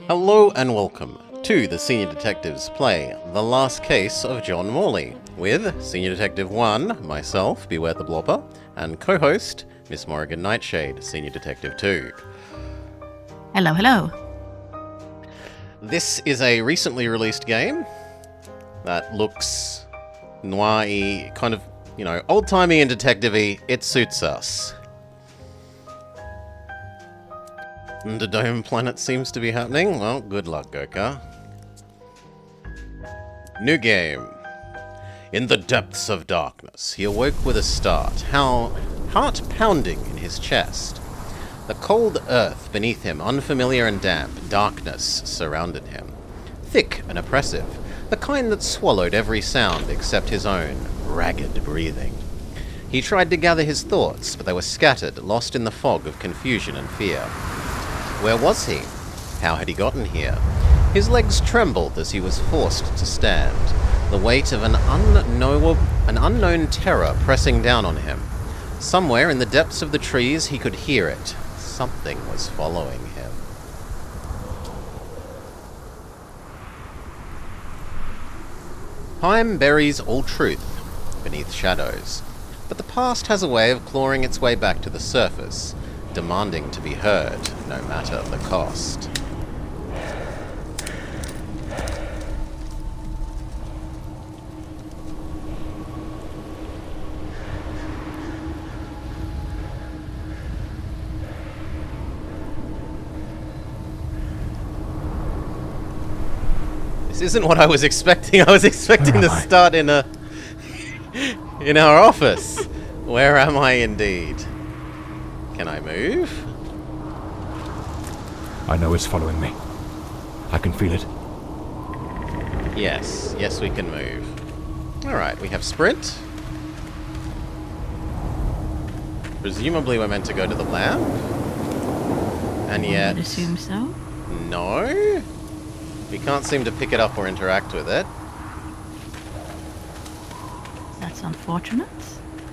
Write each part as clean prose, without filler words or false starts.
Hello and welcome to the Senior Detectives play The Last Case of John Morley, with Senior Detective 1, myself, Beware the Blobber, and co-host, Miss Morrigan Nightshade, Senior Detective 2. Hello, hello. This is a recently released game that looks noir-y, kind of, old-timey and detective-y. It suits us. And the dome planet seems to be happening. Well, good luck, Goka. New game. In the depths of darkness, he awoke with a start, heart pounding in his chest. The cold earth beneath him, unfamiliar and damp, darkness surrounded him. Thick and oppressive, the kind that swallowed every sound except his own ragged breathing. He tried to gather his thoughts, but they were scattered, lost in the fog of confusion and fear. Where was he? How had he gotten here? His legs trembled as he was forced to stand, the weight of an unknown terror pressing down on him. Somewhere in the depths of the trees he could hear it. Something was following him. Time buries all truth beneath shadows, but the past has a way of clawing its way back to the surface, demanding to be heard, no matter the cost. This isn't what I was expecting. I was expecting to start in our office. Where am I indeed? Can I move? I know it's following me. I can feel it. Yes, we can move. Alright, we have sprint. Presumably we're meant to go to the lab. And yet... I would assume so. No? We can't seem to pick it up or interact with it. That's unfortunate.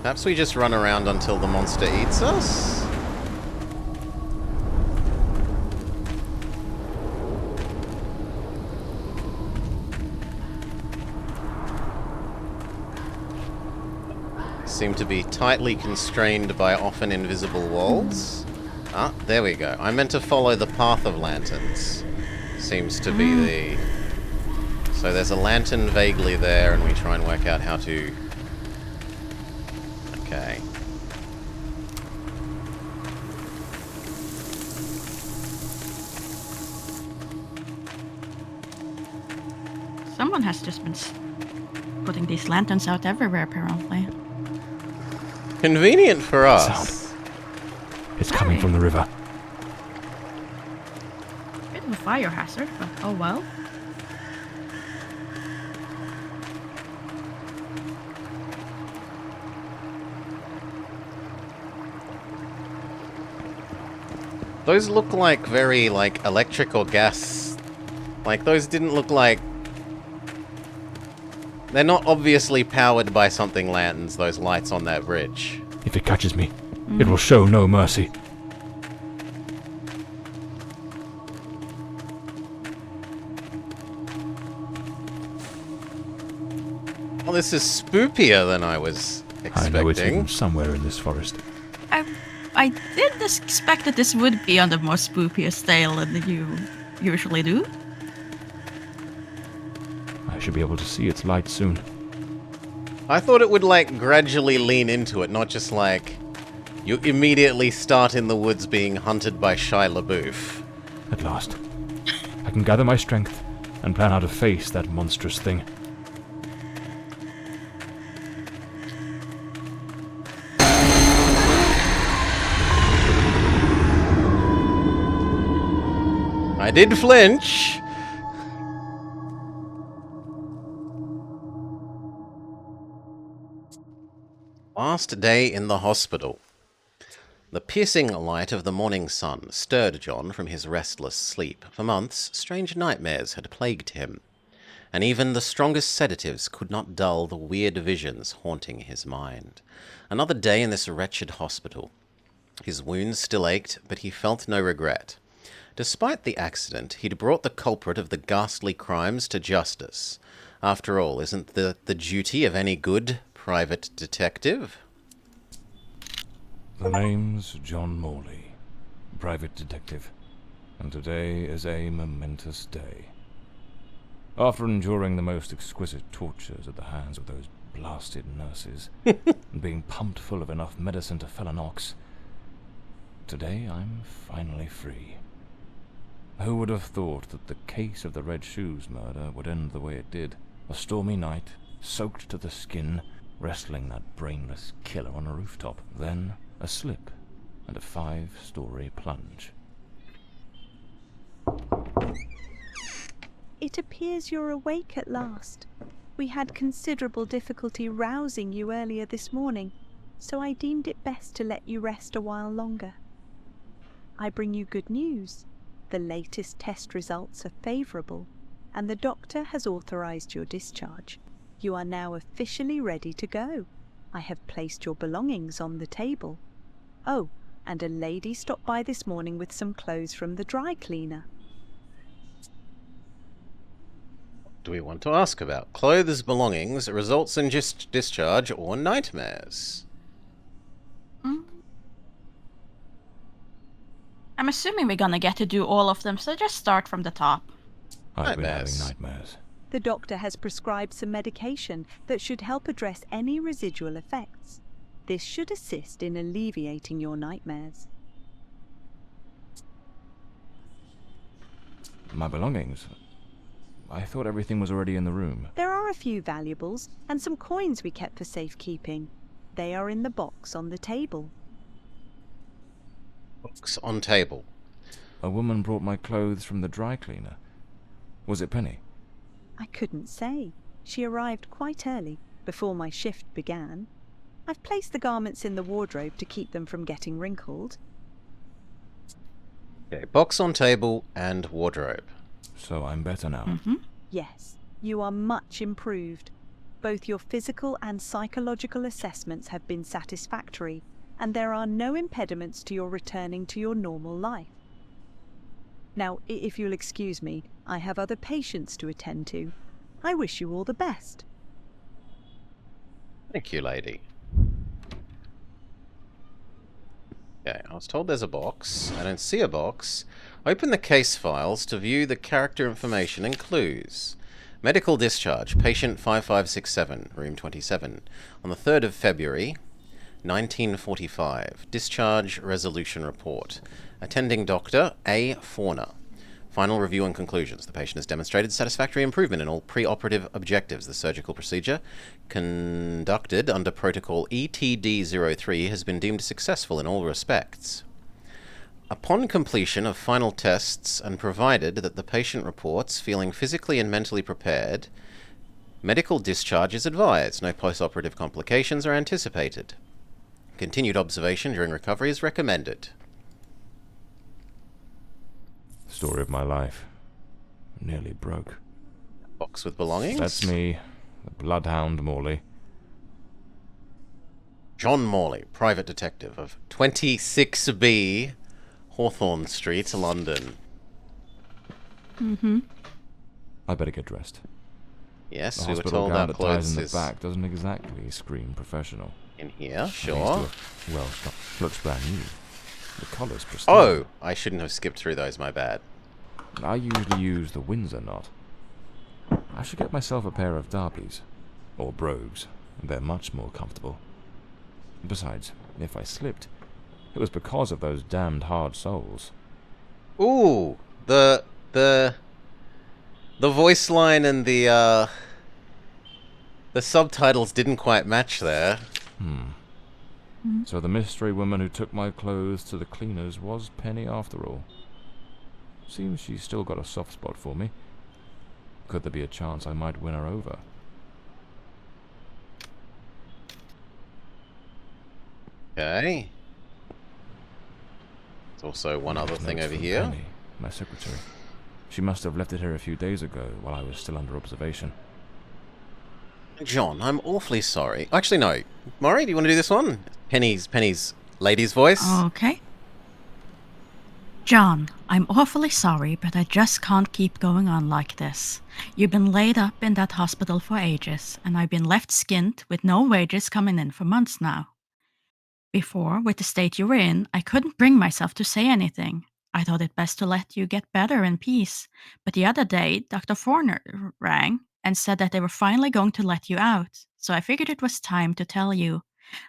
Perhaps we just run around until the monster eats us? Seem to be tightly constrained by often invisible walls. Ah, there we go. I meant to follow the path of lanterns. Seems to be the... So there's a lantern vaguely there, and we try and work out how to... Okay. Someone has just been putting these lanterns out everywhere, apparently. Convenient for us. Sound. It's coming from the river. Bit of a fire hazard, but oh well. Those look like very, electric or gas. Those didn't look like... They're not obviously powered by something lanterns, those lights on that bridge. If it catches me, it will show no mercy. Well, this is spookier than I was expecting. I know it's hidden somewhere in this forest. I did expect that this would be on the more spookiest tale than you usually do. I should be able to see its light soon. I thought it would, gradually lean into it, not just, you immediately start in the woods being hunted by Shia LaBeouf. At last. I can gather my strength and plan how to face that monstrous thing. I did flinch! Last day in the hospital. The piercing light of the morning sun stirred John from his restless sleep. For months, strange nightmares had plagued him, and even the strongest sedatives could not dull the weird visions haunting his mind. Another day in this wretched hospital. His wounds still ached, but he felt no regret. Despite the accident, he'd brought the culprit of the ghastly crimes to justice. After all, isn't the duty of any good private detective? The name's John Morley, private detective, and today is a momentous day. After enduring the most exquisite tortures at the hands of those blasted nurses, and being pumped full of enough medicine to fell an ox, today I'm finally free. Who would have thought that the case of the Red Shoes murder would end the way it did? A stormy night, soaked to the skin, wrestling that brainless killer on a rooftop. Then a slip and a 5-story plunge. It appears you're awake at last. We had considerable difficulty rousing you earlier this morning, so I deemed it best to let you rest a while longer. I bring you good news. The latest test results are favourable, and the doctor has authorised your discharge. You are now officially ready to go. I have placed your belongings on the table. Oh, and a lady stopped by this morning with some clothes from the dry cleaner. Do we want to ask about clothes, belongings, results in discharge, or nightmares? I'm assuming we're gonna get to do all of them, so just start from the top. I've been Nightmares. having nightmares. The doctor has prescribed some medication that should help address any residual effects. This should assist in alleviating your nightmares. My belongings? I thought everything was already in the room. There are a few valuables and some coins we kept for safekeeping. They are in the box on the table. Box on table. A woman brought my clothes from the dry cleaner. Was it Penny? I couldn't say. She arrived quite early, before my shift began. I've placed the garments in the wardrobe to keep them from getting wrinkled. Okay, box on table and wardrobe. So I'm better now. Yes, you are much improved. Both your physical and psychological assessments have been satisfactory, and there are no impediments to your returning to your normal life. Now, if you'll excuse me, I have other patients to attend to. I wish you all the best. Thank you, lady. Okay, I was told there's a box. I don't see a box. Open the case files to view the character information and clues. Medical discharge, patient 5567, room 27, on the 3rd of February, 1945. Discharge resolution report. Attending doctor, A. Fauna. Final review and conclusions. The patient has demonstrated satisfactory improvement in all pre-operative objectives. The surgical procedure, conducted under protocol ETD-03, has been deemed successful in all respects. Upon completion of final tests and provided that the patient reports feeling physically and mentally prepared, medical discharge is advised. No post-operative complications are anticipated. Continued observation during recovery is recommended. Story of my life. Nearly broke. Box with belongings. That's me, the bloodhound Morley. John Morley, private detective of 26B Hawthorne Street, London. I better get dressed. Yes, The we were hospital told gown our that ties clothes in the is back doesn't exactly scream professional. in here, Thanks to sure. it. Well, looks brand new. The collar's pristine. Oh, I shouldn't have skipped through those, my bad. I usually use the Windsor knot. I should get myself a pair of derbies. Or brogues. They're much more comfortable. Besides, if I slipped, it was because of those damned hard soles. Ooh, the voice line and the subtitles didn't quite match there. So the mystery woman who took my clothes to the cleaners was Penny after all. Seems she's still got a soft spot for me. Could there be a chance I might win her over? Okay. There's also one other thing Notes over from here. Penny, my secretary. She must have left it here a few days ago while I was still under observation. John, I'm awfully sorry. Actually, no. Maury, do you want to do this one? Penny's lady's voice. Okay. John, I'm awfully sorry, but I just can't keep going on like this. You've been laid up in that hospital for ages, and I've been left skint with no wages coming in for months now. Before, with the state you were in, I couldn't bring myself to say anything. I thought it best to let you get better in peace. But the other day, Dr. Forner rang and said that they were finally going to let you out. So I figured it was time to tell you.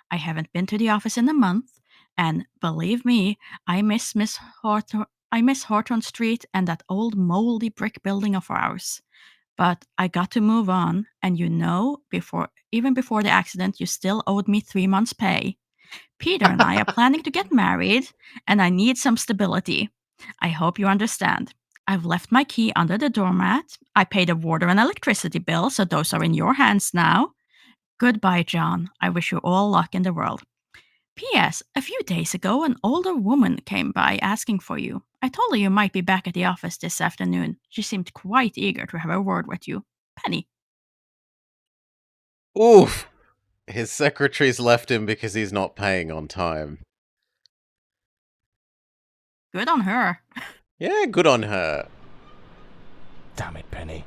I haven't been to the office in a month, and believe me, I miss Hawthorne Street and that old moldy brick building of ours. But I got to move on, and even before the accident, you still owed me 3 months' pay. Peter and I are planning to get married, and I need some stability. I hope you understand. I've left my key under the doormat. I paid a water and electricity bill, so those are in your hands now. Goodbye, John. I wish you all luck in the world. P.S. A few days ago, an older woman came by asking for you. I told her you might be back at the office this afternoon. She seemed quite eager to have a word with you. Penny. Oof! His secretary's left him because he's not paying on time. Good on her. Yeah, good on her. Damn it, Penny.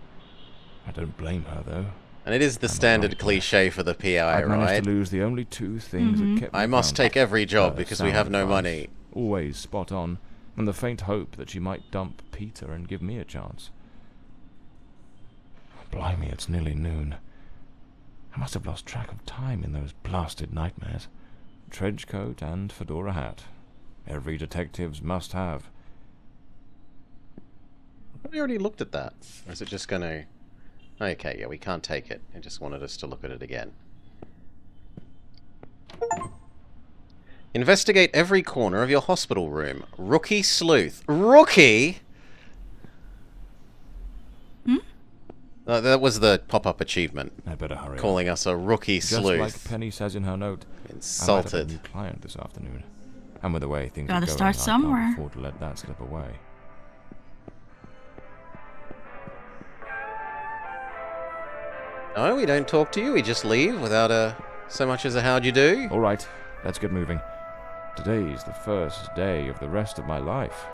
I don't blame her, though. And it is the I'm standard right there. cliche for the PI, I've managed right? to lose the only two things that kept me I must grounded. take every job Her because we sound have no advice, money. Always spot on, and the faint hope that she might dump Peter and give me a chance. Blimey, it's nearly noon. I must have lost track of time in those blasted nightmares. Trench coat and fedora hat. Every detective's must have. We already looked at that. Or is it just going to... Okay, yeah, we can't take it. It just wanted us to look at it again. Investigate every corner of your hospital room. Rookie sleuth. Rookie?! That was the pop-up achievement. I better hurry up. Calling us a rookie Just sleuth. like Penny says in her note, I might have a Insulted. new client this afternoon. And with the way things Gotta are going, start I somewhere. can't afford to let that slip away. No, we don't talk to you. We just leave without so much as a how'd you do. All right, let's get moving. Today's the first day of the rest of my life.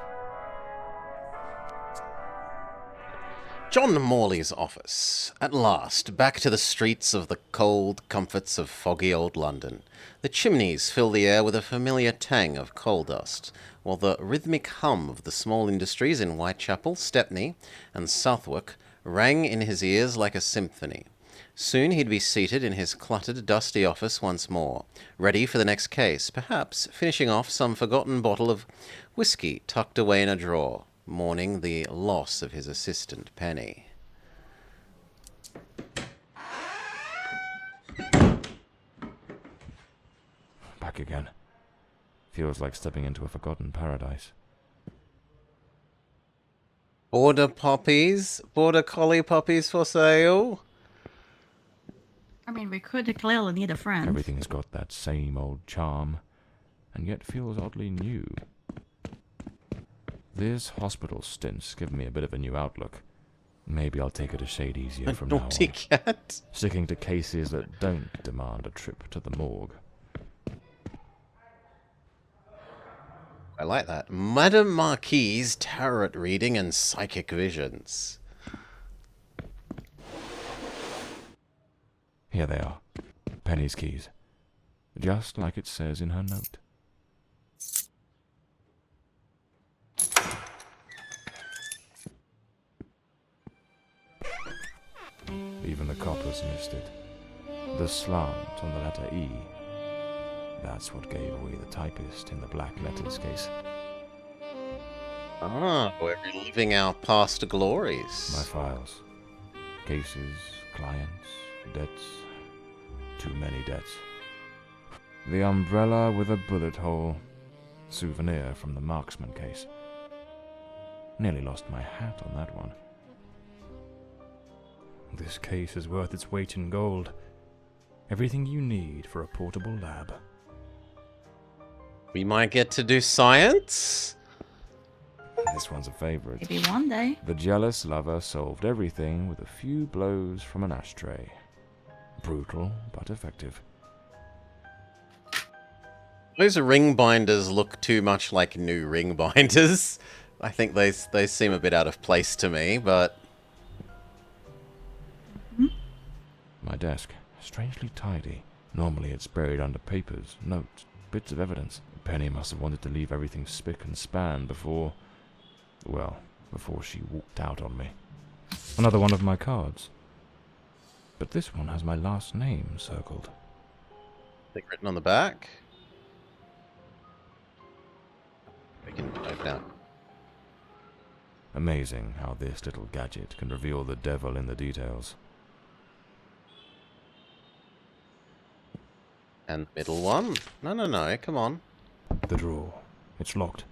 John Morley's office. At last, back to the streets of the cold comforts of foggy old London. The chimneys fill the air with a familiar tang of coal dust, while the rhythmic hum of the small industries in Whitechapel, Stepney, and Southwark rang in his ears like a symphony. Soon he'd be seated in his cluttered, dusty office once more, ready for the next case, perhaps finishing off some forgotten bottle of whiskey tucked away in a drawer, mourning the loss of his assistant, Penny. Back again. Feels like stepping into a forgotten paradise. Border poppies? Border collie puppies for sale? I mean, we could clearly need a friend. Everything's got that same old charm, and yet feels oddly new. This hospital stint's given me a bit of a new outlook. Maybe I'll take it a shade easier from now Naughty on, cat. sticking to cases that don't demand a trip to the morgue. I like that. Madame Marquise, tarot reading and psychic visions. Here they are. Penny's keys. Just like it says in her note. Even the coppers missed it. The slant on the letter E. That's what gave away the typist in the black letters case. Ah, we're reliving our past glories. My files. Cases, clients, debts. Too many debts. The umbrella with a bullet hole. Souvenir from the marksman case. Nearly lost my hat on that one. This case is worth its weight in gold. Everything you need for a portable lab. We might get to do science? This one's a favorite. Maybe one day. The jealous lover solved everything with a few blows from an ashtray. Brutal, but effective. Those ring binders look too much like new ring binders. I think they seem a bit out of place to me, but... My desk, strangely tidy. Normally it's buried under papers, notes, bits of evidence. Penny must have wanted to leave everything spick and span before she walked out on me. Another one of my cards. But this one has my last name circled. Think written on the back? We can open out. Amazing how this little gadget can reveal the devil in the details. And the middle one? No, come on. The drawer. It's locked.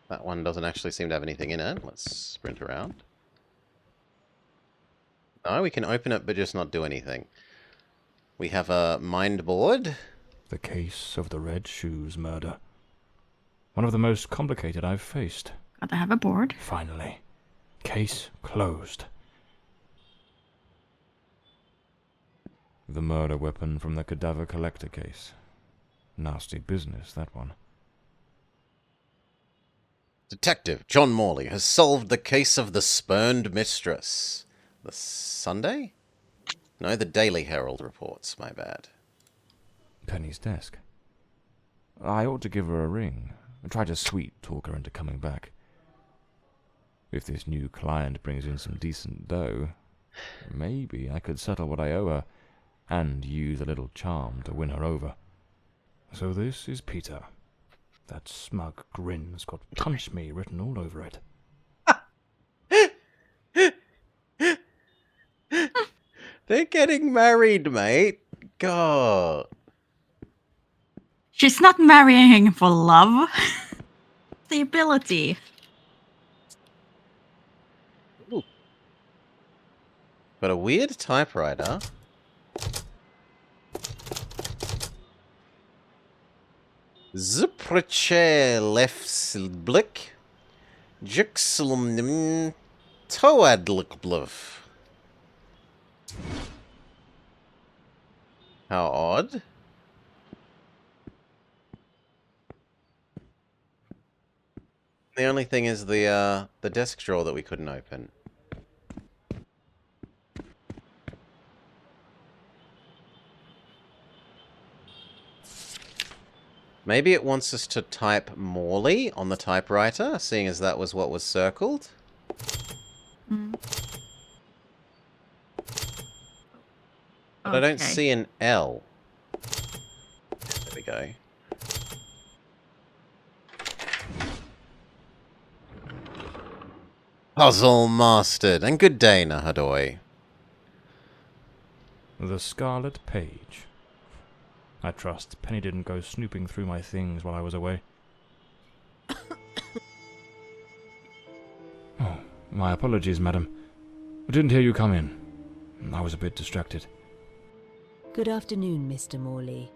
That one doesn't actually seem to have anything in it. Let's sprint around. No, we can open it but just not do anything. We have a mind board. The case of the Red Shoes murder. One of the most complicated I've faced. Gotta have a board. Finally. Case closed. The murder weapon from the cadaver collector case. Nasty business, that one. Detective John Morley has solved the case of the spurned mistress. The Sunday? No, the Daily Herald reports. My bad. Penny's desk. I ought to give her a ring. Try to sweet talk her into coming back. If this new client brings in some decent dough, maybe I could settle what I owe her and use a little charm to win her over. So this is Peter. That smug grin's got "Punch Me" written all over it. They're getting married, mate. God. She's not marrying him for love. The ability. Ooh. Got a weird typewriter. Zupreche lefsblick. Juxlum toadlikbluff. How odd. The only thing is the desk drawer that we couldn't open. Maybe it wants us to type Morley on the typewriter, seeing as that was what was circled. Mm. But I don't Okay. see an L. There we go. Puzzle mastered, and good day, Nahadoy. The Scarlet Page. I trust Penny didn't go snooping through my things while I was away. Oh, my apologies, madam. I didn't hear you come in. I was a bit distracted. Good afternoon, Mr. Morley.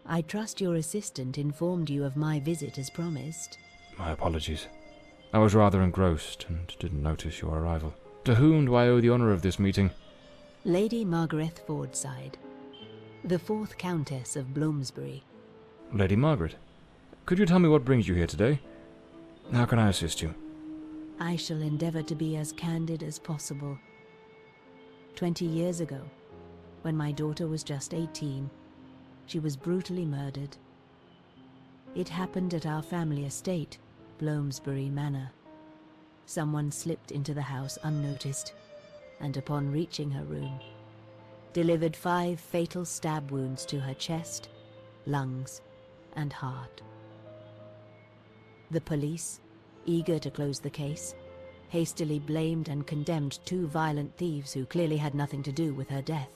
I trust your assistant informed you of my visit as promised. My apologies. I was rather engrossed and didn't notice your arrival. To whom do I owe the honour of this meeting? Lady Margaret Fordside, the 4th Countess of Bloomsbury. Lady Margaret, could you tell me what brings you here today? How can I assist you? I shall endeavour to be as candid as possible. 20 years ago, when my daughter was just 18, she was brutally murdered. It happened at our family estate, Bloomsbury Manor. Someone slipped into the house unnoticed, and upon reaching her room, delivered 5 fatal stab wounds to her chest, lungs, and heart. The police, eager to close the case, hastily blamed and condemned 2 violent thieves who clearly had nothing to do with her death.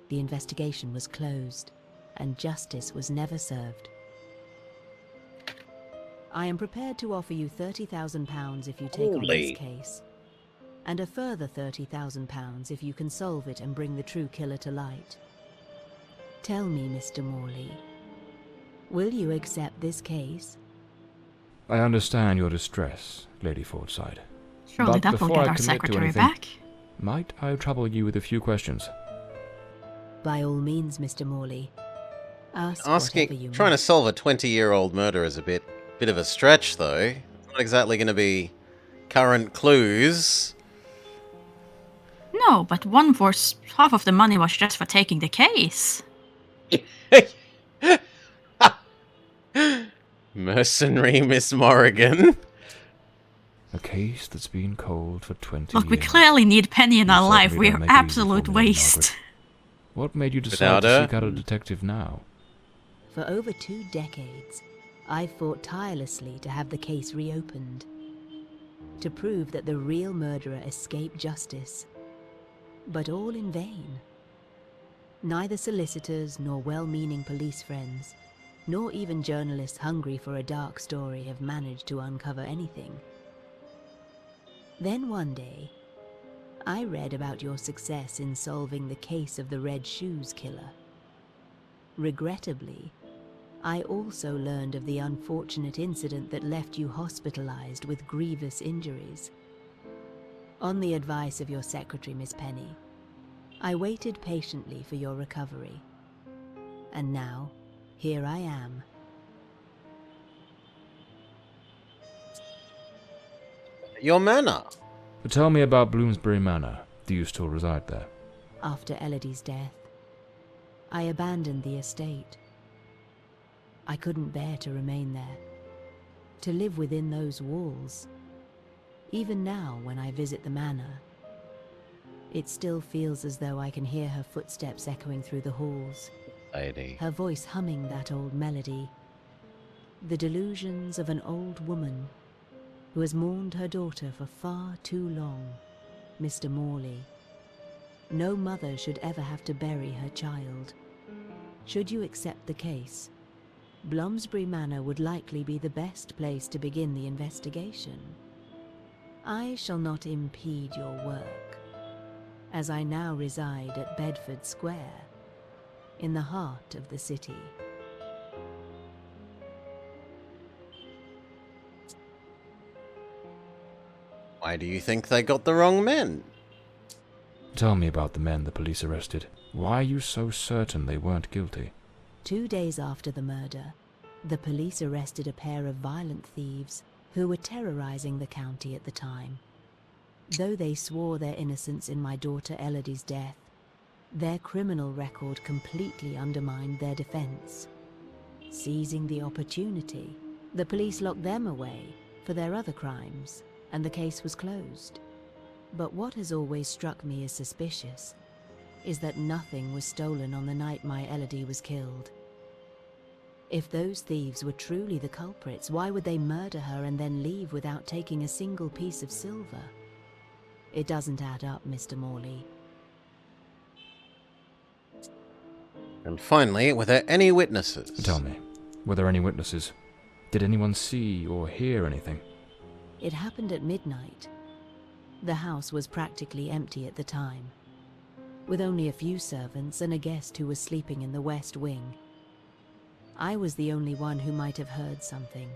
The investigation was closed, and justice was never served. I am prepared to offer you £30,000 if you take on Holy. this case, and a further £30,000 if you can solve it and bring the true killer to light. Tell me, Mr. Morley, will you accept this case? I understand your distress, Lady Fordside. Surely But that will before get I our commit to secretary anything, back. Might I trouble you with a few questions? By all means, Mr. Morley. Ask whatever you Trying to must. solve a 20-year-old murder is a bit of a stretch, though. Not exactly going to be current clues. No, but half of the money was just for taking the case. Mercenary Miss Morrigan. A case that's been cold for 20 Look, we years. clearly need Penny in You our life. certainly We're don't make it easy absolute for me, Lady waste. Margaret. What made you decide Without to her? seek out a detective now? For over 2 decades, I've fought tirelessly to have the case reopened. To prove that the real murderer escaped justice. But all in vain. Neither solicitors nor well-meaning police friends, nor even journalists hungry for a dark story have managed to uncover anything. Then one day, I read about your success in solving the case of the Red Shoes killer. Regrettably, I also learned of the unfortunate incident that left you hospitalized with grievous injuries. On the advice of your secretary, Miss Penny, I waited patiently for your recovery. And now, here I am. Your manor. But tell me about Bloomsbury Manor. Do you still reside there? After Elodie's death, I abandoned the estate. I couldn't bear to remain there, to live within those walls. Even now, when I visit the manor, it still feels as though I can hear her footsteps echoing through the halls, Lady. her voice humming that old melody. The delusions of an old woman who has mourned her daughter for far too long, Mr. Morley. No mother should ever have to bury her child. Should you accept the case, Bloomsbury Manor would likely be the best place to begin the investigation. I shall not impede your work, as I now reside at Bedford Square, in the heart of the city. Why do you think they got the wrong men? Tell me about the men the police arrested. Why are you so certain they weren't guilty? 2 days after the murder, the police arrested a pair of violent thieves who were terrorizing the county at the time. Though they swore their innocence in my daughter Elodie's death, their criminal record completely undermined their defense. Seizing the opportunity, the police locked them away for their other crimes, and the case was closed. But what has always struck me as suspicious is that nothing was stolen on the night my Elodie was killed. If those thieves were truly the culprits, why would they murder her and then leave without taking a single piece of silver? It doesn't add up, Mr. Morley. And finally, were there any witnesses? Tell me, were there any witnesses? Did anyone see or hear anything? It happened at midnight. The house was practically empty at the time, with only a few servants and a guest who was sleeping in the west wing. I was the only one who might have heard something,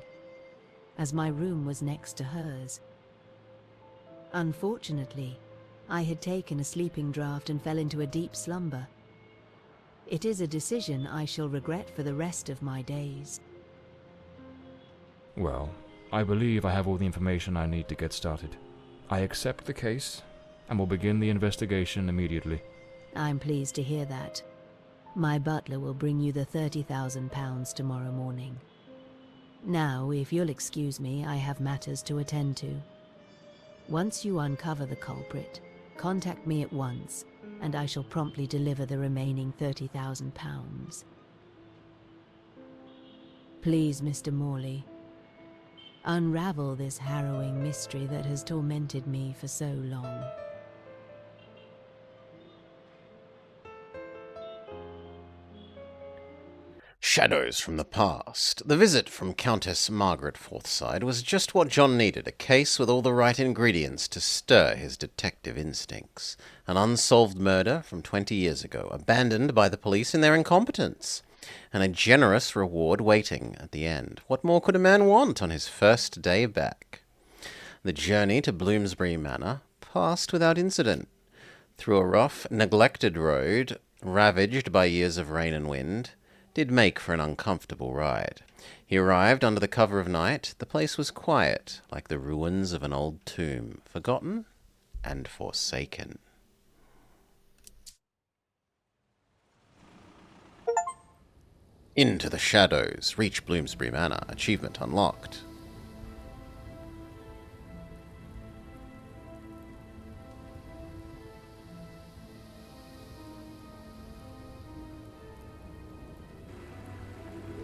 as my room was next to hers. Unfortunately, I had taken a sleeping draught and fell into a deep slumber. It is a decision I shall regret for the rest of my days. Well, I believe I have all the information I need to get started. I accept the case, and will begin the investigation immediately. I'm pleased to hear that. My butler will bring you the £30,000 tomorrow morning. Now, if you'll excuse me, I have matters to attend to. Once you uncover the culprit, contact me at once, and I shall promptly deliver the remaining £30,000. Please, Mr. Morley, unravel this harrowing mystery that has tormented me for so long. Shadows from the past. The visit from Countess Margaret Forthside was just what John needed, a case with all the right ingredients to stir his detective instincts. An unsolved murder from 20 years ago, abandoned by the police in their incompetence, and a generous reward waiting at the end. What more could a man want on his first day back? The journey to Bloomsbury Manor passed without incident. Through a rough, neglected road, ravaged by years of rain and wind, did make for an uncomfortable ride. He arrived under the cover of night. The place was quiet, like the ruins of an old tomb, forgotten and forsaken. Into the shadows. Reach Bloomsbury Manor. Achievement unlocked.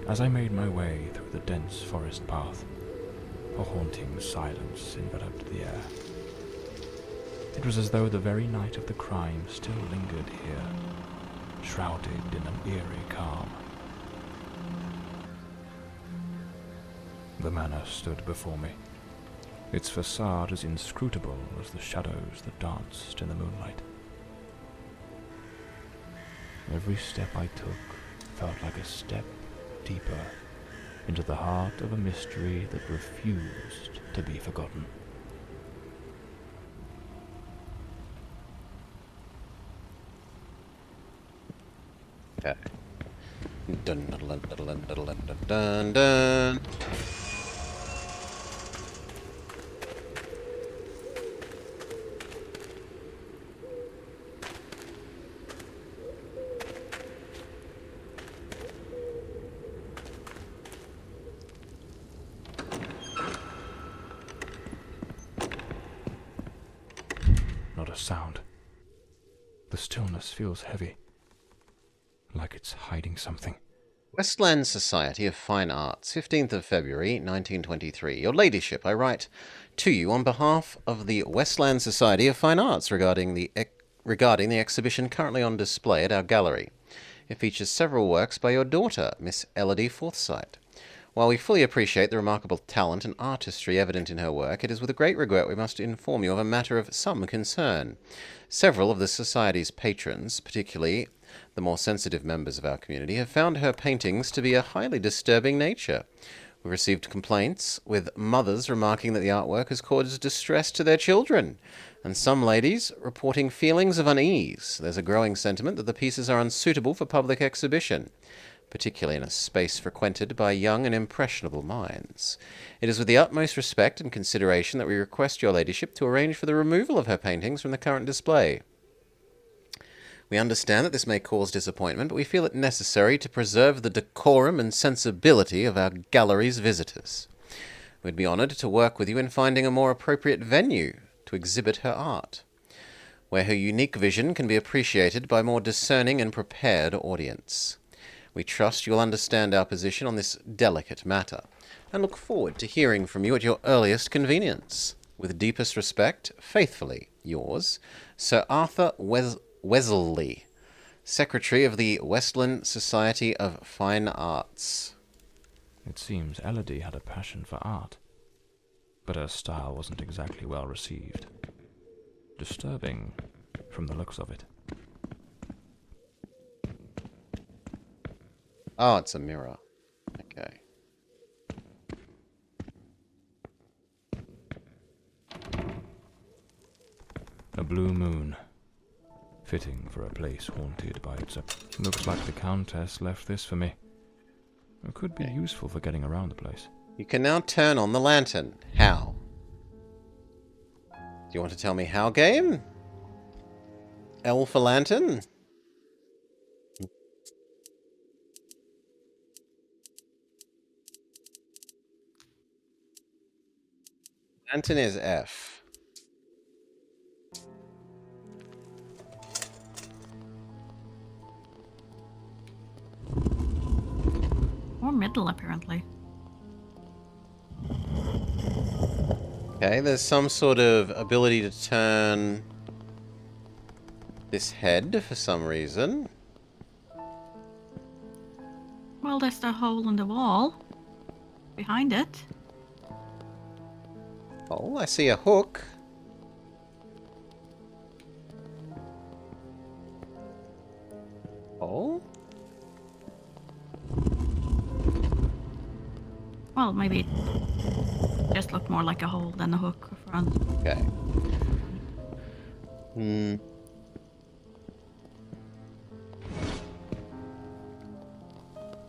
As I made my way through the dense forest path, a haunting silence enveloped the air. It was as though the very night of the crime still lingered here, shrouded in an eerie calm. The manor stood before me, its facade as inscrutable as the shadows that danced in the moonlight. Every step I took felt like a step deeper into the heart of a mystery that refused to be forgotten. Okay. Dun dun dun dun dun dun dun dun dun. Not a sound. The stillness feels heavy, like it's hiding something. Westland Society of Fine Arts, 15th of February, 1923. Your Ladyship, I write to you on behalf of the Westland Society of Fine Arts regarding the exhibition currently on display at our gallery. It features several works by your daughter, Miss Elodie Forsyth. While we fully appreciate the remarkable talent and artistry evident in her work, it is with great regret we must inform you of a matter of some concern. Several of the Society's patrons, particularly the more sensitive members of our community, have found her paintings to be a highly disturbing nature. We received complaints, with mothers remarking that the artwork has caused distress to their children, and some ladies reporting feelings of unease. There's a growing sentiment that the pieces are unsuitable for public exhibition, particularly in a space frequented by young and impressionable minds. It is with the utmost respect and consideration that we request your ladyship to arrange for the removal of her paintings from the current display. We understand that this may cause disappointment, but we feel it necessary to preserve the decorum and sensibility of our gallery's visitors. We'd be honoured to work with you in finding a more appropriate venue to exhibit her art, where her unique vision can be appreciated by a more discerning and prepared audience. We trust you'll understand our position on this delicate matter, and look forward to hearing from you at your earliest convenience. With deepest respect, faithfully yours, Sir Arthur Wesley, Secretary of the Westland Society of Fine Arts. It seems Elodie had a passion for art, but her style wasn't exactly well received. Disturbing from the looks of it. Oh, it's a mirror. Okay. A blue moon. Fitting for a place haunted by its... Looks like the Countess left this for me. It could be useful for getting around the place. You can now turn on the lantern. How? Do you want to tell me how, game? L for lantern? Lantern is F. Or middle, apparently. Okay, there's some sort of ability to turn this head for some reason. Well, there's the hole in the wall behind it. Oh, I see a hook. Oh? Well, maybe it just looked more like a hole than a hook front. Okay.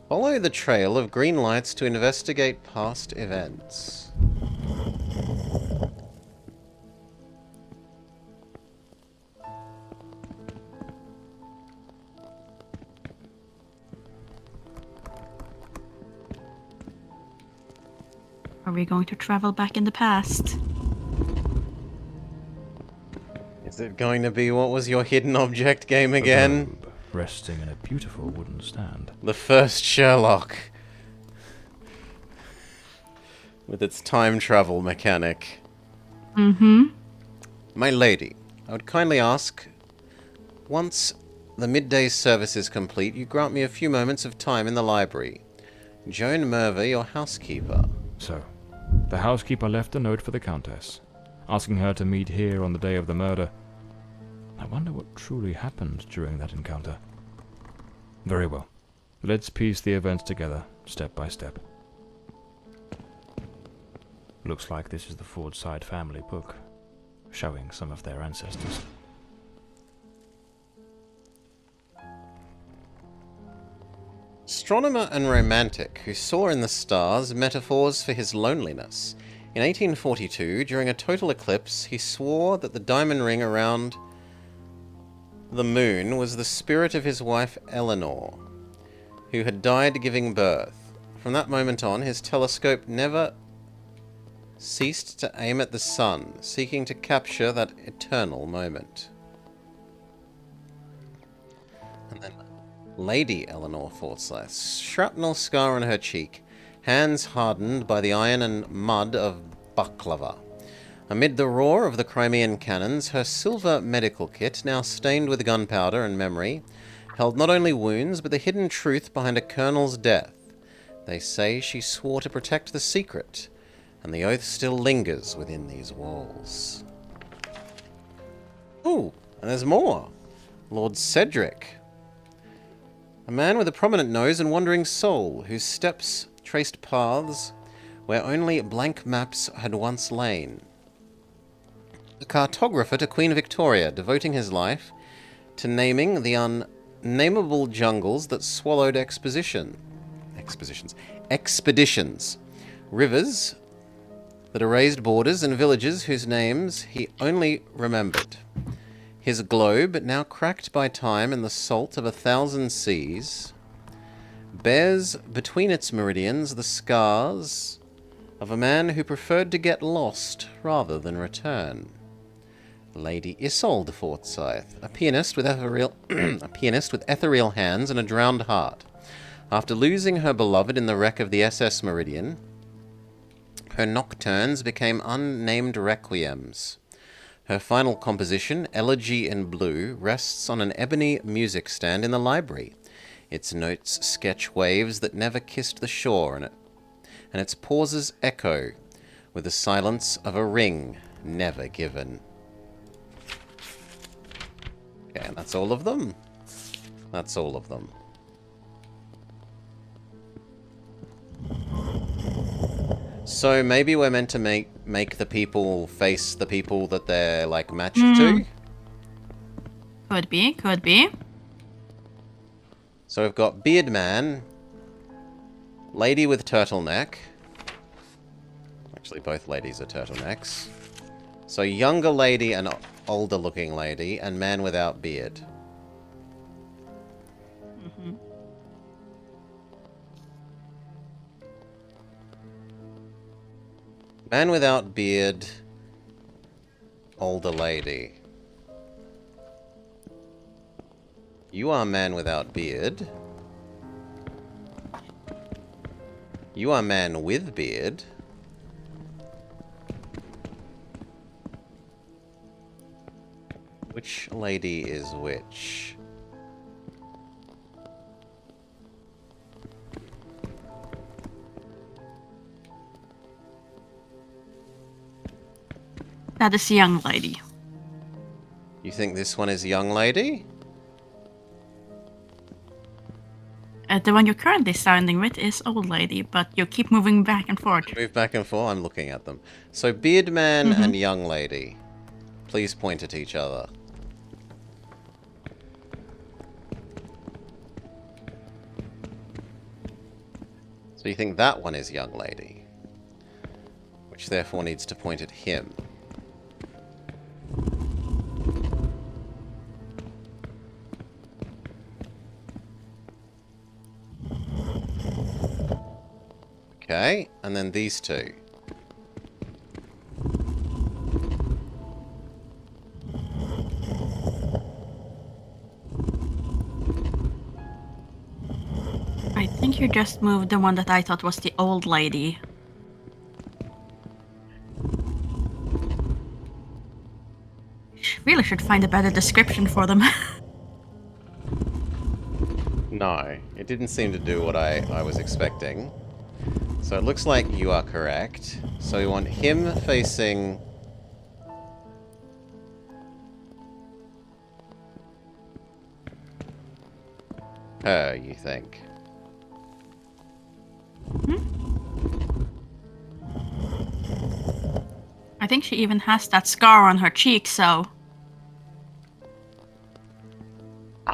Follow the trail of green lights to investigate past events. Are we going to travel back in the past? Is it going to be what was your hidden object game A again? globe resting in a beautiful wooden stand. The first Sherlock. With its time travel mechanic. Mm-hmm. My lady, I would kindly ask, once the midday service is complete, you grant me a few moments of time in the library. Joan Merver, your housekeeper. So, the housekeeper left a note for the Countess, asking her to meet here on the day of the murder. I wonder what truly happened during that encounter. Very well. Let's piece the events together, step by step. Looks like this is the Fordside family book, showing some of their ancestors. Astronomer and romantic who saw in the stars metaphors for his loneliness. In 1842, during a total eclipse, he swore that the diamond ring around the moon was the spirit of his wife Eleanor, who had died giving birth. From that moment on, his telescope never ceased to aim at the sun, seeking to capture that eternal moment. And then Lady Eleanor Forsyth, shrapnel scar on her cheek, hands hardened by the iron and mud of baklava. Amid the roar of the Crimean cannons, her silver medical kit, now stained with gunpowder and memory, held not only wounds, but the hidden truth behind a colonel's death. They say she swore to protect the secret, and the oath still lingers within these walls. Ooh, and there's more. Lord Cedric. A man with a prominent nose and wandering soul, whose steps traced paths where only blank maps had once lain. A cartographer to Queen Victoria, devoting his life to naming the unnameable jungles that swallowed expeditions. Rivers that erased borders and villages whose names he only remembered. His globe, now cracked by time and the salt of 1,000 seas, bears between its meridians the scars of a man who preferred to get lost rather than return. Lady Isolde Forsyth, a pianist with ethereal hands and a drowned heart. After losing her beloved in the wreck of the SS Meridian, her nocturnes became unnamed requiems. Her final composition, Elegy in Blue, rests on an ebony music stand in the library. Its notes sketch waves that never kissed the shore, and its pauses echo with the silence of a ring never given. Okay, and that's all of them. That's all of them. So maybe we're meant to make the people face the people that they're like matched to. Could be, could be. So we've got Beard Man, Lady with Turtleneck. Actually, both ladies are turtlenecks. So younger lady and older looking lady, and man without beard. Mm-hmm. Man without beard, older lady. You are man without beard. You are man with beard. Which lady is which? That is the young lady. You think this one is young lady? The one you're currently standing with is old lady, but you keep moving back and forth. Move back and forth. I'm looking at them. So beard man and young lady. Please point at each other. So you think that one is young lady? Which therefore needs to point at him. Okay, and then these two. I think you just moved the one that I thought was the old lady. Really should find a better description for them. No, it didn't seem to do what I was expecting. So it looks like you are correct. So we want him facing... her, you think? I think she even has that scar on her cheek, so...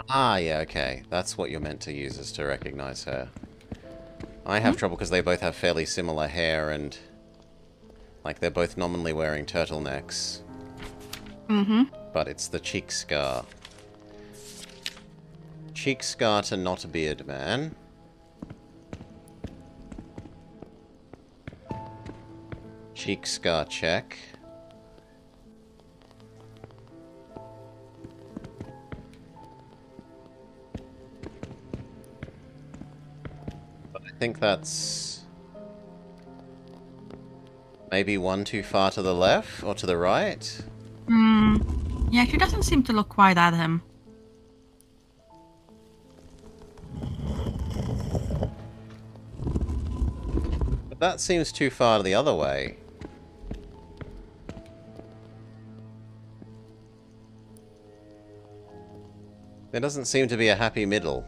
Ah, yeah, okay. That's what you're meant to use is to recognize her. I have trouble because they both have fairly similar hair and... like, they're both nominally wearing turtlenecks. Mm-hmm. But it's the cheek scar. Cheek scar to not a beard man. Cheek scar check. But I think that's maybe one too far to the left or to the right. Yeah, she doesn't seem to look quite at him. But that seems too far the other way. There doesn't seem to be a happy middle.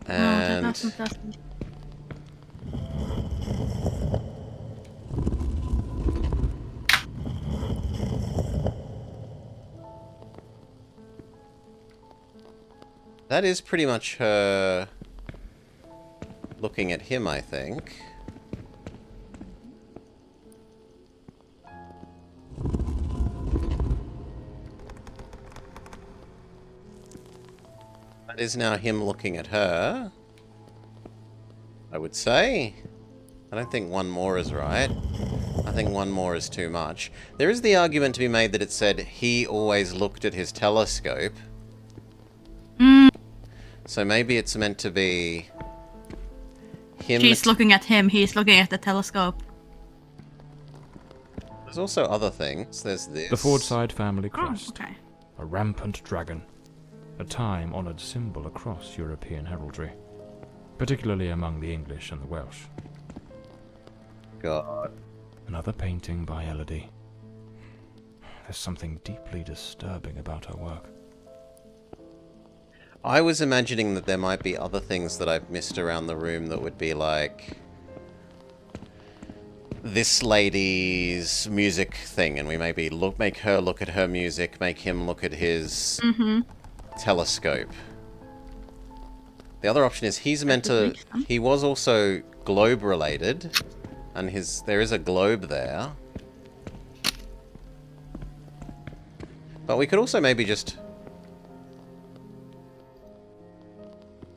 And... No, that doesn't. that is pretty much her looking at him, I think. That is now him looking at her, I would say. I don't think one more is right. I think one more is too much. There is the argument to be made that it said he always looked at his telescope. So maybe it's meant to be him... She's looking at him, he's looking at the telescope. There's also other things. There's this. The Fordside family Oh, crest. okay. A rampant dragon. A time-honoured symbol across European heraldry. Particularly among the English and the Welsh. God. Another painting by Elodie. There's something deeply disturbing about her work. I was imagining that there might be other things that I've missed around the room that would be like... this lady's music thing, and we maybe make her look at her music, make him look at his telescope. The other option is he's meant to... he was also globe-related, and there is a globe there. But we could also maybe just...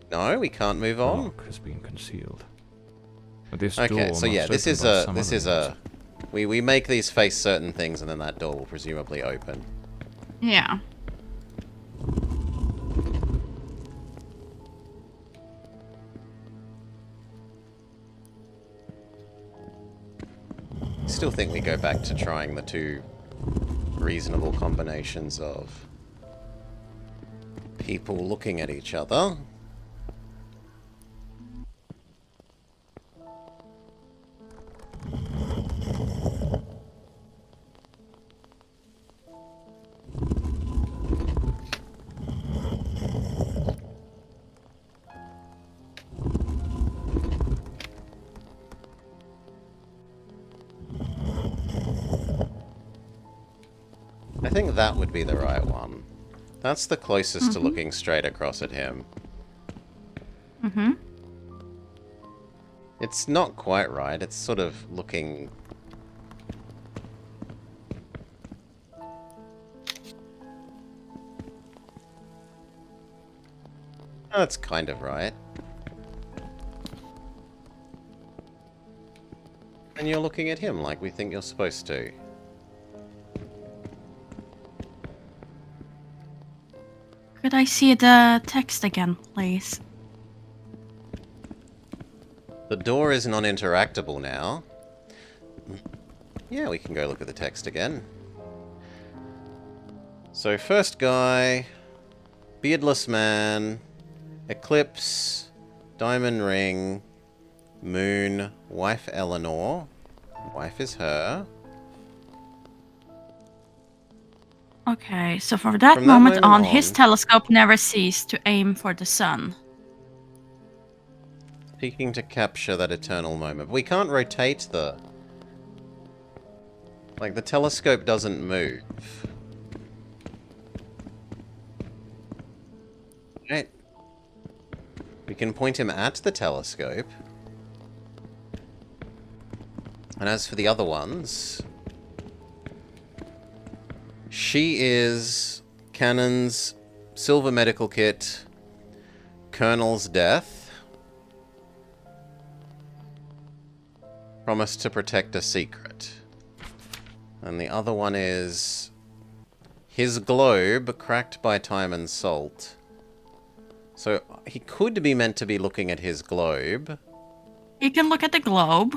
no, we can't move The on. lock has been concealed. But this Okay, door so yeah, must this open by is some other a... we make these face certain things, and then that door will presumably open. Yeah. I still think we go back to trying the two reasonable combinations of people looking at each other. I think that would be the right one. That's the closest to looking straight across at him. It's not quite right. It's sort of looking... That's kind of right. And you're looking at him like we think you're supposed to. Could I see the text again, please? The door is non-interactable now. Yeah, we can go look at the text again. So, first guy, beardless man, eclipse, diamond ring, moon, wife Eleanor. Wife is her. Okay, so from that From that moment moment on, his on- telescope never ceased to aim for the sun. Seeking to capture that eternal moment. We can't rotate the... Like, the telescope doesn't move. Right. We can point him at the telescope. And as for the other ones... She is Cannon's silver medical kit, Colonel's death, promise to protect a secret. And the other one is his globe, cracked by time and salt. So he could be meant to be looking at his globe. You can look at the globe.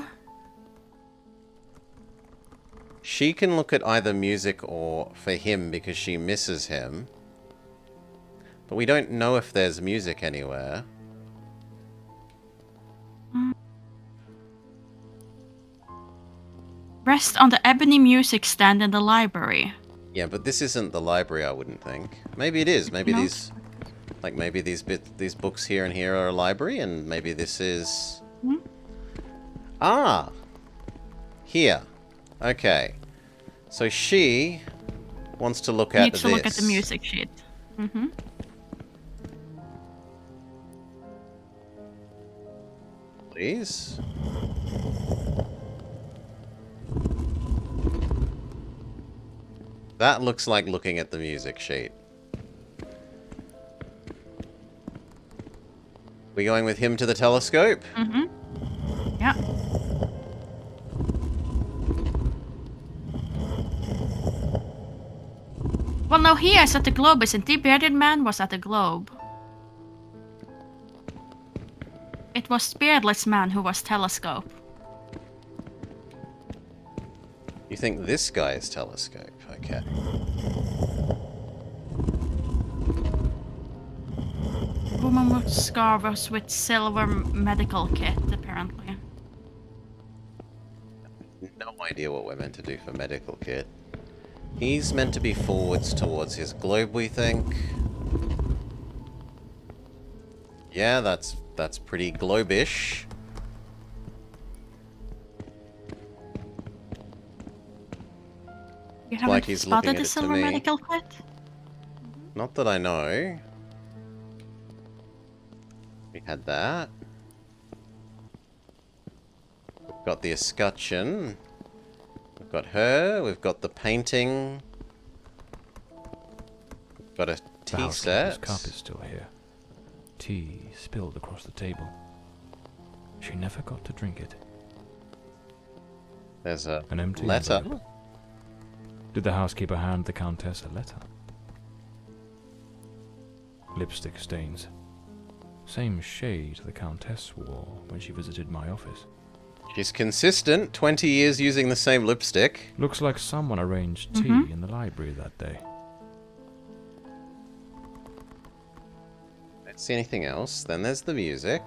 She can look at either music or for him because she misses him. But we don't know if there's music anywhere. Rest on the ebony music stand in the library. Yeah, but this isn't the library, I wouldn't think. Maybe it is. Maybe No. these... Like, maybe these books here and here are a library, and maybe this is... Hmm? Ah! Here. Okay. So she wants to look at Needs to this. look at the music sheet. Mm-hmm. Please. That looks like looking at the music sheet. We going with him to the telescope? Mm-hmm. Yeah. Well, no, he is at the globe, isn't he? Bearded man was at the globe. It was beardless man who was telescope. You think this guy is telescope? Okay. Woman with scarves with silver medical kit, apparently. No idea what we're meant to do for medical kit. He's meant to be forwards towards his globe, we think. Yeah, that's pretty globe-ish. You like haven't he's spotted looking the at it to silver me. medical kit? Not that I know. We had that. We've got the escutcheon. We've got her. We've got the painting. We've got a The tea housekeeper's set. cup is still here. Tea spilled across the table. She never got to drink it. There's a An empty letter. envelope. Did the housekeeper hand the Countess a letter? Lipstick stains. Same shade the Countess wore when she visited my office. She's consistent. 20 years using the same lipstick. Looks like someone arranged tea Mhm. in the library that day. Don't see anything else. Then there's the music.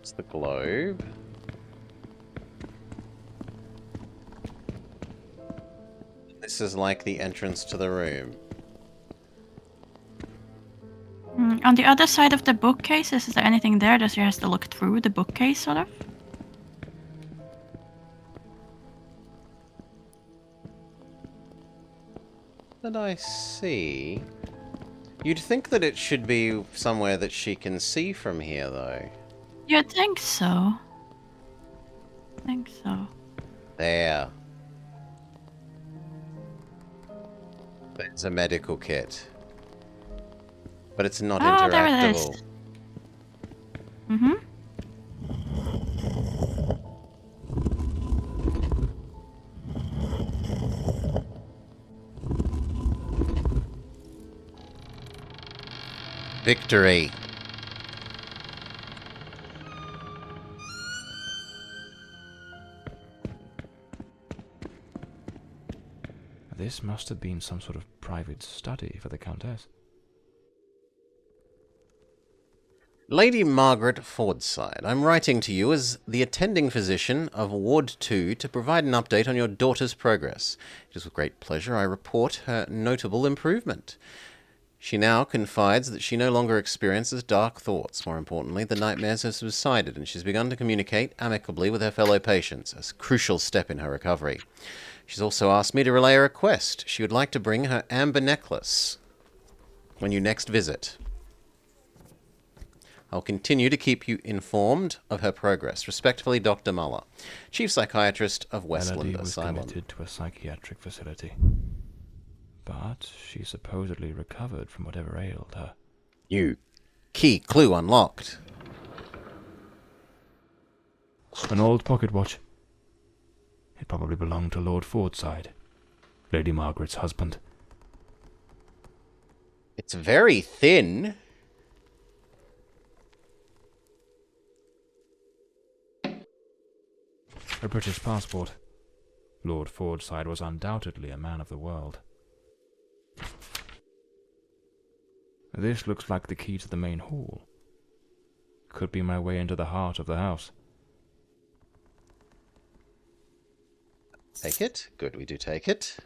It's the globe. This is like the entrance to the room. On the other side of the bookcase, is there anything there that she has to look through the bookcase, sort of? that I see... You'd think that it should be somewhere that she can see from here, though. You'd think so. Think so. There. There's a medical kit. But it's not Oh, there it interactable. is. Mm-hmm. Victory. This must have been some sort of private study for the Countess. Lady Margaret Fordside, I'm writing to you as the attending physician of Ward 2 to provide an update on your daughter's progress. It is with great pleasure I report her notable improvement. She now confides that she no longer experiences dark thoughts. More importantly, the nightmares have subsided, and she's begun to communicate amicably with her fellow patients, a crucial step in her recovery. She's also asked me to relay a request. She would like to bring her amber necklace when you next visit. I'll continue to keep you informed of her progress. Respectfully, Dr. Muller, Chief Psychiatrist of Westland Melody was Asylum. committed to a psychiatric facility. But she supposedly recovered from whatever ailed her. New key clue unlocked. An old pocket watch. It probably belonged to Lord Fordside, Lady Margaret's husband. It's very thin. A British passport. Lord Fordside was undoubtedly a man of the world. This looks like the key to the main hall. Could be my way into the heart of the house. Take it. Good, we do take it.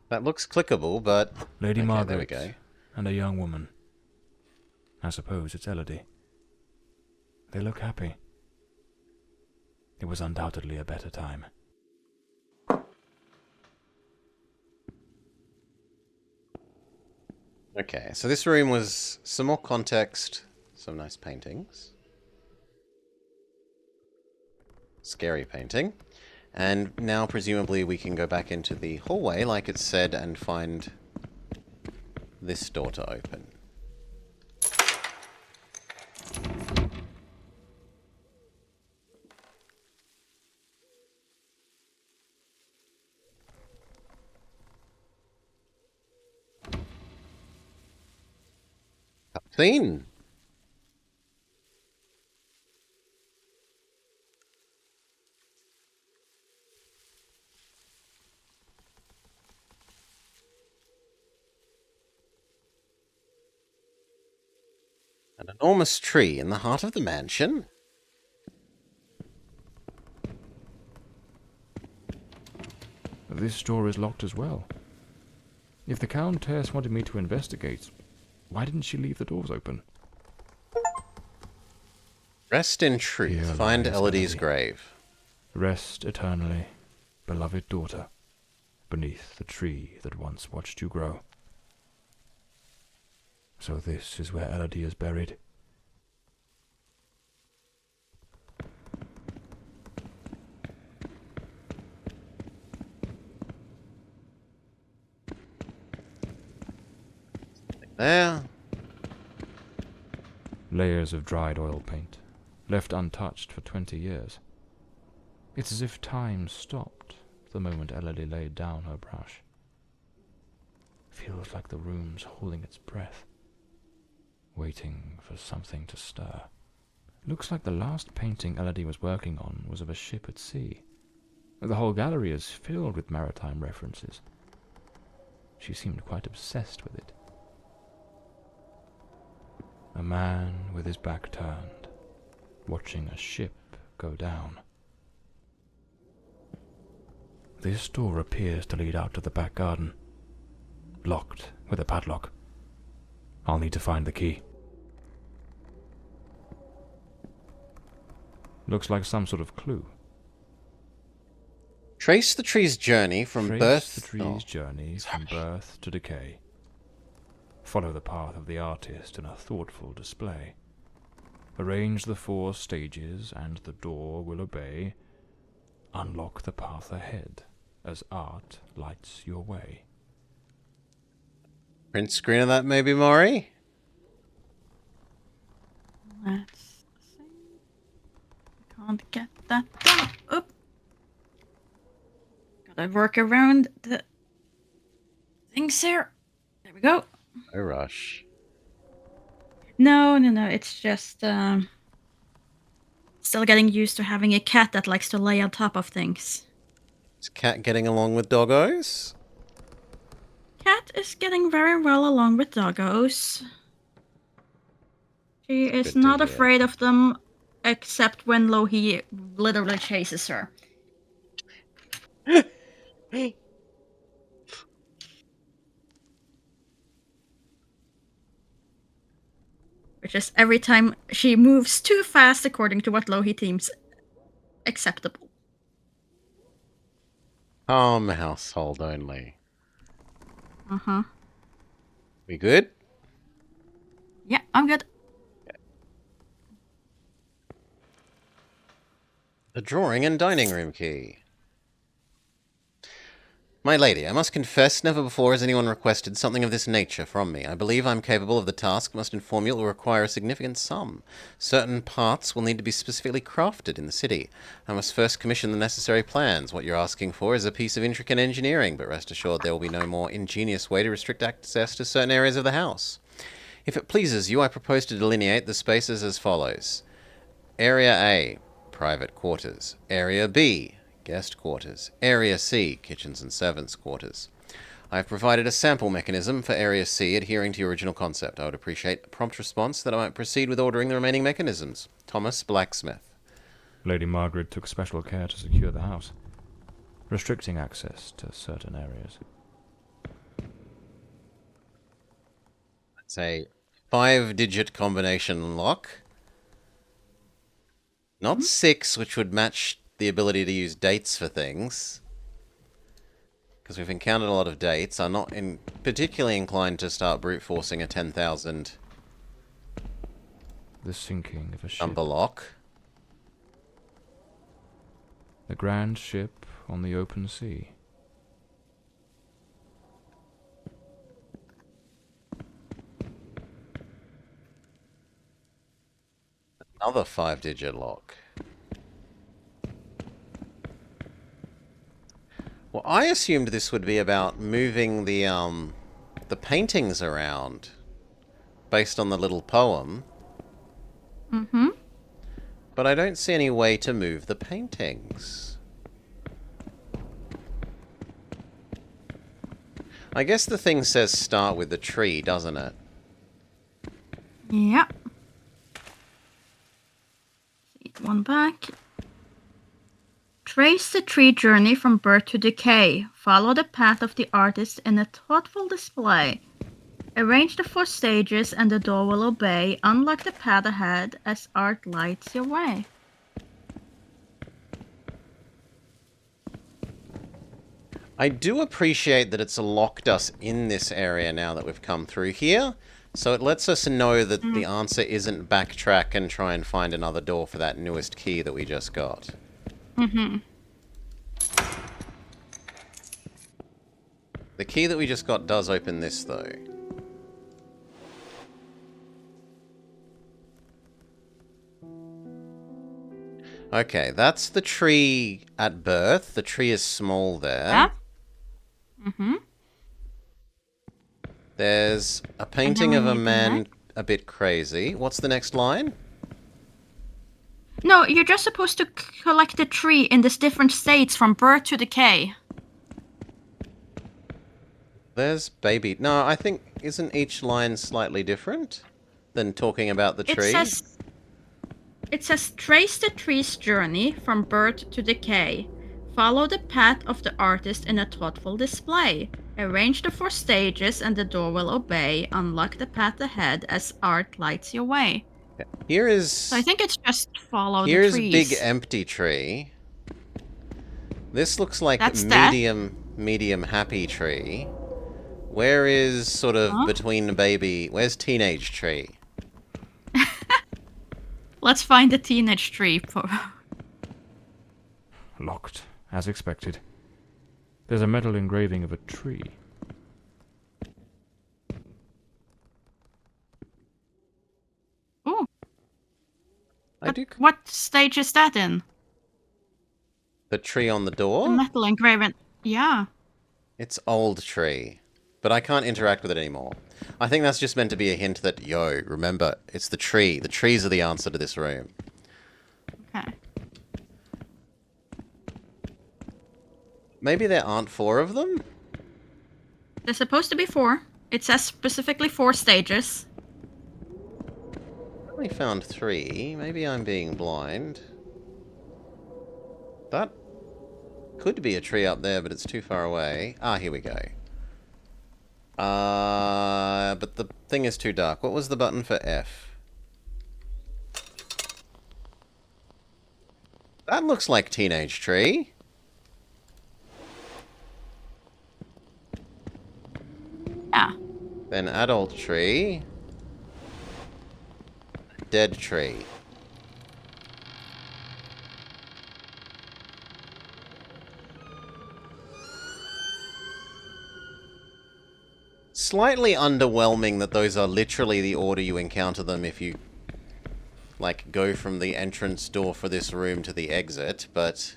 That looks clickable, but... Lady okay, Margaret there we go. and a young woman. I suppose it's Elodie. They look happy. It was undoubtedly a better time. Okay, so this room was some more context, some nice paintings. Scary painting. And now presumably we can go back into the hallway, like it said, and find this door to open. Cutscene. An enormous tree in the heart of the mansion. This door is locked as well. If the Countess wanted me to investigate, why didn't she leave the doors open? Rest in truth. Here Find lies Elodie's Elodie. grave. Rest eternally, beloved daughter, beneath the tree that once watched you grow. So this is where Elodie is buried. There. Layers of dried oil paint, left untouched for 20 years. It's as if time stopped the moment Elodie laid down her brush. Feels like the room's holding its breath, waiting for something to stir. Looks like the last painting Elodie was working on was of a ship at sea. The whole gallery is filled with maritime references. She seemed quite obsessed with it. A man with his back turned, watching a ship go down. This door appears to lead out to the back garden, locked with a padlock. I'll need to find the key. Looks like some sort of clue. Trace the tree's journey from Trace birth... the tree's journey from birth to decay. Follow the path of the artist in a thoughtful display. Arrange the 4 stages and the door will obey. Unlock the path ahead as art lights your way. Print screen of that, maybe, Morley? Let's see. Can't get that done. Oop. Gotta work around the things here. There we go. No rush. No. It's just still getting used to having a cat that likes to lay on top of things. Is Cat getting along with doggos? Cat is getting very well along with doggos. She is Good to not hear. afraid of them, except when Lohi literally chases her. Which is every time she moves too fast according to what Lohi deems acceptable. Calm household only. Uh-huh. We good? Yeah, I'm good. The drawing and dining room key. My lady, I must confess, never before has anyone requested something of this nature from me. I believe I am capable of the task, must inform you it will require a significant sum. Certain parts will need to be specifically crafted in the city. I must first commission the necessary plans. What you're asking for is a piece of intricate engineering, but rest assured there will be no more ingenious way to restrict access to certain areas of the house. If it pleases you, I propose to delineate the spaces as follows. Area A, private quarters. Area B, guest quarters. Area C, kitchens and servants' quarters. I have provided a sample mechanism for Area C adhering to your original concept. I would appreciate a prompt response that I might proceed with ordering the remaining mechanisms. Thomas Blacksmith. Lady Margaret took special care to secure the house, restricting access to certain areas. That's a 5-digit combination lock. Not 6, which would match the ability to use dates for things. Because we've encountered a lot of dates. I'm not particularly inclined to start brute forcing a 10,000 The sinking of a ship. number lock. The grand ship on the open sea. Another 5-digit lock. Well, I assumed this would be about moving the paintings around based on the little poem. Mm-hmm. But I don't see any way to move the paintings. I guess the thing says start with the tree, doesn't it? Yep. One back. Trace the tree journey from birth to decay. Follow the path of the artist in a thoughtful display. Arrange the 4 stages and the door will obey. Unlock the path ahead as art lights your way. I do appreciate that it's locked us in this area now that we've come through here. So it lets us know that the answer isn't backtrack and try and find another door for that newest key that we just got. Mm-hmm. The key that we just got does open this, though. Okay, that's the tree at birth. The tree is small there. Yeah. Mm-hmm. There's a painting of we a need the man next. a bit crazy. What's the next line? No, you're just supposed to collect the tree in these different states from birth to decay. There's baby. No, I think isn't each line slightly different than talking about the tree? It says trace the tree's journey from birth to decay. Follow the path of the artist in a thoughtful display. Arrange the 4 stages and the door will obey. Unlock the path ahead as art lights your way. Yeah. Here is. So I think it's just follow the Here's trees. big empty tree. This looks like That's that. medium happy tree. Where is sort of Huh? between baby? Where's teenage tree? Let's find the teenage tree. Locked, as expected. There's a metal engraving of a tree. Ooh. I do. What stage is that in? The tree on the The door? metal engraving. Yeah. It's old tree. But I can't interact with it anymore. I think that's just meant to be a hint that, yo, remember, it's the tree. The trees are the answer to this room. Okay. Maybe there aren't 4 of them? There's supposed to be 4. It says specifically 4 stages. I only found 3. Maybe I'm being blind. That could be a tree up there, but it's too far away. Ah, here we go. But the thing is too dark. What was the button for F? That looks like teenage tree. Yeah. Then adult tree. Dead tree. Slightly underwhelming that those are literally the order you encounter them if you, like, go from the entrance door for this room to the exit, but...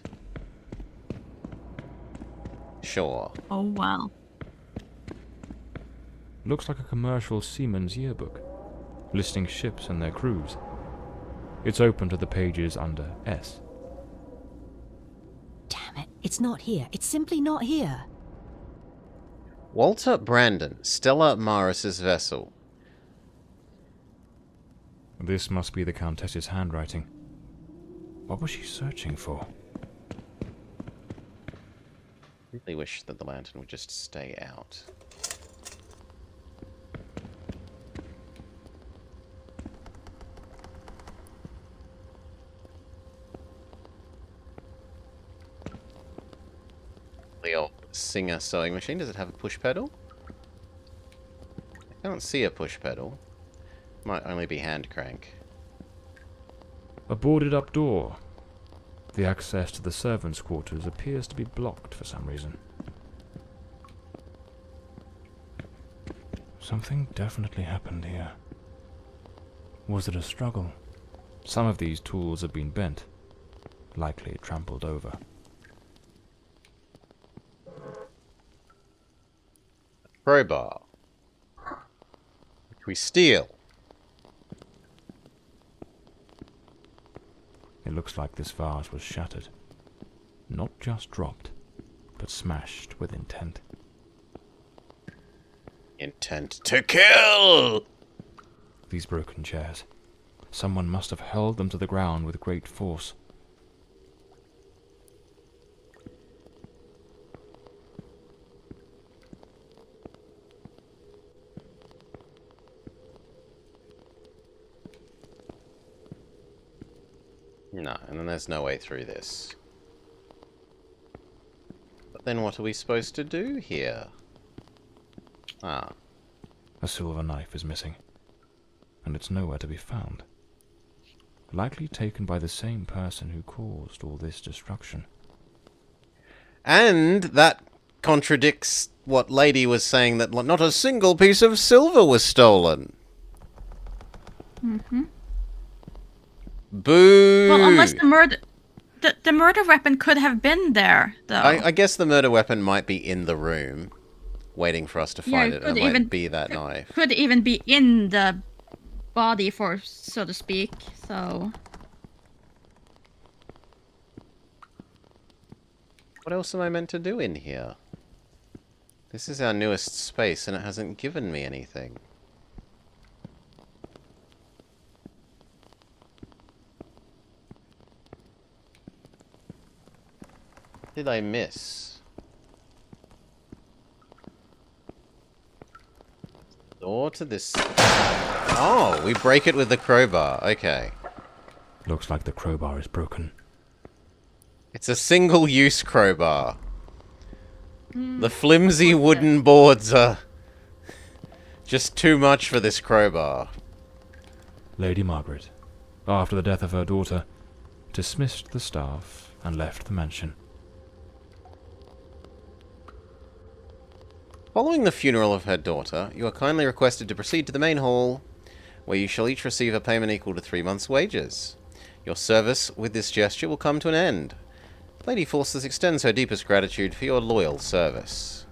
sure. Oh, well. Looks like a commercial seaman's yearbook, listing ships and their crews. It's open to the pages under S. Damn it, it's not here. It's simply not here. Walter Brandon, Stella Maris's vessel. This must be the Countess's handwriting. What was she searching for? Really wish that the lantern would just stay out. The old Singer sewing machine. Does it have a push pedal? I can't see a push pedal. Might only be hand crank. A boarded up door. The access to the servants' quarters appears to be blocked for some reason. Something definitely happened here. Was it a struggle? Some of these tools have been bent, likely trampled over. Crowbar. Which we steal. It looks like this vase was shattered. Not just dropped, but smashed with intent. Intent to kill! These broken chairs. Someone must have hurled them to the ground with great force. No, and then there's no way through this. But then what are we supposed to do here? Ah. A silver knife is missing, and it's nowhere to be found. Likely taken by the same person who caused all this destruction. And that contradicts what Lady was saying, that not a single piece of silver was stolen. Mm-hmm. Boo! Well, unless the murder weapon could have been there, though. I guess the murder weapon might be in the room, waiting for us to find it, and it might be that knife. Could even be in the body, for so to speak. So. What else am I meant to do in here? This is our newest space, and it hasn't given me anything. What did I miss? Door to this... Oh, we break it with the crowbar. Okay. Looks like the crowbar is broken. It's a single-use crowbar. The flimsy wooden boards are just too much for this crowbar. Lady Margaret, after the death of her daughter, dismissed the staff and left the mansion. Following the funeral of her daughter, you are kindly requested to proceed to the main hall, where you shall each receive a payment equal to 3 months' wages. Your service with this gesture will come to an end. Lady Faustus extends her deepest gratitude for your loyal service.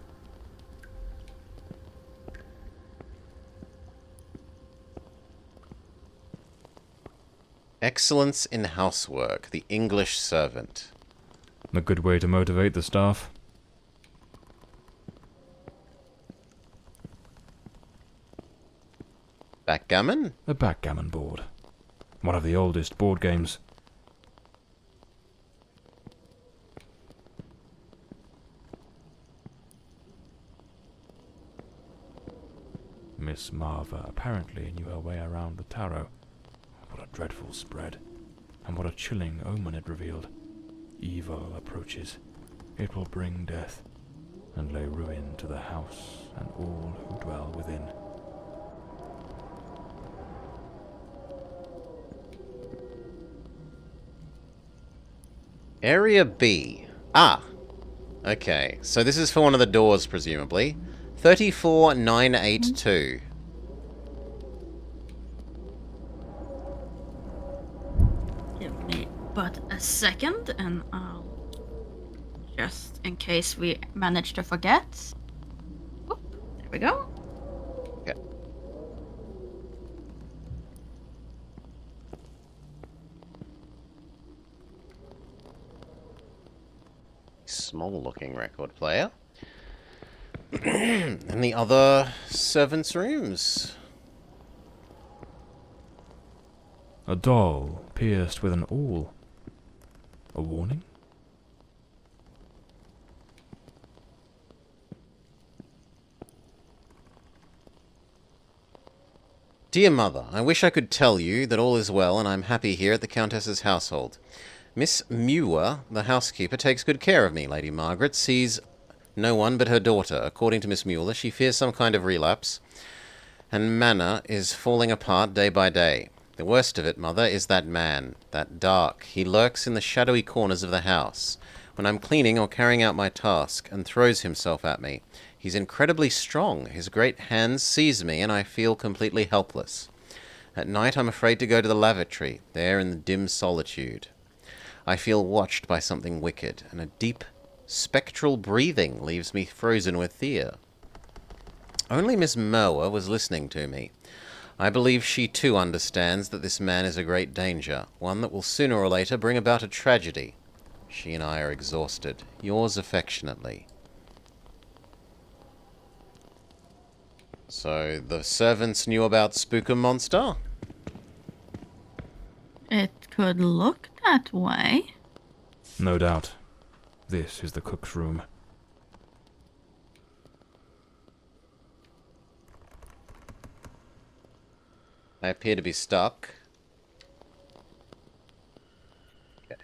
Excellence in housework, the English servant. A good way to motivate the staff. Backgammon? A backgammon board. One of the oldest board games. Miss Marva apparently knew her way around the tarot. What a dreadful spread, and what a chilling omen it revealed. Evil approaches. It will bring death, and lay ruin to the house and all who dwell within. Area B. Ah. Okay, so this is for one of the doors, presumably. 34982. Give me but a second, and I'll just in case we manage to forget. Oop, there we go. Okay. Small-looking record player. And the other servants' rooms. A doll pierced with an awl. A warning? Dear Mother, I wish I could tell you that all is well and I'm happy here at the Countess's household. Miss Muir, the housekeeper, takes good care of me. Lady Margaret sees no one but her daughter. According to Miss Mueller, she fears some kind of relapse, and Manor is falling apart day by day. The worst of it, Mother, is that man, that Dark. He lurks in the shadowy corners of the house when I'm cleaning or carrying out my task, and throws himself at me. He's incredibly strong. His great hands seize me, and I feel completely helpless. At night, I'm afraid to go to the lavatory, there in the dim solitude. I feel watched by something wicked, and a deep, spectral breathing leaves me frozen with fear. Only Miss Mower was listening to me. I believe she too understands that this man is a great danger, one that will sooner or later bring about a tragedy. She and I are exhausted. Yours affectionately. So, the servants knew about Spookum Monster? It could look that way. No doubt. This is the cook's room. I appear to be stuck. Okay.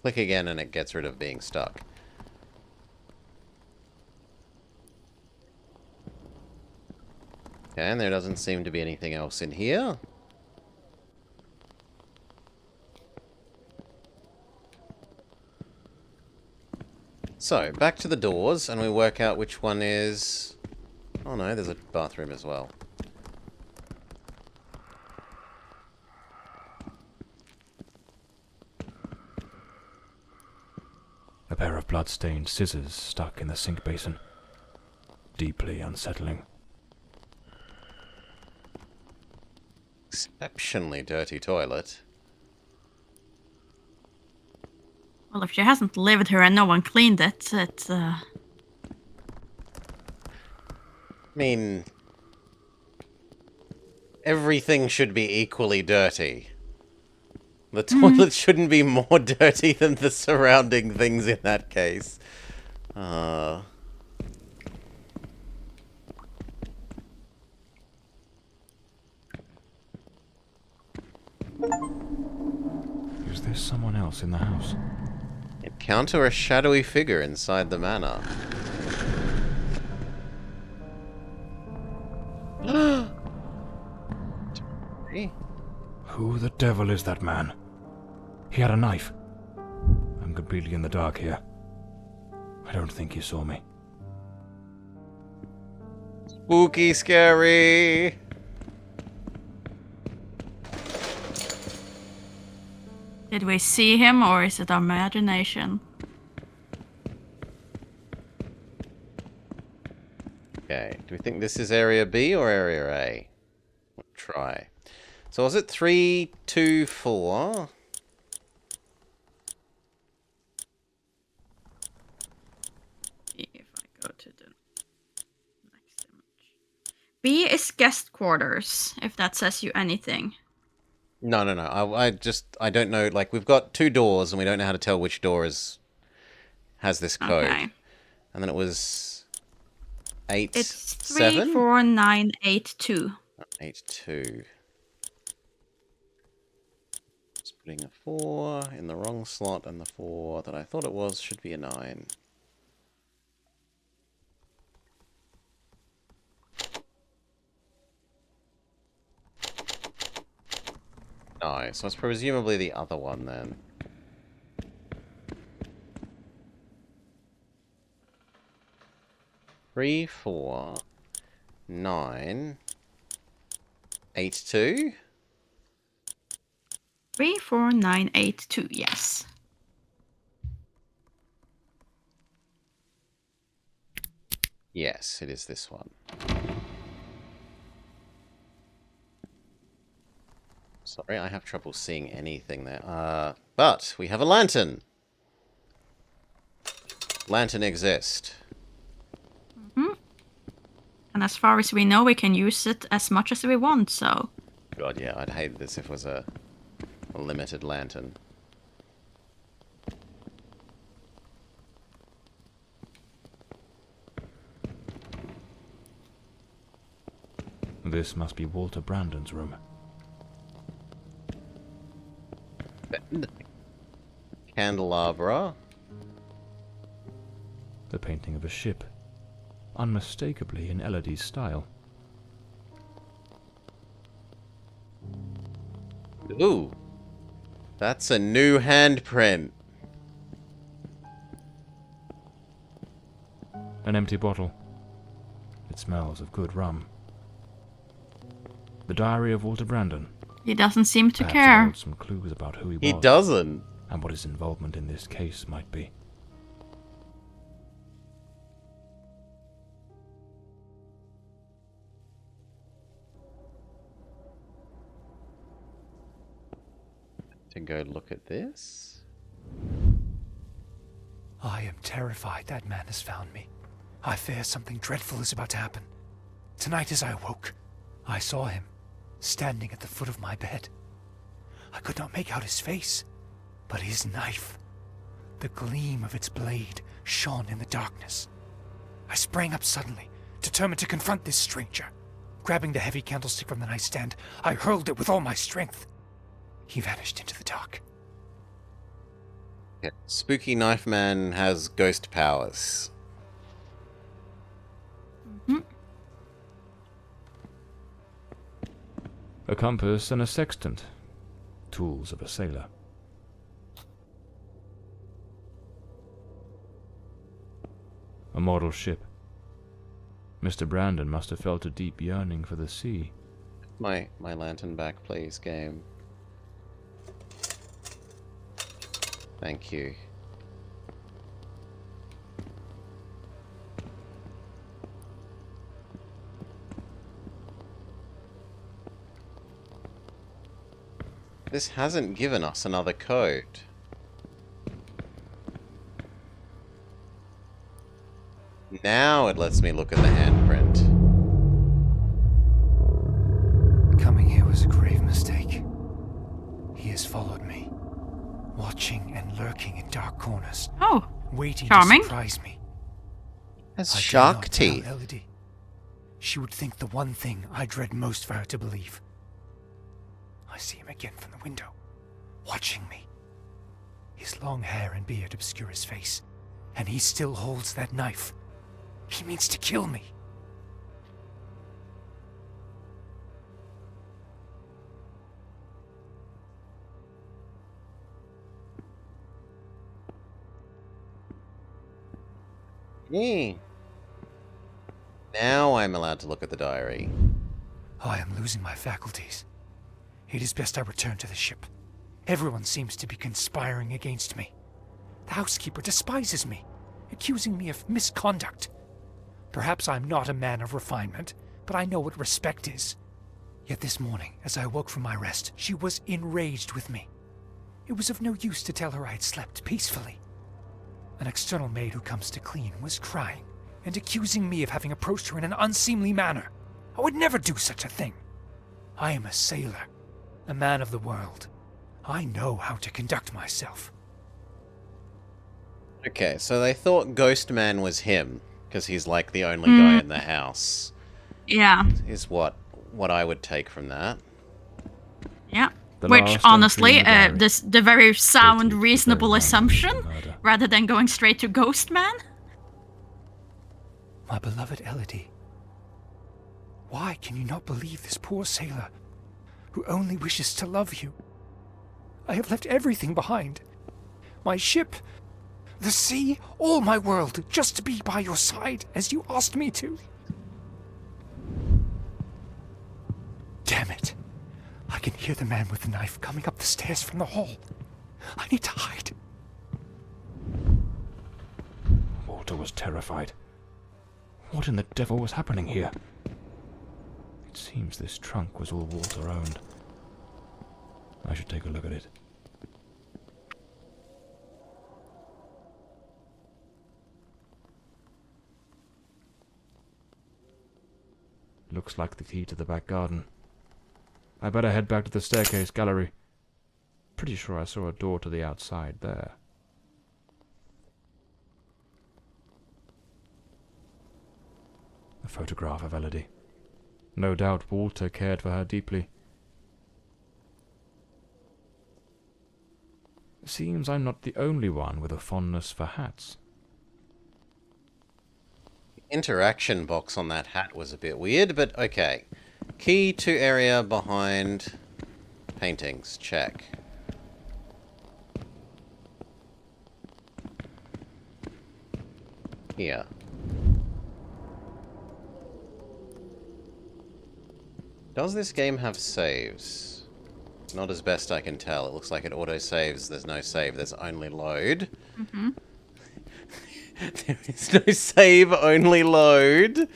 Click again and it gets rid of being stuck. Okay, and there doesn't seem to be anything else in here. So, back to the doors, and we work out which one is... Oh no, there's a bathroom as well. A pair of blood-stained scissors stuck in the sink basin. Deeply unsettling. Exceptionally dirty toilet. Well, if she hasn't lived here and no one cleaned it, it's, I mean... Everything should be equally dirty. The toilet shouldn't be more dirty than the surrounding things in that case. Is there someone else in the house? Counter a shadowy figure inside the manor. Hey. Who the devil is that man? He had a knife. I'm completely in the dark here. I don't think he saw me. Spooky scary! Did we see him, or is it our imagination? Okay, do we think this is Area B or Area A? We'll try. So was it 3, 2, 4? If I go to the next image. B is guest quarters, if that says you anything. No. I don't know. Like, we've got 2 doors, and we don't know how to tell which door has this code. Okay. And then it was 8, It's 7? 34982. 8, 2. Just putting a 4 in the wrong slot, and the 4 that I thought it was should be a 9. No, so it's presumably the other one then. Three, 4, 9, 8, 2. 34982, yes. Yes, it is this one. Sorry, I have trouble seeing anything there. But we have a lantern. Lantern exists. And as far as we know, we can use it as much as we want, so... God, yeah, I'd hate this if it was a limited lantern. This must be Walter Brandon's room. Candelabra. The painting of a ship. Unmistakably in Elodie's style. Ooh. That's a new handprint. An empty bottle. It smells of good rum. The diary of Walter Brandon. He doesn't seem to Perhaps it care. holds some clues about who he was. He doesn't. And what his involvement in this case might be. To go look at this. I am terrified that man has found me. I fear something dreadful is about to happen. Tonight as I awoke, I saw him, standing at the foot of my bed. I could not make out his face, but his knife. The gleam of its blade shone in the darkness. I sprang up suddenly, determined to confront this stranger. Grabbing the heavy candlestick from the nightstand, I hurled it with all my strength. He vanished into the dark. Yeah. Spooky Knife Man has ghost powers. A compass and a sextant. Tools of a sailor. A model ship. Mr. Brandon must have felt a deep yearning for the sea. My lantern back, please, game. Thank you. This hasn't given us another code. Now it lets me look at the handprint. Coming here was a grave mistake. He has followed me, watching and lurking in dark corners, Oh, waiting charming. to surprise me. Has I dare shark not tell teeth. Elodie. She would think the one thing I dread most for her to believe. I see him again from the window, watching me. His long hair and beard obscure his face, and he still holds that knife. He means to kill me. Now I'm allowed to look at the diary. I am losing my faculties. It is best I return to the ship. Everyone seems to be conspiring against me. The housekeeper despises me, accusing me of misconduct. Perhaps I'm not a man of refinement, but I know what respect is. Yet this morning, as I woke from my rest, she was enraged with me. It was of no use to tell her I had slept peacefully. An external maid who comes to clean was crying and accusing me of having approached her in an unseemly manner. I would never do such a thing. I am a sailor, a man of the world. I know how to conduct myself. Okay, so they thought Ghost Man was him, because he's like the only guy in the house. Yeah. Is what I would take from that. Yeah. The Which, last honestly, entry in the diary. the very sound, Stated reasonable very assumption, wrong murder. rather than going straight to Ghost Man. My beloved Elodie, why can you not believe this poor sailor who only wishes to love you? I have left everything behind. My ship, the sea, all my world, just to be by your side as you asked me to. Damn it. I can hear the man with the knife coming up the stairs from the hall. I need to hide. Walter was terrified. What in the devil was happening here? It seems this trunk was all Walter owned. I should take a look at it. Looks like the key to the back garden. I better head back to the staircase gallery. Pretty sure I saw a door to the outside there. A photograph of Elodie. No doubt Walter cared for her deeply. Seems I'm not the only one with a fondness for hats. Interaction box on that hat was a bit weird, but okay. Key to area behind paintings. Check. Here. Does this game have saves? Not as best I can tell. It looks like it auto-saves. There's no save. There's only load. Mm-hmm. There is no save, only load.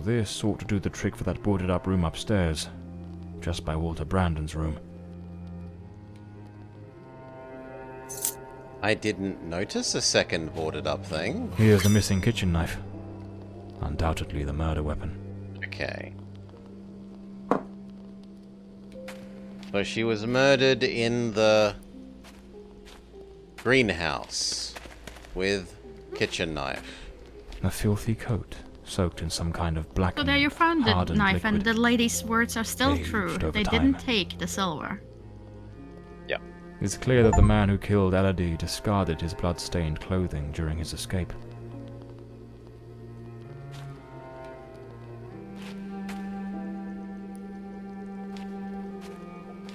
This ought to do the trick for that boarded up room upstairs. Just by Walter Brandon's room. I didn't notice a second boarded up thing. Here's the missing kitchen knife. Undoubtedly the murder weapon. Okay. So she was murdered in the greenhouse with kitchen knife. A filthy coat, soaked in some kind of black. So there you found the hardened knife, and liquid. the lady's words are still Aged true. over They time. didn't take the silver. Yep. It's clear that the man who killed Elodie discarded his blood-stained clothing during his escape.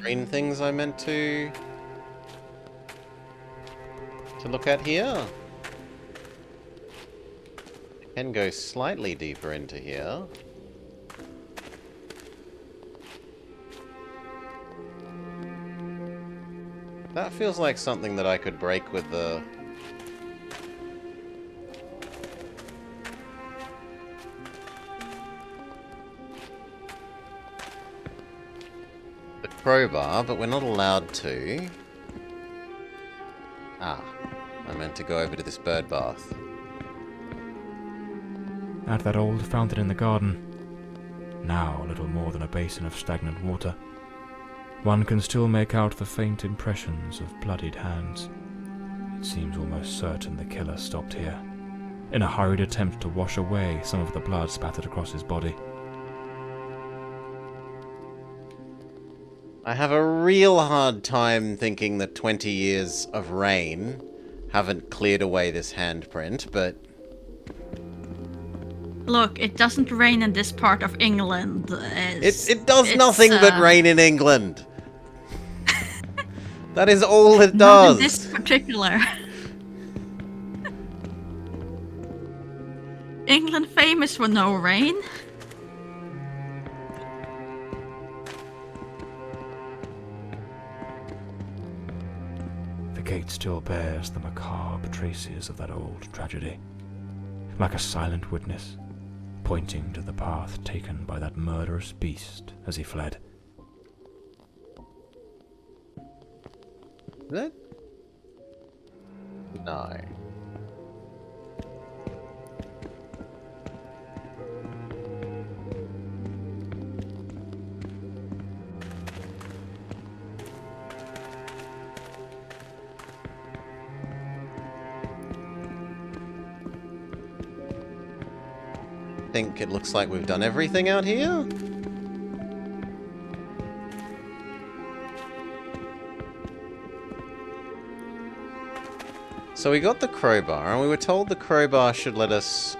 Green things I meant to look at here. I can go slightly deeper into here. That feels like something that I could break with the... the crowbar, but we're not allowed to. Ah, I meant meant to go over to this bird bath. At that old fountain in the garden, now little more than a basin of stagnant water, one can still make out the faint impressions of bloodied hands. It seems almost certain the killer stopped here, in a hurried attempt to wash away some of the blood spattered across his body. I have a real hard time thinking that 20 years of rain haven't cleared away this handprint, but... Look, it doesn't rain in this part of England. It does nothing but rain in England. That is all it Not does. in this particular. England famous for no rain. The gate still bears the macabre traces of that old tragedy, like a silent witness, pointing to the path taken by that murderous beast as he fled. That? No. Think it looks like we've done everything out here? So we got the crowbar, and we were told the crowbar should let us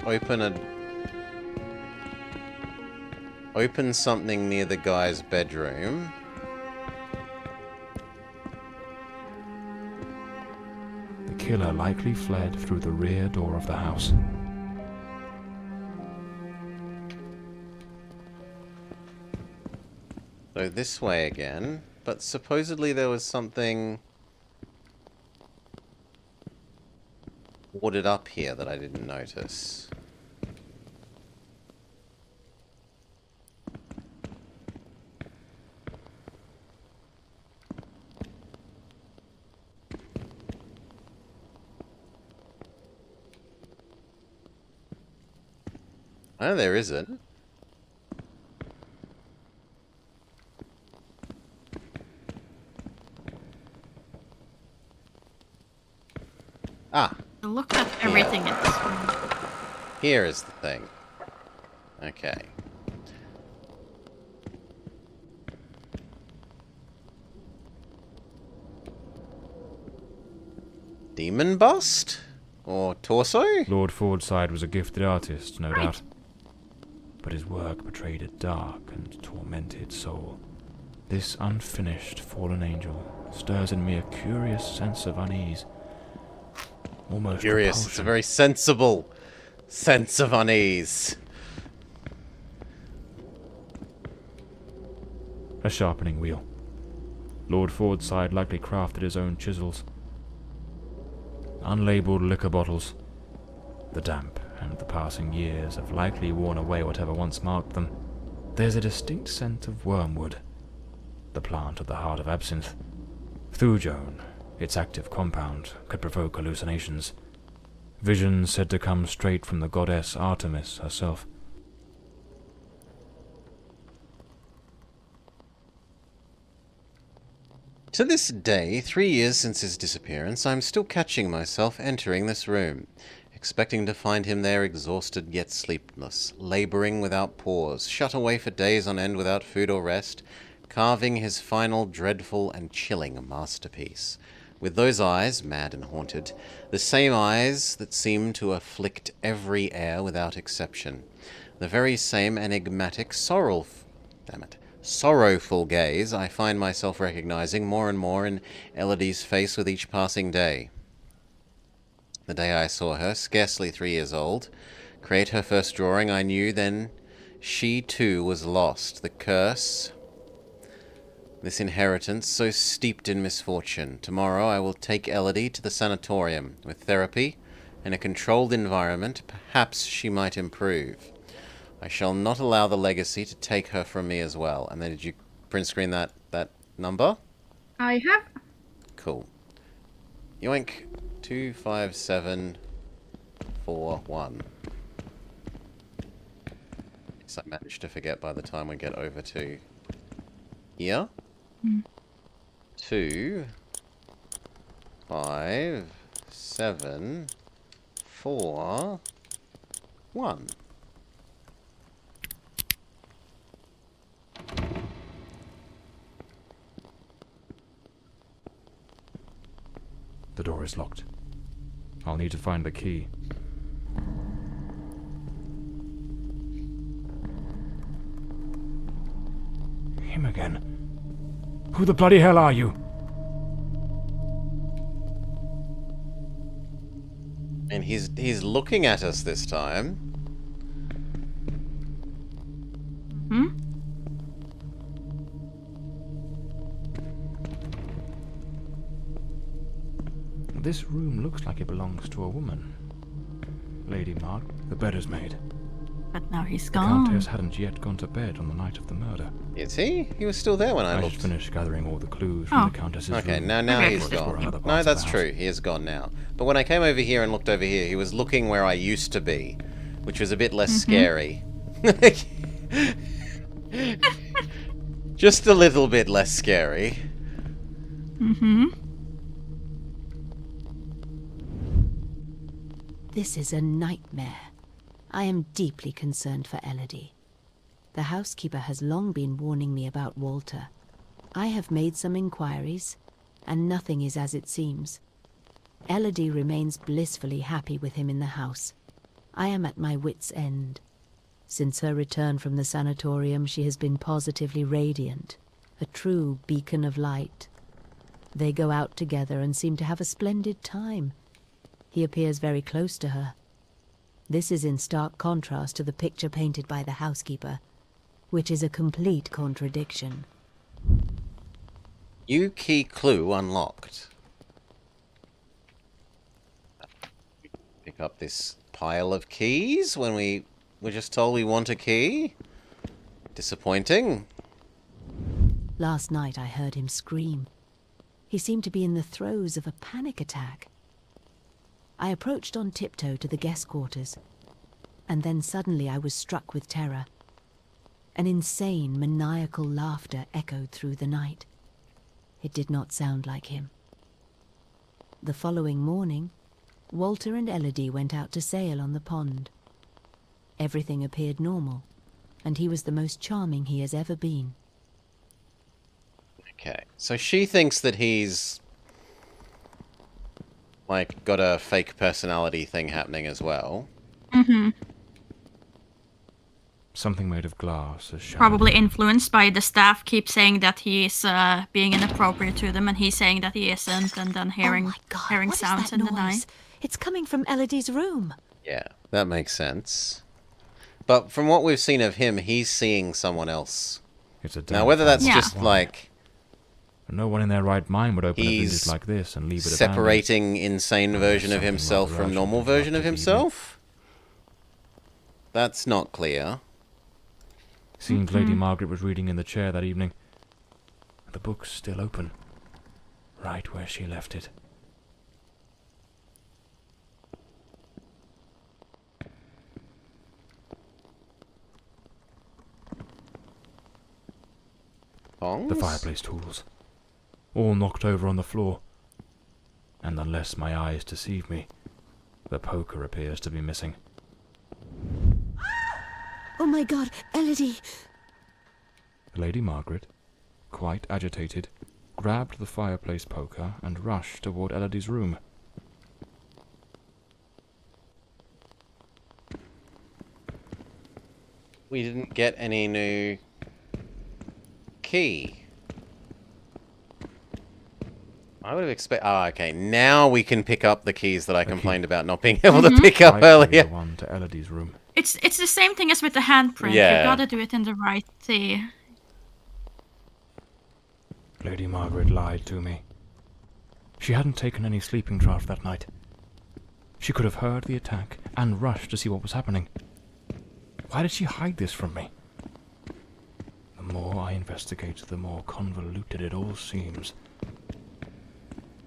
open something near the guy's bedroom. The killer likely fled through the rear door of the house. So this way again, but supposedly there was something warded up here that I didn't notice. Oh, there isn't. Ah, Look at everything in this room. here is the thing. Okay. Demon bust? Or torso? Lord Fordside was a gifted artist, no Right. doubt, but his work betrayed a dark and tormented soul. This unfinished fallen angel stirs in me a curious sense of unease. Almost Curious. It's a repulsion. very sensible sense of unease. A sharpening wheel. Lord Fordside likely crafted his own chisels. Unlabeled liquor bottles. The damp and the passing years have likely worn away whatever once marked them. There's a distinct scent of wormwood, the plant at the heart of absinthe. Thujone, its active compound, could provoke hallucinations. Visions said to come straight from the goddess Artemis herself. To this day, 3 years since his disappearance, I'm still catching myself entering this room, expecting to find him there exhausted yet sleepless, labouring without pause, shut away for days on end without food or rest, carving his final dreadful and chilling masterpiece. With those eyes, mad and haunted, the same eyes that seem to afflict every heir without exception, the very same enigmatic, sorrowful gaze I find myself recognizing more and more in Elodie's face with each passing day. The day I saw her, scarcely 3 years old, create her first drawing, I knew then she too was lost. The curse, this inheritance, so steeped in misfortune. Tomorrow I will take Elodie to the sanatorium. With therapy, in a controlled environment, perhaps she might improve. I shall not allow the legacy to take her from me as well. And then did you print screen that number? I have. Cool. Yoink. 25741. Guess I managed to forget by the time we get over to here. 2 5 7 4 1. The door is locked. I'll need to find the key. Him again. Who the bloody hell are you? And he's looking at us this time. This room looks like it belongs to a woman. Lady Mark, the bed is made. But now he's The gone. Countess hadn't yet gone to bed on the night of the murder. Is he? He was still there when I I looked. just finished gathering all the clues from the Countess's Okay, room. now Okay. he's Explore gone. other No, parts of that's the true. house. He is gone now. But when I came over here and looked over here, he was looking where I used to be, which was a bit less scary. Just a little bit less scary. This is a nightmare. I am deeply concerned for Elodie. The housekeeper has long been warning me about Walter. I have made some inquiries, and nothing is as it seems. Elodie remains blissfully happy with him in the house. I am at my wit's end. Since her return from the sanatorium, she has been positively radiant, a true beacon of light. They go out together and seem to have a splendid time. He appears very close to her. This is in stark contrast to the picture painted by the housekeeper, which is a complete contradiction. New key clue unlocked. Pick up this pile of keys when we were just told we want a key. Disappointing. Last night I heard him scream. He seemed to be in the throes of a panic attack. I approached on tiptoe to the guest quarters, and then suddenly I was struck with terror. An insane, maniacal laughter echoed through the night. It did not sound like him. The following morning, Walter and Elodie went out to sail on the pond. Everything appeared normal, and he was the most charming he has ever been. Okay, so she thinks that he's like got a fake personality thing happening as well. Something made of glass has shattered. Probably influenced by the staff keep saying that he is being inappropriate to them, and he's saying that he isn't, and then hearing Oh my God, hearing what is sounds that in the noise? night. It's coming from Elodie's room. Yeah, that makes sense. But from what we've seen of him, he's seeing someone else. It's a Now, whether that's Yeah. just like no one in their right mind would open a he's visit like this and leave it separating insane version of something himself like from that normal should be version of locked himself, that's not clear. Seems Lady Margaret was reading in the chair that evening. The book's still open, right where she left it. Bongs? The fireplace tools, all knocked over on the floor. And unless my eyes deceive me, the poker appears to be missing. Oh my God, Elodie! Lady Margaret, quite agitated, grabbed the fireplace poker and rushed toward Elodie's room. We didn't get any new key. I would have expected... Oh, okay. Now we can pick up the keys that I complained about not being able to pick up Rightly earlier. the one to Elodie's room. It's the same thing as with the handprint. Yeah. You gotta do it in the right key. Lady Margaret lied to me. She hadn't taken any sleeping draught that night. She could have heard the attack and rushed to see what was happening. Why did she hide this from me? The more I investigate, the more convoluted it all seems.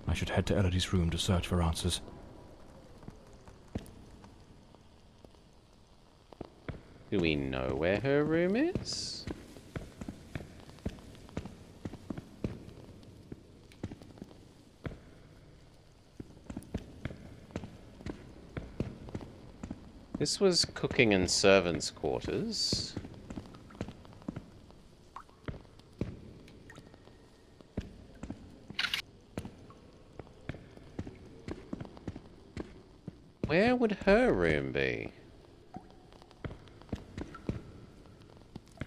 I should head to Elodie's room to search for answers. Do we know where her room is? This was cooking and servants' quarters. Where would her room be?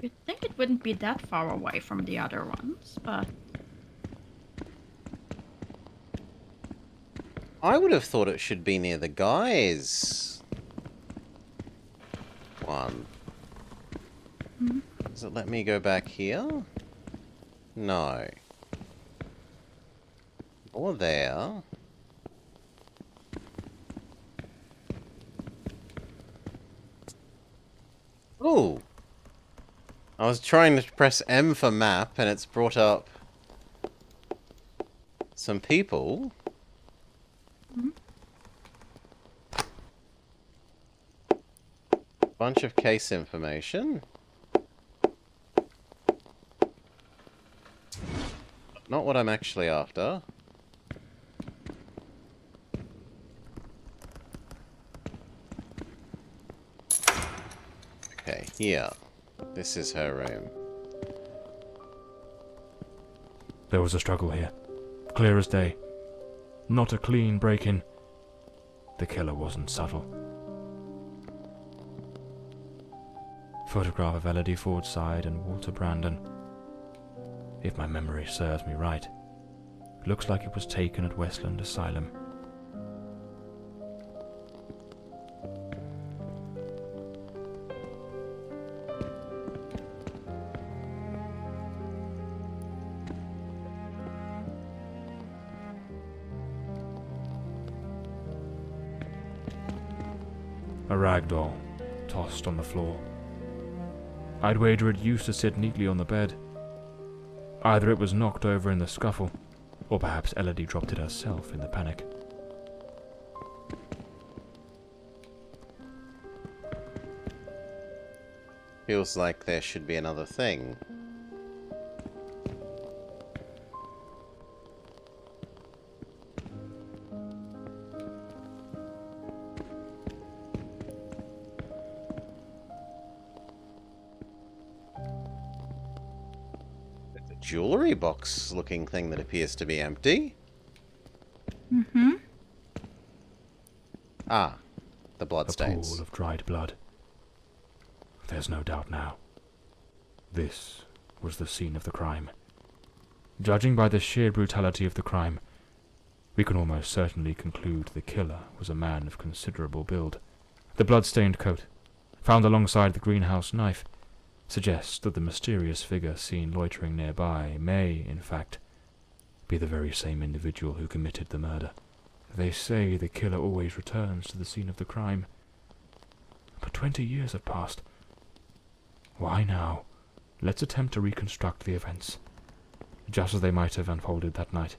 You'd think it wouldn't be that far away from the other ones, but I would have thought it should be near the guys. One. Does it let me go back here? No. Or there. Ooh. I was trying to press M for map and it's brought up some people. Bunch of case information. Not what I'm actually after. Okay, here. This is her room. There was a struggle here. Clear as day. Not a clean break-in. The killer wasn't subtle. Photograph of Elodie Fordside and Walter Brandon. If my memory serves me right, it looks like it was taken at Westland Asylum. A rag doll, tossed on the floor. I'd wager it used to sit neatly on the bed. Either it was knocked over in the scuffle, or perhaps Elodie dropped it herself in the panic. Feels like there should be another thing. Jewelry box looking thing that appears to be empty. Ah, the A bloodstains. pool of dried blood. There's no doubt now. This was the scene of the crime. Judging by the sheer brutality of the crime, we can almost certainly conclude the killer was a man of considerable build. The blood-stained coat, found alongside the greenhouse knife, suggests that the mysterious figure seen loitering nearby may, in fact, be the very same individual who committed the murder. They say the killer always returns to the scene of the crime. But 20 years have passed. Why now? Let's attempt to reconstruct the events, just as they might have unfolded that night,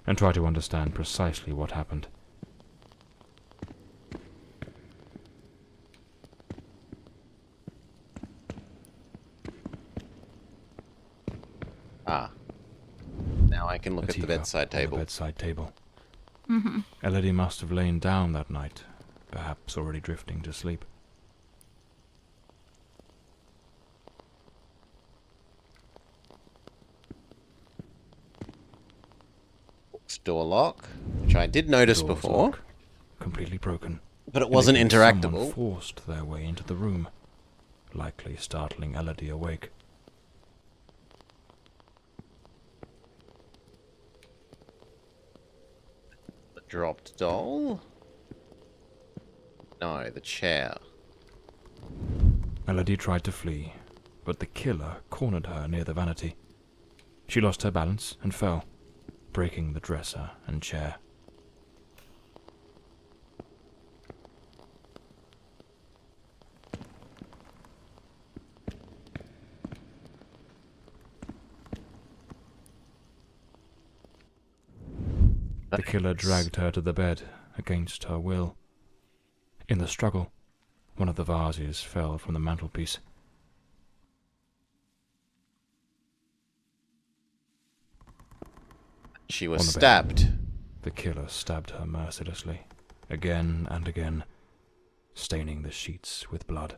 and try to understand precisely what happened. Ah. Now I can look at the bedside table. Bedside table. Elodie must have lain down that night, perhaps already drifting to sleep. Door lock, which I did notice Door's before, lock, completely broken. but it wasn't Someone interactable. forced their way into the room, likely startling Elodie awake. The dropped doll? No, the chair. Elodie tried to flee, but the killer cornered her near the vanity. She lost her balance and fell, breaking the dresser and chair. The killer dragged her to the bed against her will. In the struggle, one of the vases fell from the mantelpiece. She was On the bed. stabbed. The killer stabbed her mercilessly, again and again, staining the sheets with blood.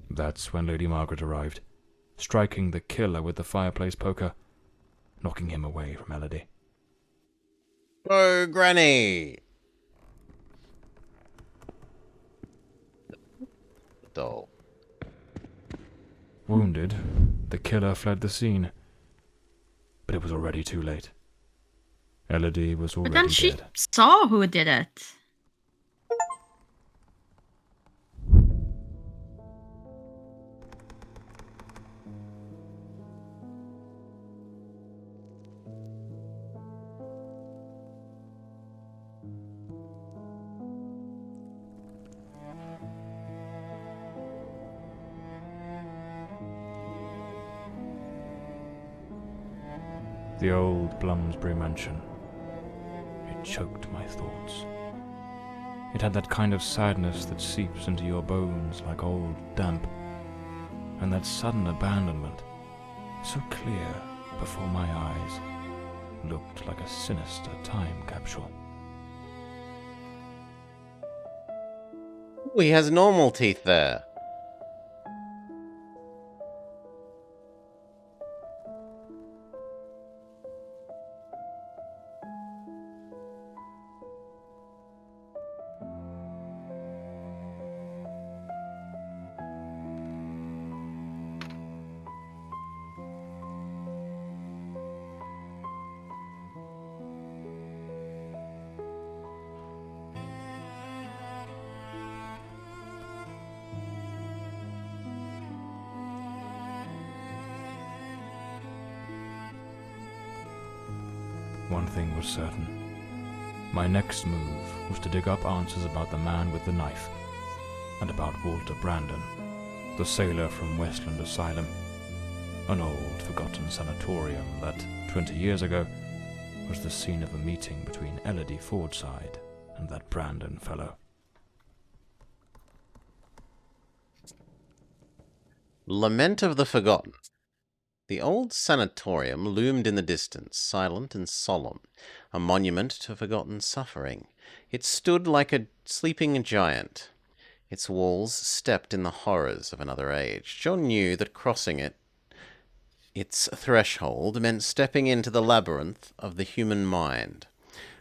That's when Lady Margaret arrived, striking the killer with the fireplace poker, knocking him away from Elodie. Oh, Granny! Doll. Wounded, the killer fled the scene, but it was already too late. Elodie was But already then she dead. saw who did it. The old Bloomsbury mansion. It choked my thoughts. It had that kind of sadness that seeps into your bones like old damp, and that sudden abandonment, so clear before my eyes, looked like a sinister time capsule. Oh, he has normal teeth there. One thing was certain. My next move was to dig up answers about the man with the knife, and about Walter Brandon, the sailor from Westland Asylum, an old forgotten sanatorium that, 20 years ago, was the scene of a meeting between Elodie Fordside and that Brandon fellow. Lament of the Forgotten. The old sanatorium loomed in the distance, silent and solemn, a monument to forgotten suffering. It stood like a sleeping giant. Its walls stepped in the horrors of another age. John knew that crossing its threshold meant stepping into the labyrinth of the human mind,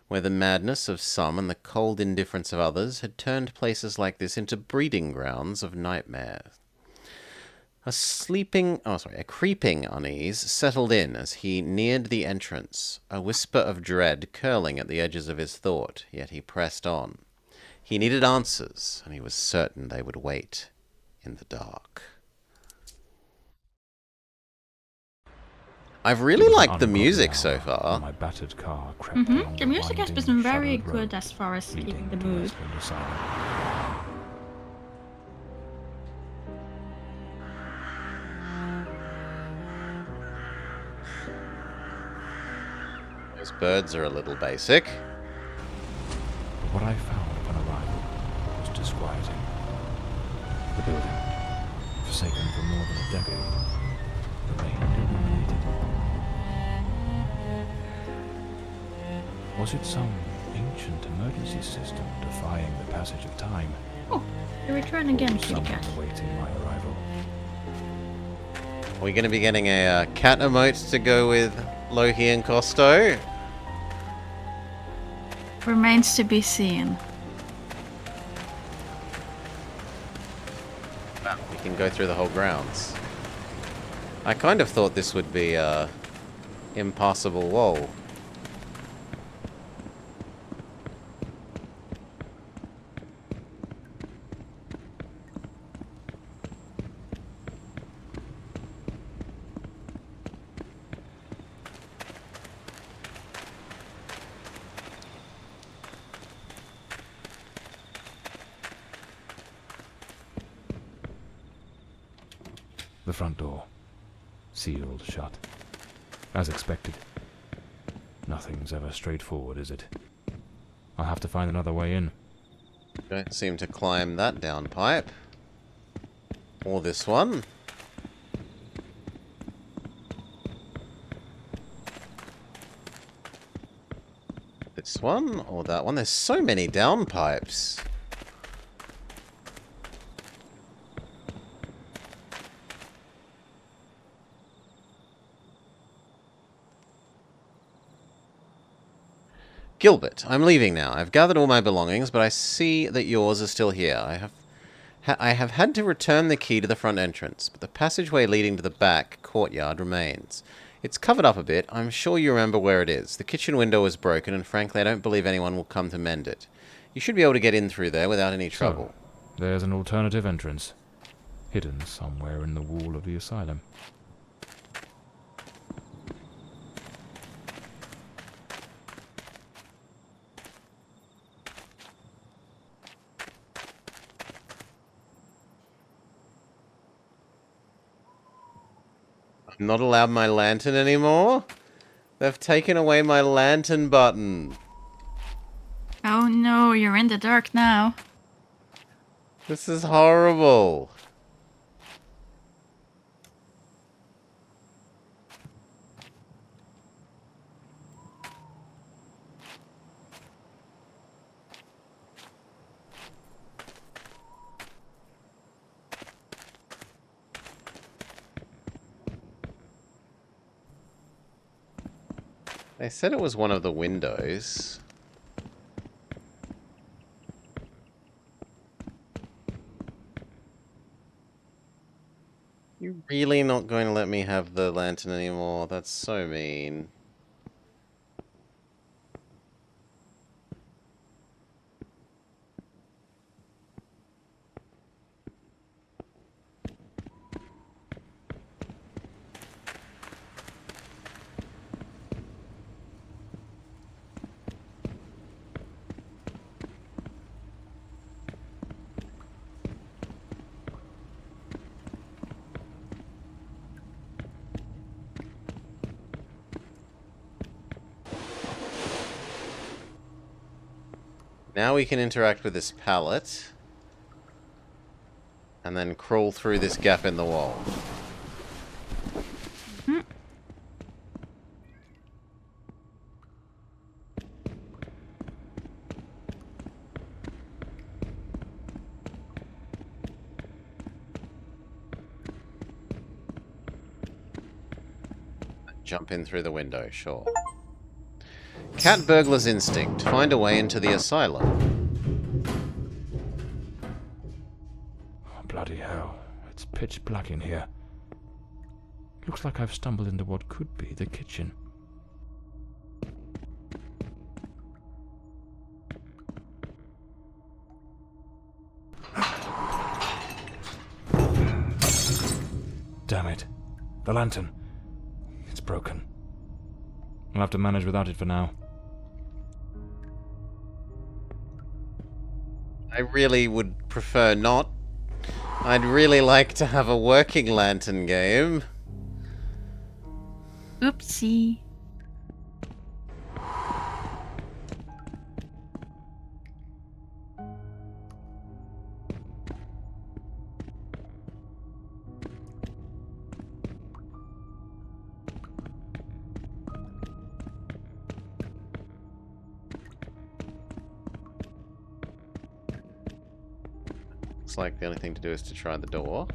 where the madness of some and the cold indifference of others had turned places like this into breeding grounds of nightmare. A creeping unease settled in as he neared the entrance, a whisper of dread curling at the edges of his thought, yet he pressed on. He needed answers, and he was certain they would wait in the dark. I've really liked the music so far. My battered car crept along The music has winding, been very shadowed good road as far as keeping leading the to mood. Westland Asylum. Those birds are a little basic. But what I found upon arrival was disquieting. The building, forsaken for more than a decade, remained illuminated. Was it some ancient emergency system defying the passage of time? Oh, you return again, kitty Someone cat. awaiting my arrival. Are we going to be getting a cat emote to go with Lohi and Costo? Remains to be seen. We can go through the whole grounds. I kind of thought this would be a impassable wall. The front door. Sealed shut. As expected. Nothing's ever straightforward, is it? I'll have to find another way in. Don't seem to climb that down pipe. Or this one. This one or that one. There's so many down pipes. Gilbert, I'm leaving now. I've gathered all my belongings, but I see that yours are still here. I have had to return the key to the front entrance, but the passageway leading to the back courtyard remains. It's covered up a bit. I'm sure you remember where it is. The kitchen window is broken, and frankly, I don't believe anyone will come to mend it. You should be able to get in through there without any trouble. So, there's an alternative entrance. Hidden somewhere in the wall of the asylum. I'm not allowed my lantern anymore? They've taken away my lantern button. Oh no, you're in the dark now. This is horrible. They said it was one of the windows. You're really not going to let me have the lantern anymore? That's so mean. Now we can interact with this pallet. And then crawl through this gap in the wall. Jump in through the window, sure. Cat burglar's instinct. Find a way into the asylum. Oh, bloody hell. It's pitch black in here. Looks like I've stumbled into what could be the kitchen. Damn it. The lantern. It's broken. I'll have to manage without it for now. I really would prefer not. I'd really like to have a working lantern game. Oopsie. Looks like the only thing to do is to try the door.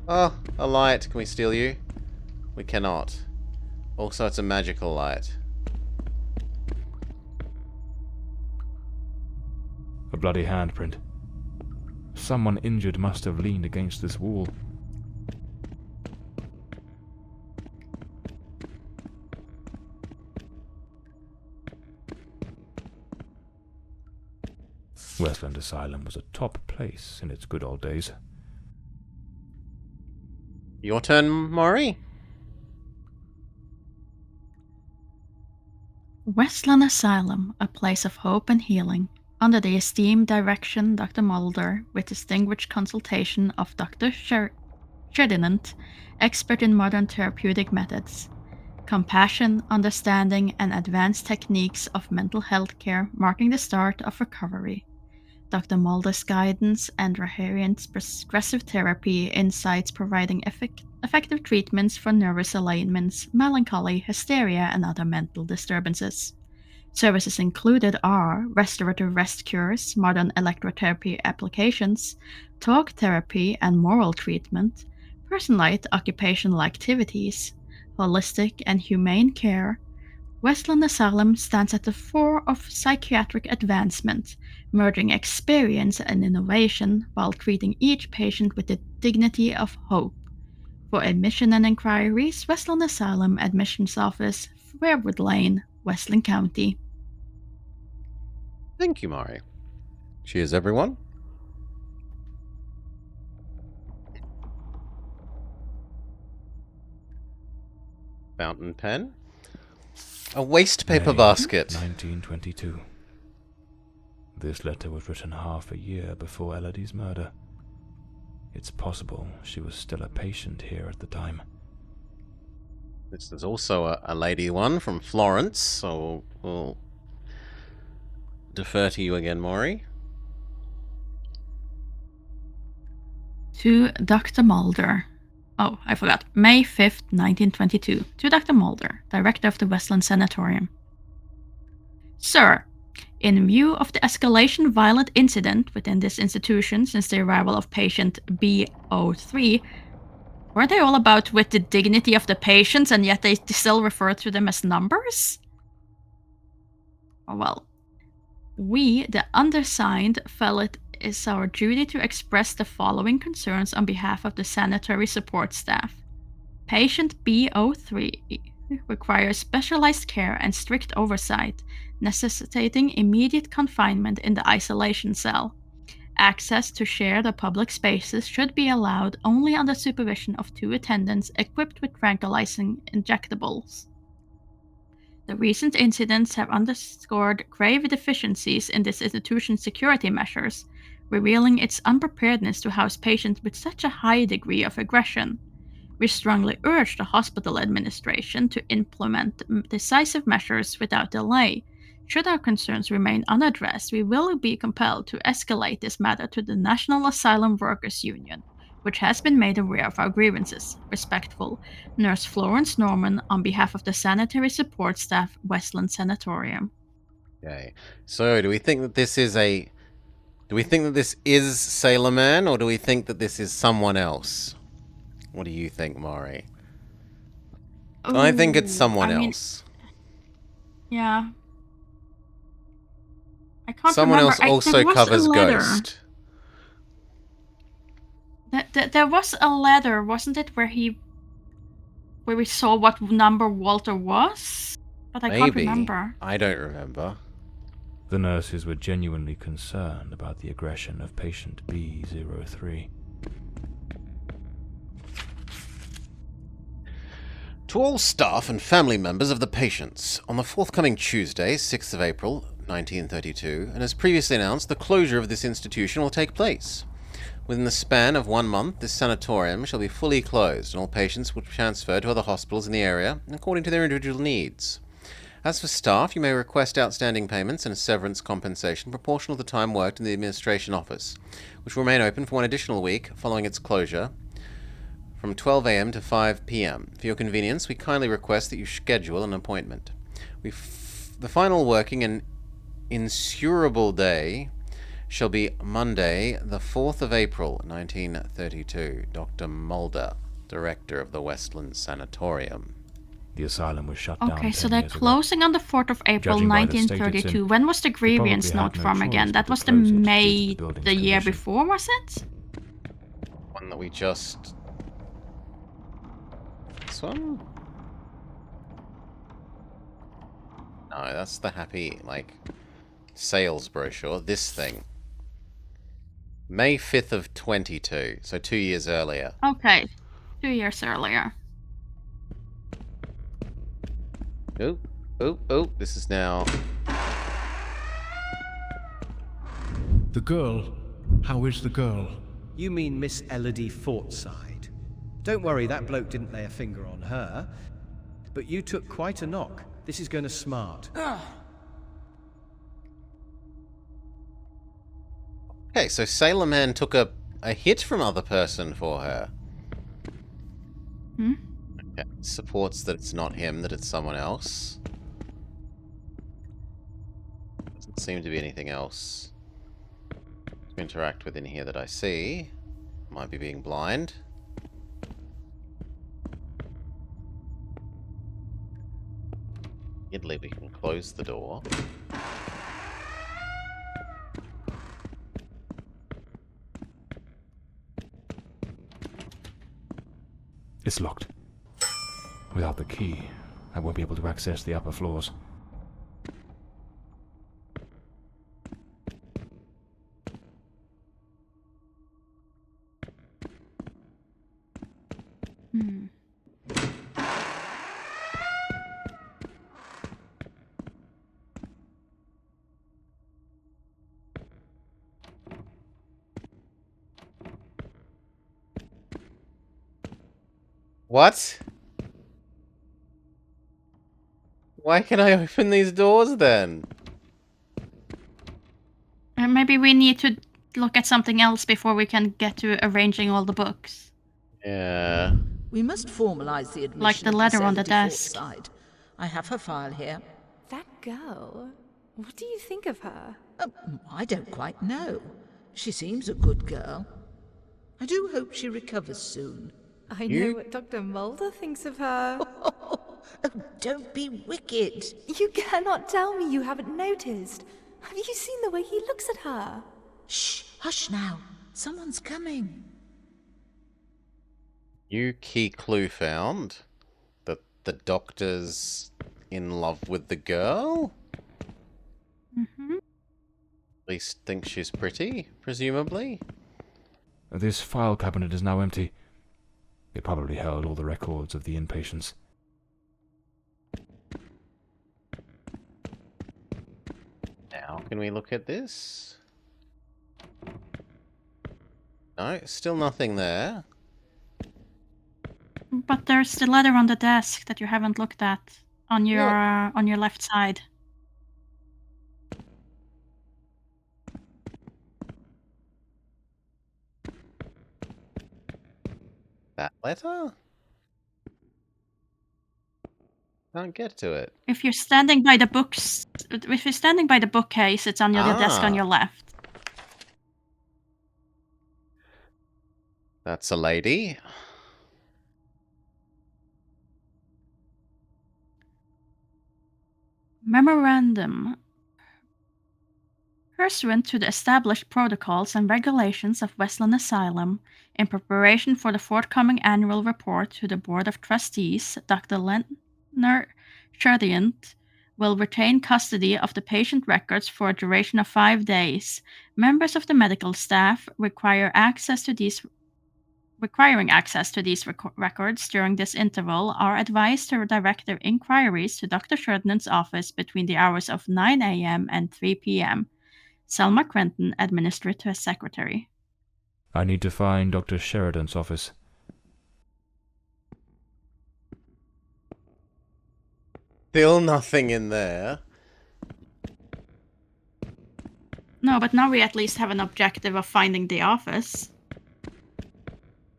Oh, a light. Can we steal you? We cannot. Also, it's a magical light. A bloody handprint. Someone injured must have leaned against this wall. Westland Asylum was a top place in its good old days. Your turn, Morley? Westland Asylum, a place of hope and healing. Under the esteemed direction Dr. Mulder, with distinguished consultation of Dr. Ferdinand, expert in modern therapeutic methods, compassion, understanding, and advanced techniques of mental health care marking the start of recovery. Dr. Mulder's guidance and Raharian's progressive therapy insights providing effective treatments for nervous alignments, melancholy, hysteria, and other mental disturbances. Services included are restorative rest cures, modern electrotherapy applications, talk therapy and moral treatment, personalized occupational activities, holistic and humane care. Westland Asylum stands at the fore of psychiatric advancement, merging experience and innovation while treating each patient with the dignity of hope. For admission and inquiries, Westland Asylum Admissions Office, Fairwood Lane, Westland County. Thank you, Mari. Cheers, everyone. Fountain pen. A waste paper May basket. 1922. This letter was written half a year before Elodie's murder. It's possible she was still a patient here at the time. This is also a lady one from Florence, so we'll defer to you again, Maury. To Dr. Mulder. Oh, I forgot. May 5th, 1922. To Dr. Mulder, Director of the Westland Sanatorium. Sir, in view of the escalation violent incident within this institution since the arrival of patient B03, weren't they all about with the dignity of the patients and yet they still refer to them as numbers? Oh, well, we, the undersigned, felt it is our duty to express the following concerns on behalf of the sanitary support staff. Patient B03 requires specialized care and strict oversight, necessitating immediate confinement in the isolation cell. Access to share the public spaces should be allowed only under supervision of 2 attendants equipped with tranquilizing injectables. The recent incidents have underscored grave deficiencies in this institution's security measures, revealing its unpreparedness to house patients with such a high degree of aggression. We strongly urge the hospital administration to implement decisive measures without delay. Should our concerns remain unaddressed, we will be compelled to escalate this matter to the National Asylum Workers Union, which has been made aware of our grievances. Respectful, Nurse Florence Norman, on behalf of the Sanitary Support Staff, Westland Sanatorium. Okay. So, do we think that this is Sailor Man, or do we think that this is someone else? What do you think, Maury? I think it's someone else. Yeah. I can't Someone remember. else also covers Ghost. There was a letter, wasn't it, where we saw what number Walter was? But I can't remember. I don't remember. The nurses were genuinely concerned about the aggression of patient B03. To all staff and family members of the patients, on the forthcoming Tuesday, 6th of April, 1932, and as previously announced, the closure of this institution will take place. Within the span of 1 month, this sanatorium shall be fully closed, and all patients will be transferred to other hospitals in the area, according to their individual needs. As for staff, you may request outstanding payments and a severance compensation proportional to the time worked in the administration office, which will remain open for 1 additional week following its closure, from 12 a.m. to 5 p.m. For your convenience, we kindly request that you schedule an appointment. The final working and insurable day shall be Monday, the 4th of April, 1932. Dr. Mulder, Director of the Westland Sanatorium. The asylum was shut down. Okay, so they're closing on the 4th of April, 1932. When was the grievance note from again? That was the May the year before, was it? One that we just... This one? No, that's the happy, sales brochure. This thing. May 5th of 22, so 2 years earlier. Okay, 2 years earlier. Oh, this is now... The girl? How is the girl? You mean Miss Elodie Fortside. Don't worry, that bloke didn't lay a finger on her. But you took quite a knock. This is going to smart. Okay, so Sailor Man took a hit from other person for her. Hmm? Okay, supports that it's not him, that it's someone else. Doesn't seem to be anything else to interact with in here that I see. Might be being blind. Idly, we can close the door. It's locked. Without the key, I won't be able to access the upper floors. Hmm. What? Why can I open these doors then? Maybe we need to look at something else before we can get to arranging all the books. Yeah. We must formalize the admission Like the of letter Miss on the Elodie desk. Fortside. I have her file here. That girl? What do you think of her? I don't quite know. She seems a good girl. I do hope she recovers soon. I know what Dr. Mulder thinks of her. Oh, don't be wicked. You cannot tell me you haven't noticed. Have you seen the way he looks at her? Shh, hush now. Someone's coming. New key clue found. That the doctor's in love with the girl? Mm-hmm. At least thinks she's pretty, presumably. This file cabinet is now empty. It probably held all the records of the inpatients. Now, can we look at this? No, still nothing there. But there's the letter on the desk that you haven't looked at on your left side. That letter? Can't get to it. If you're standing by the books, if you're standing by the bookcase, it's on your desk on your left. That's a lady. Memorandum. Pursuant to the established protocols and regulations of Westland Asylum, in preparation for the forthcoming annual report to the Board of Trustees, Dr. Leonard Sherdient will retain custody of the patient records for a duration of 5 days. Members of the medical staff requiring access to these records during this interval are advised to direct their inquiries to Dr. Sherden's office between the hours of 9 a.m. and 3 p.m. Selma Crenton, Administrative Secretary. I need to find Dr. Sheridan's office. Still nothing in there. No, but now we at least have an objective of finding the office.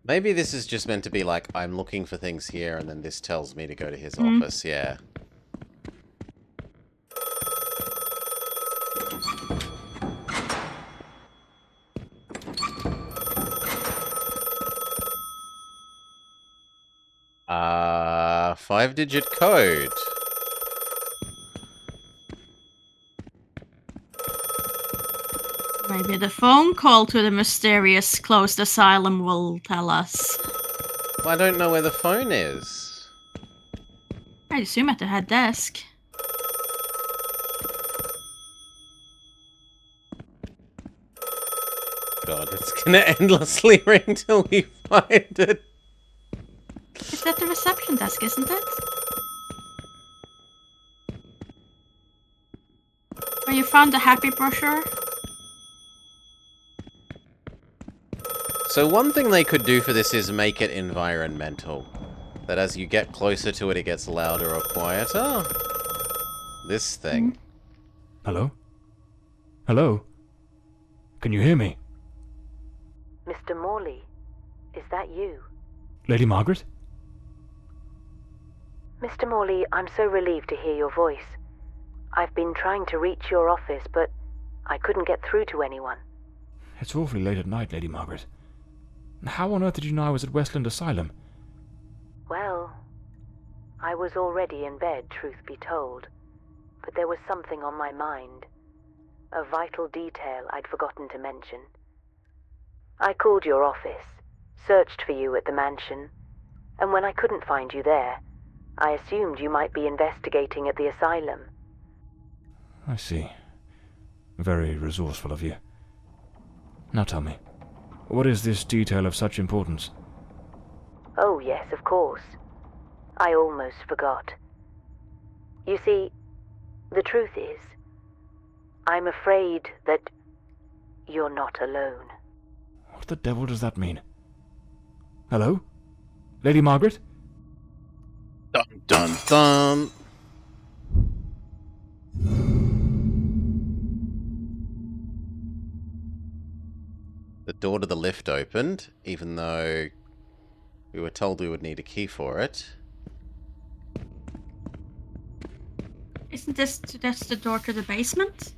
Maybe this is just meant to be like, I'm looking for things here, and then this tells me to go to his office, yeah. Five-digit code. Maybe the phone call to the mysterious closed asylum will tell us. Well, I don't know where the phone is. I assume at the head desk. God, it's gonna endlessly ring till we find it. Is that the reception desk, isn't it? Where you found the happy brochure? So one thing they could do for this is make it environmental. That as you get closer to it, it gets louder or quieter. This thing. Hello? Hello? Can you hear me? Mr. Morley, is that you? Lady Margaret? Mr. Morley, I'm so relieved to hear your voice. I've been trying to reach your office, but I couldn't get through to anyone. It's awfully late at night, Lady Margaret. How on earth did you know I was at Westland Asylum? Well, I was already in bed, truth be told, but there was something on my mind. A vital detail I'd forgotten to mention. I called your office, searched for you at the mansion, and when I couldn't find you there, I assumed you might be investigating at the asylum. I see. Very resourceful of you. Now tell me, what is this detail of such importance? Oh yes, of course. I almost forgot. You see, the truth is, I'm afraid that you're not alone. What the devil does that mean? Hello? Lady Margaret? Dun dun dun! The door to the lift opened, even though we were told we would need a key for it. Isn't this just the door to the basement?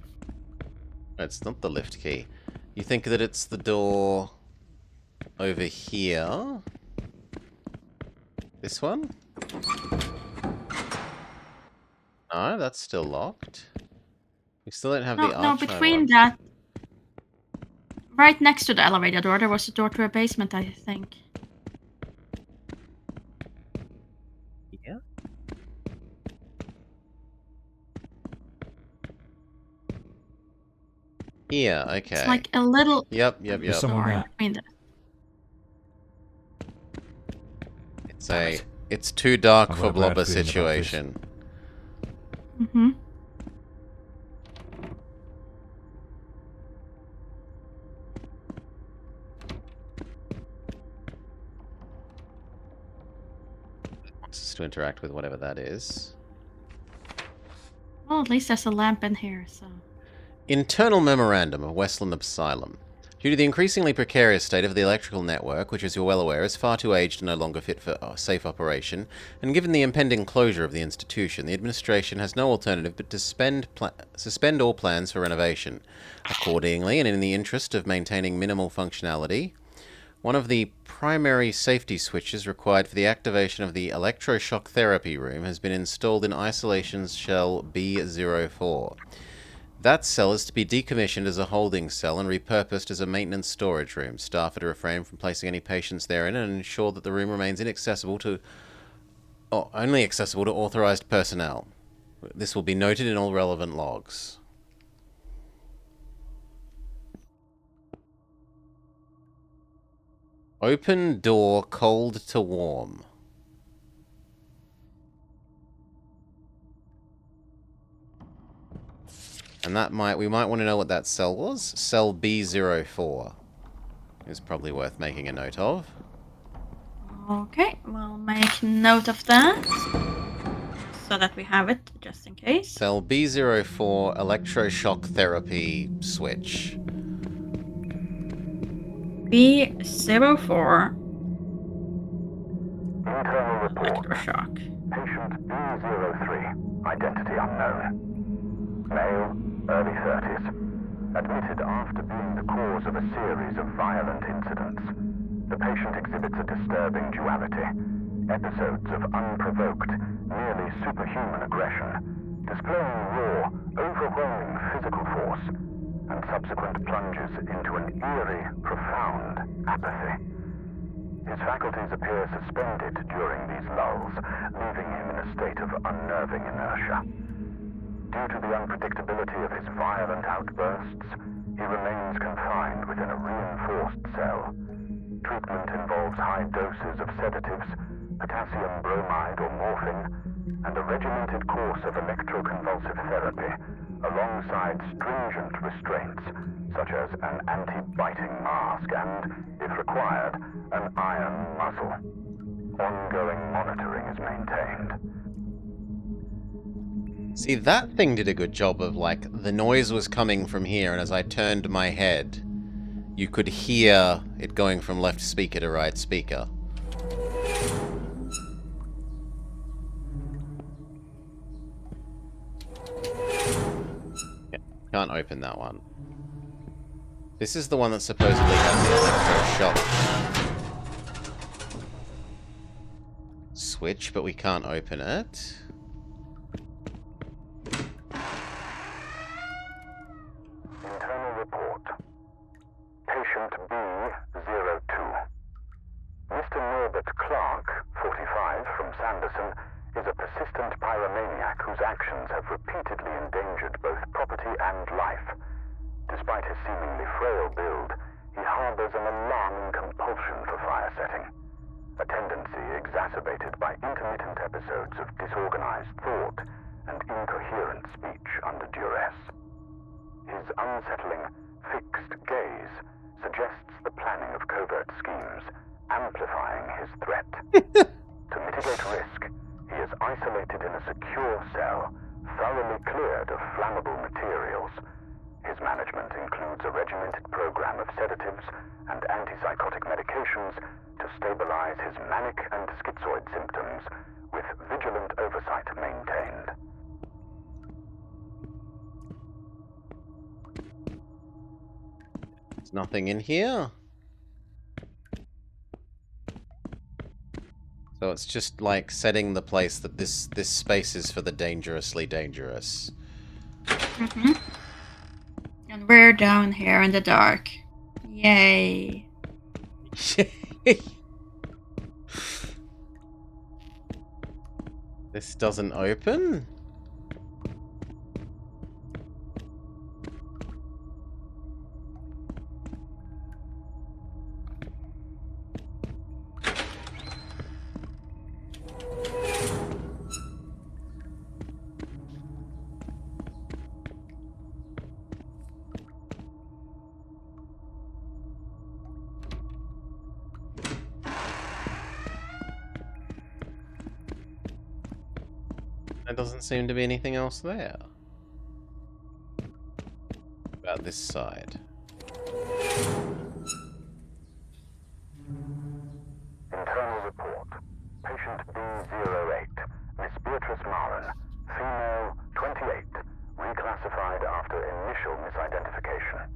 It's not the lift key. You think that it's the door over here? This one? No, that's still locked. We still don't have the No, arch. between that, right next to the elevator door, there was a door to a basement, I think. Yeah. Yeah, okay. It's like a little Yep. There's someone door there. between the... It's too dark I've for got a bad Blobber feeling about this. situation. Mm-hmm. Wants us to interact with whatever that is. Well, at least there's a lamp in here, so... Internal Memorandum of Westland Asylum. Due to the increasingly precarious state of the electrical network, which as you're well aware is far too aged and no longer fit for safe operation, and given the impending closure of the institution, the administration has no alternative but to suspend all plans for renovation. Accordingly, and in the interest of maintaining minimal functionality, one of the primary safety switches required for the activation of the electroshock therapy room has been installed in isolation cell B04. That cell is to be decommissioned as a holding cell and repurposed as a maintenance storage room. Staff are to refrain from placing any patients therein and ensure that the room remains only accessible to authorized personnel. This will be noted in all relevant logs. Open door, cold to warm. And we might want to know what that cell was. Cell B04 is probably worth making a note of. Okay, we'll make note of that. So that we have it, just in case. Cell B04 electroshock therapy switch. B04 Internal report. electroshock. Patient B03. Identity unknown. Male, early 30s. Admitted after being the cause of a series of violent incidents. The patient exhibits a disturbing duality. Episodes of unprovoked, nearly superhuman aggression, displaying raw, overwhelming physical force, and subsequent plunges into an eerie, profound apathy. His faculties appear suspended during these lulls, leaving him in a state of unnerving inertia. Due to the unpredictability of his violent outbursts, he remains confined within a reinforced cell. Treatment involves high doses of sedatives, potassium bromide or morphine, and a regimented course of electroconvulsive therapy, alongside stringent restraints, such as an anti-biting mask. task and, if required, an iron muzzle. Ongoing monitoring is maintained. See, that thing did a good job of, like, the noise was coming from here, and as I turned my head, you could hear it going from left speaker to right speaker. Yeah, can't open that one. This is the one that supposedly has the electro shock switch, but we can't open it. Internal report. Patient B02. Mr. Norbert Clark, 45, from Sanderson, is a persistent pyromaniac whose actions have repeatedly endangered both property and life. Despite his seemingly frail build, he harbors an alarming compulsion for fire setting, a tendency exacerbated by intermittent episodes of disorganized thought and incoherent speech under duress. His unsettling, fixed gaze suggests the planning of covert schemes, amplifying his threat. To mitigate risk, he is isolated in a secure cell, thoroughly cleared of flammable materials. His management includes a regimented program of sedatives and antipsychotic medications to stabilize his manic and schizoid symptoms, with vigilant oversight maintained. There's nothing in here. So it's just like setting the place that this space is for the dangerously dangerous. Mm-hmm. And we're down here in the dark. Yay. This doesn't open? There doesn't seem to be anything else there. About this side. Internal report. Patient B08, Miss Beatrice Marin, female, 28, reclassified after initial misidentification.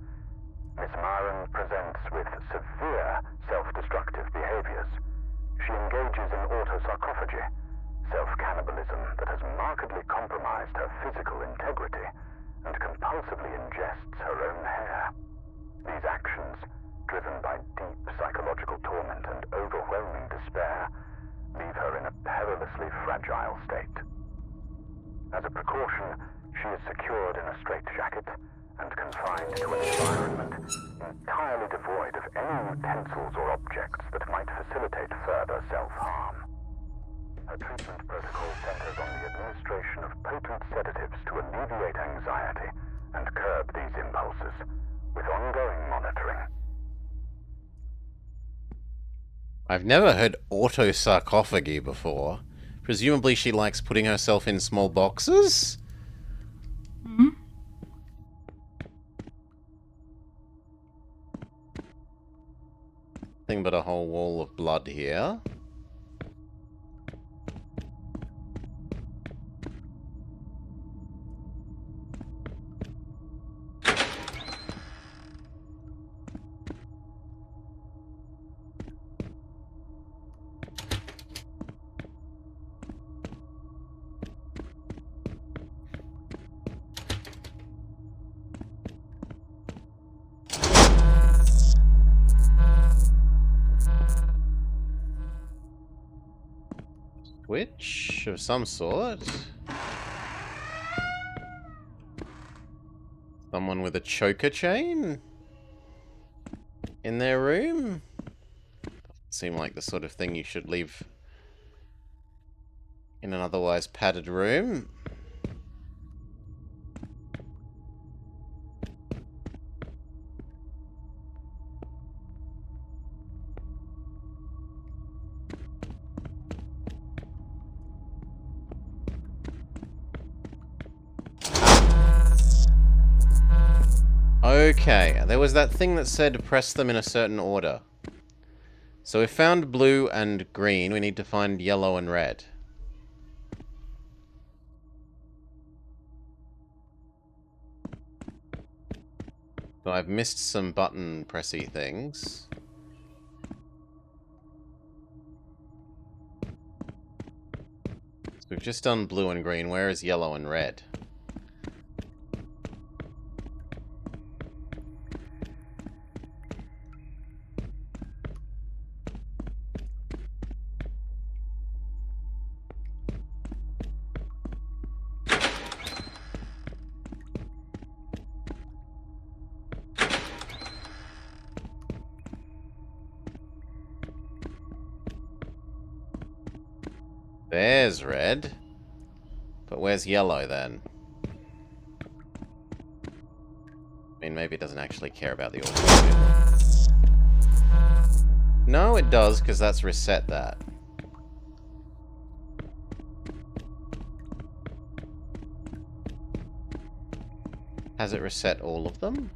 Miss Marin presents with severe self-destructive behaviors. She engages in autosarcophagy, self-cannibalism that has markedly compromised her physical integrity, and compulsively ingests her own hair. These actions, driven by deep psychological torment and overwhelming despair, leave her in a perilously fragile state. As a precaution, she is secured in a straitjacket and confined to an environment entirely devoid of any utensils or objects that might facilitate further self-harm. Her treatment protocol centers on the administration of potent sedatives to alleviate anxiety and curb these impulses, with ongoing monitoring. I've never heard autosarcophagy before. Presumably she likes putting herself in small boxes? Mm-hmm. Nothing but a whole wall of blood here. Switch of some sort. Someone with a choker chain in their room. Doesn't seem like the sort of thing you should leave in an otherwise padded room. Okay, there was that thing that said press them in a certain order. So we found blue and green, we need to find yellow and red. So I've missed some button pressy things. So we've just done blue and green, where is yellow and red? There's red. But where's yellow then? I mean, maybe it doesn't actually care about the order. No, it does, because that's reset that. Has it reset all of them?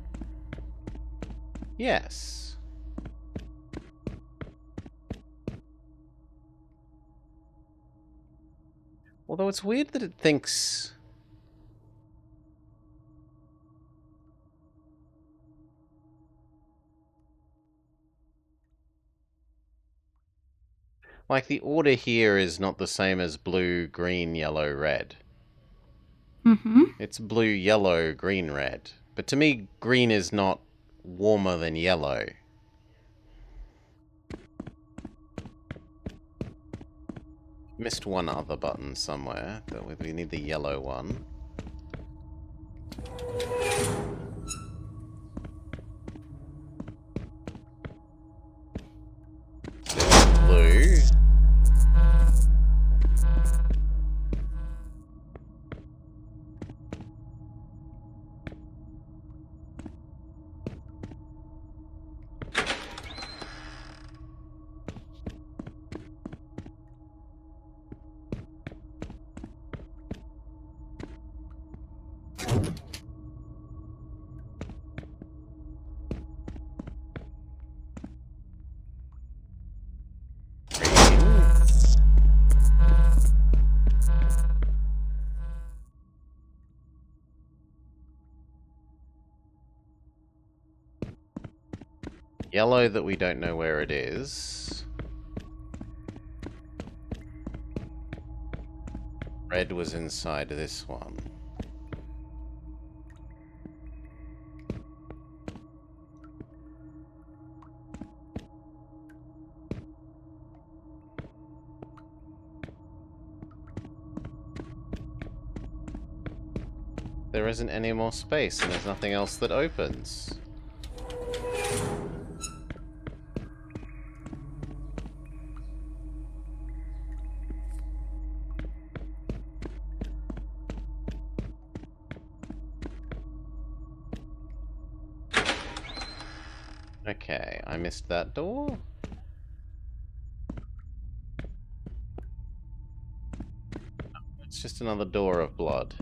Yes. Although it's weird that it thinks... Like, the order here is not the same as blue, green, yellow, red. Mm-hmm. It's blue, yellow, green, red. But to me, green is not warmer than yellow. Missed one other button somewhere, but we need the yellow one. There's blue. Yellow that we don't know where it is. Red was inside this one. There isn't any more space and there's nothing else that opens. Okay, I missed that door. It's just another door of blood.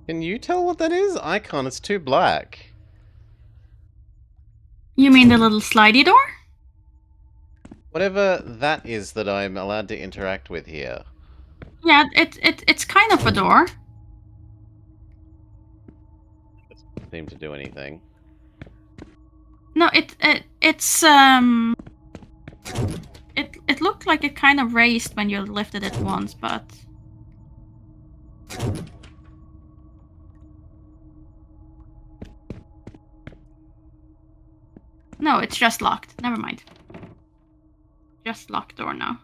Can you tell what that is? I can't, it's too black. You mean the little slidey door? Whatever that is that I'm allowed to interact with here. Yeah, it's kind of a door. Doesn't seem to do anything. No, it looked like it kind of raised when you lifted it once, but No, it's just locked. Never mind. Just locked door now.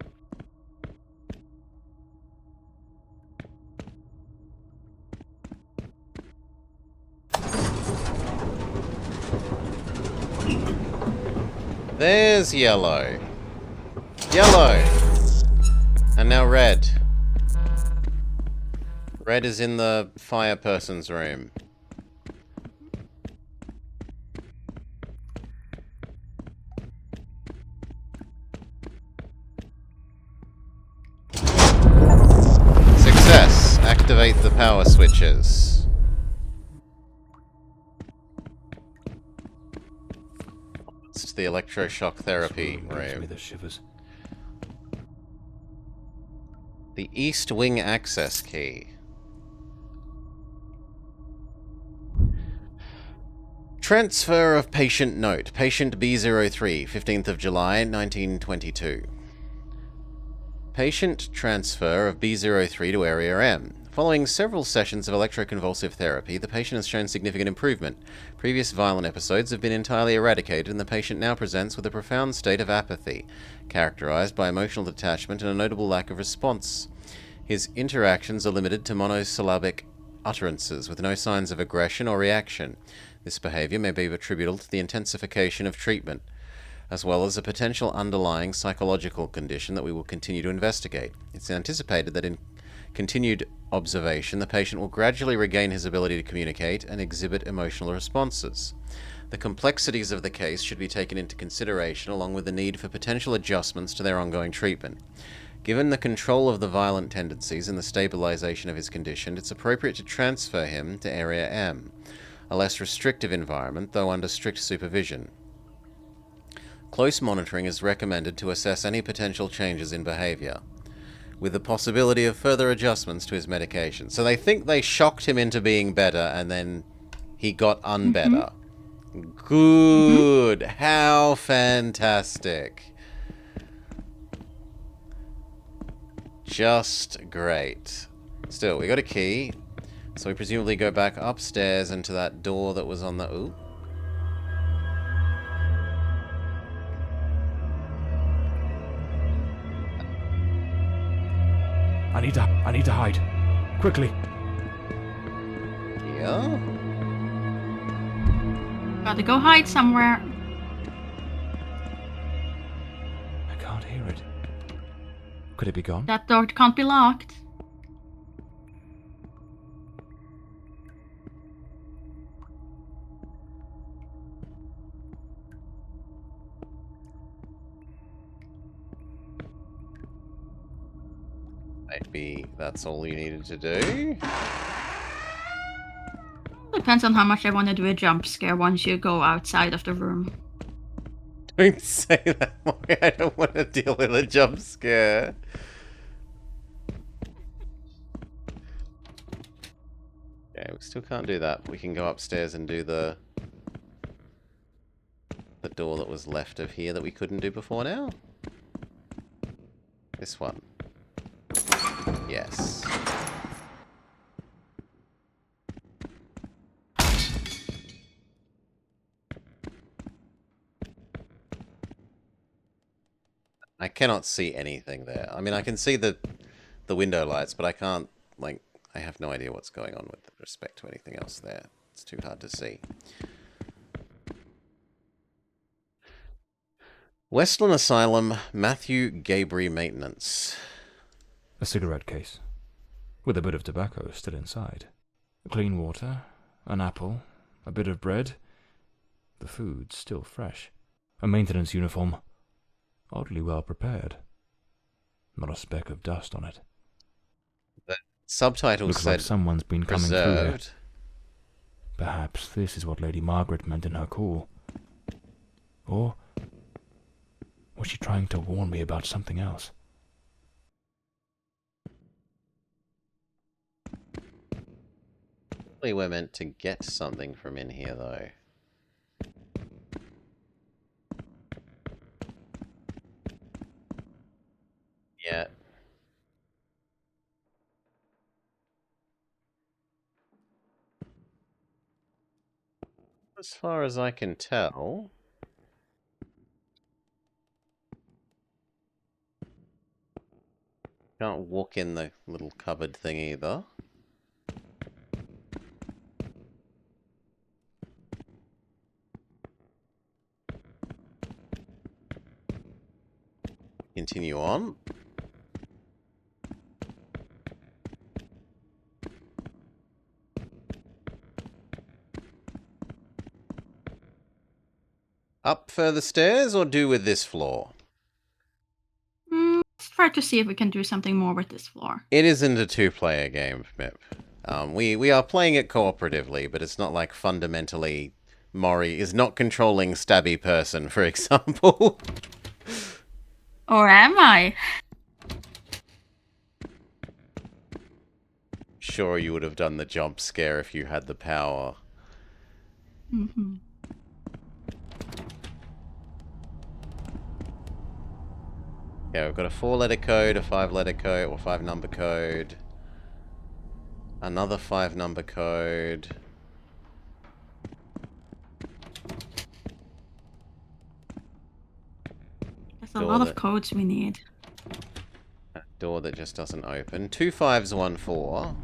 There's yellow. Yellow! And now red. Red is in the fire person's room. Success! Activate the power switches. It's the electroshock therapy room. Me the shivers. The East Wing access key. Transfer of patient note. Patient B03, 15th of July, 1922. Patient transfer of B03 to Area M. Following several sessions of electroconvulsive therapy, the patient has shown significant improvement. Previous violent episodes have been entirely eradicated, and the patient now presents with a profound state of apathy, characterized by emotional detachment and a notable lack of response. His interactions are limited to monosyllabic utterances, with no signs of aggression or reaction. This behavior may be attributable to the intensification of treatment, as well as a potential underlying psychological condition that we will continue to investigate. It's anticipated that in continued observation, the patient will gradually regain his ability to communicate and exhibit emotional responses. The complexities of the case should be taken into consideration, along with the need for potential adjustments to their ongoing treatment. Given the control of the violent tendencies and the stabilization of his condition, it's appropriate to transfer him to Area M, a less restrictive environment, though under strict supervision. Close monitoring is recommended to assess any potential changes in behavior, with the possibility of further adjustments to his medication. So they think they shocked him into being better, and then he got unbetter. Good! How fantastic! Just great. Still, we got a key, so we presumably go back upstairs into that door that was on the... Ooh. I need to hide. Quickly. Yeah? Gotta go hide somewhere. I can't hear it. Could it be gone? That door can't be locked. Maybe that's all you needed to do? Depends on how much I want to do a jump scare once you go outside of the room. Don't say that, Morley. I don't want to deal with a jump scare. Okay, we still can't do that. We can go upstairs and do the door that was left of here that we couldn't do before now. This one. Yes. I cannot see anything there. I mean, I can see the window lights, but I can't, like, I have no idea what's going on with respect to anything else there. It's too hard to see. Westland Asylum, Matthew Gabry Maintenance. A cigarette case, with a bit of tobacco still inside. Clean water, an apple, a bit of bread. The food still fresh. A maintenance uniform. Oddly well prepared. Not a speck of dust on it. The subtitles Looks said like someone's been coming through preserved. here. Perhaps this is what Lady Margaret meant in her call. Or was she trying to warn me about something else? We were meant to get something from in here, though. Yeah. As far as I can tell, Can't walk in the little cupboard thing either. Continue on. Up further stairs or do with this floor? Let's try to see if we can do something more with this floor. It isn't a two-player game, Mip. We are playing it cooperatively, but it's not like fundamentally Morley is not controlling stabby person, for example. Or am I? Sure, you would have done the jump scare if you had the power. Mm-hmm. Yeah, we've got a 4-letter code, a 5-letter code, or 5-number code. Another 5-number code. There's a lot of codes we need. A door that just doesn't open. 2 5s, 1 4.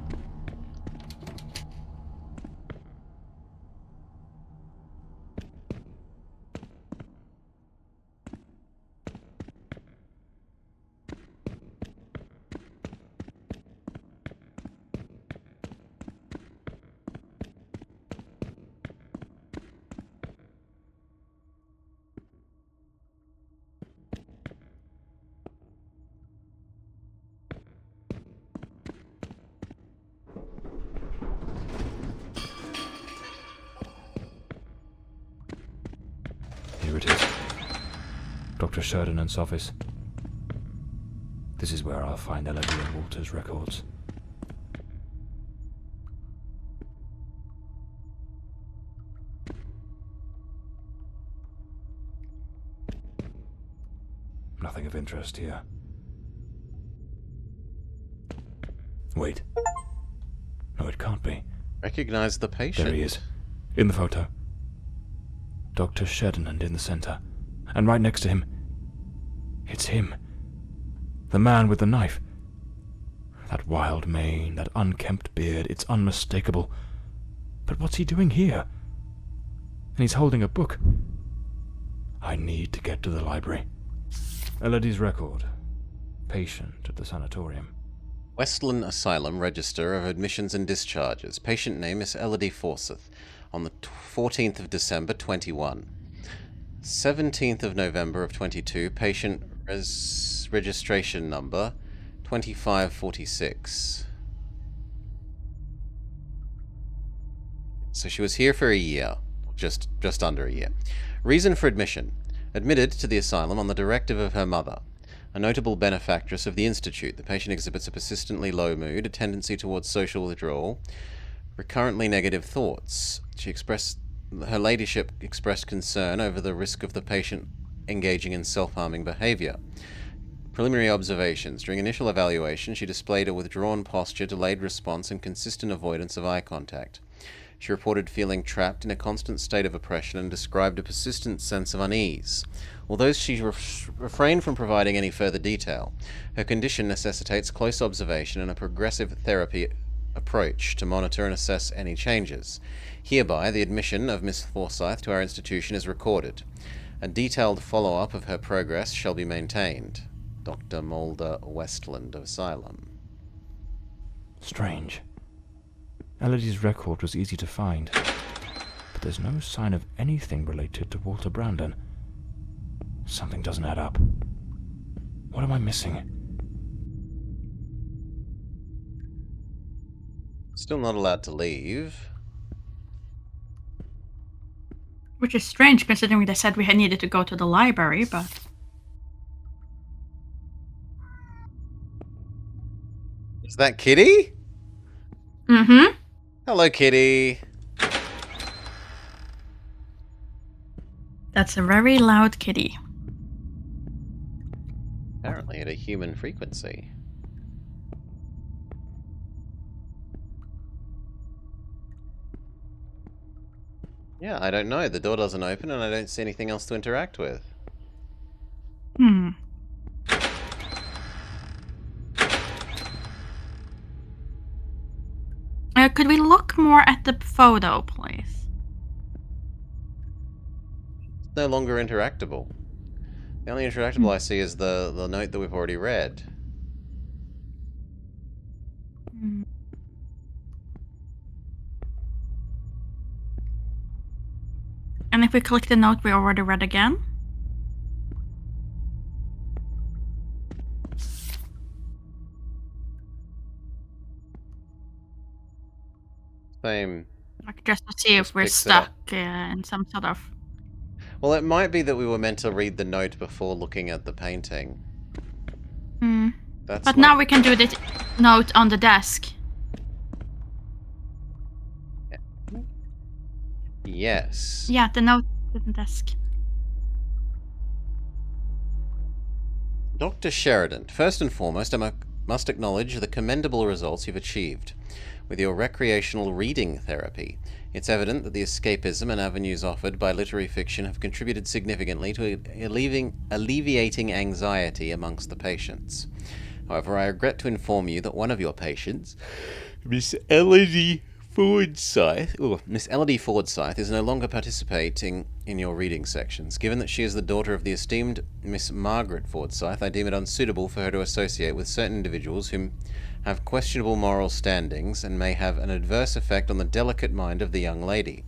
Here it is. Dr. Sheridan's office. This is where I'll find Elodie and Walter's records. Nothing of interest here. Wait. No, it can't be. Recognize the patient. There he is. In the photo. Dr. Sheridan in the center. And right next to him, it's him. The man with the knife. That wild mane, that unkempt beard, it's unmistakable. But what's he doing here? And he's holding a book. I need to get to the library. Elodie's record. Patient at the sanatorium. Westland Asylum Register of Admissions and Discharges. Patient name is Elodie Forsyth. On the 14th of December, 21. 17th of November of 22. Patient registration number 2546. So she was here for a year. Just under a year. Reason for admission. Admitted to the asylum on the directive of her mother. A notable benefactress of the Institute, the patient exhibits a persistently low mood, a tendency towards social withdrawal, recurrently negative thoughts. Her ladyship expressed concern over the risk of the patient engaging in self-harming behavior. Preliminary observations. During initial evaluation, she displayed a withdrawn posture, delayed response, and consistent avoidance of eye contact. She reported feeling trapped in a constant state of oppression and described a persistent sense of unease. Although she refrained from providing any further detail, her condition necessitates close observation and a progressive therapy approach to monitor and assess any changes. Hereby, the admission of Miss Forsyth to our institution is recorded. A detailed follow-up of her progress shall be maintained. Dr. Mulder Westland Asylum. Strange. Elodie's record was easy to find, but there's no sign of anything related to Walter Brandon. Something doesn't add up. What am I missing? Still not allowed to leave. Which is strange, considering they said we had needed to go to the library, but... Is that Kitty? Mm-hmm. Hello, Kitty. That's a very loud kitty. Apparently at a human frequency. Yeah, I don't know. The door doesn't open and I don't see anything else to interact with. Could we look more at the photo, please? It's no longer interactable. The only interactable I see is the note that we've already read. And if we click the note we already read again? Same. Like just to see if we're stuck in some sort of... Well, it might be that we were meant to read the note before looking at the painting. But now we can do this note on the desk. Yes. Yeah, the note on the desk. Dr. Sheridan, first and foremost, I must acknowledge the commendable results you've achieved with your recreational reading therapy. It's evident that the escapism and avenues offered by literary fiction have contributed significantly to alleviating anxiety amongst the patients. However, I regret to inform you that one of your patients, Miss Elodie Forsyth, is no longer participating in your reading sections. Given that she is the daughter of the esteemed Miss Margaret Forsyth, I deem it unsuitable for her to associate with certain individuals whom have questionable moral standings and may have an adverse effect on the delicate mind of the young lady.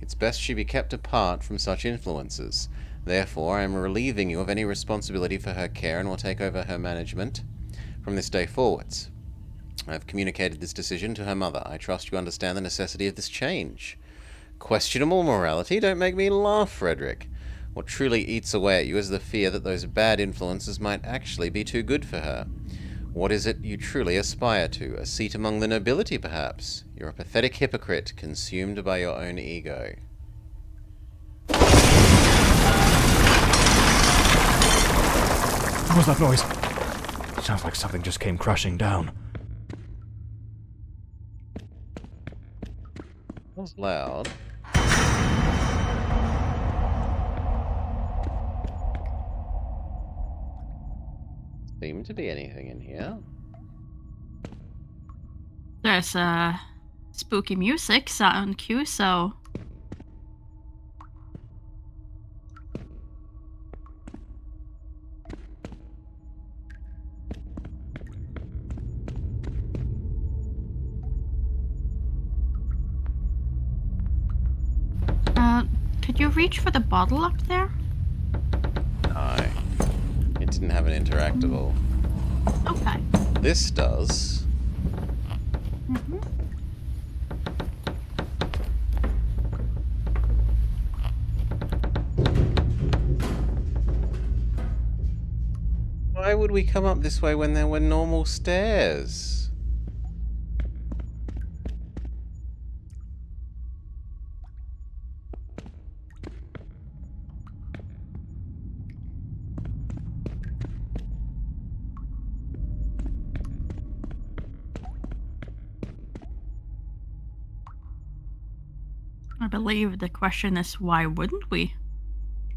It's best she be kept apart from such influences. Therefore, I am relieving you of any responsibility for her care and will take over her management from this day forwards. I have communicated this decision to her mother. I trust you understand the necessity of this change. Questionable morality? Don't make me laugh, Frederick. What truly eats away at you is the fear that those bad influences might actually be too good for her. What is it you truly aspire to? A seat among the nobility, perhaps? You're a pathetic hypocrite, consumed by your own ego. What was that noise? Sounds like something just came crashing down. That was loud. Seem to be anything in here. There's a spooky music sound cue, so... Could you reach for the bottle up there? No. It didn't have an interactable. Okay. This does. Why would we come up this way when there were normal stairs? I believe the question is, why wouldn't we?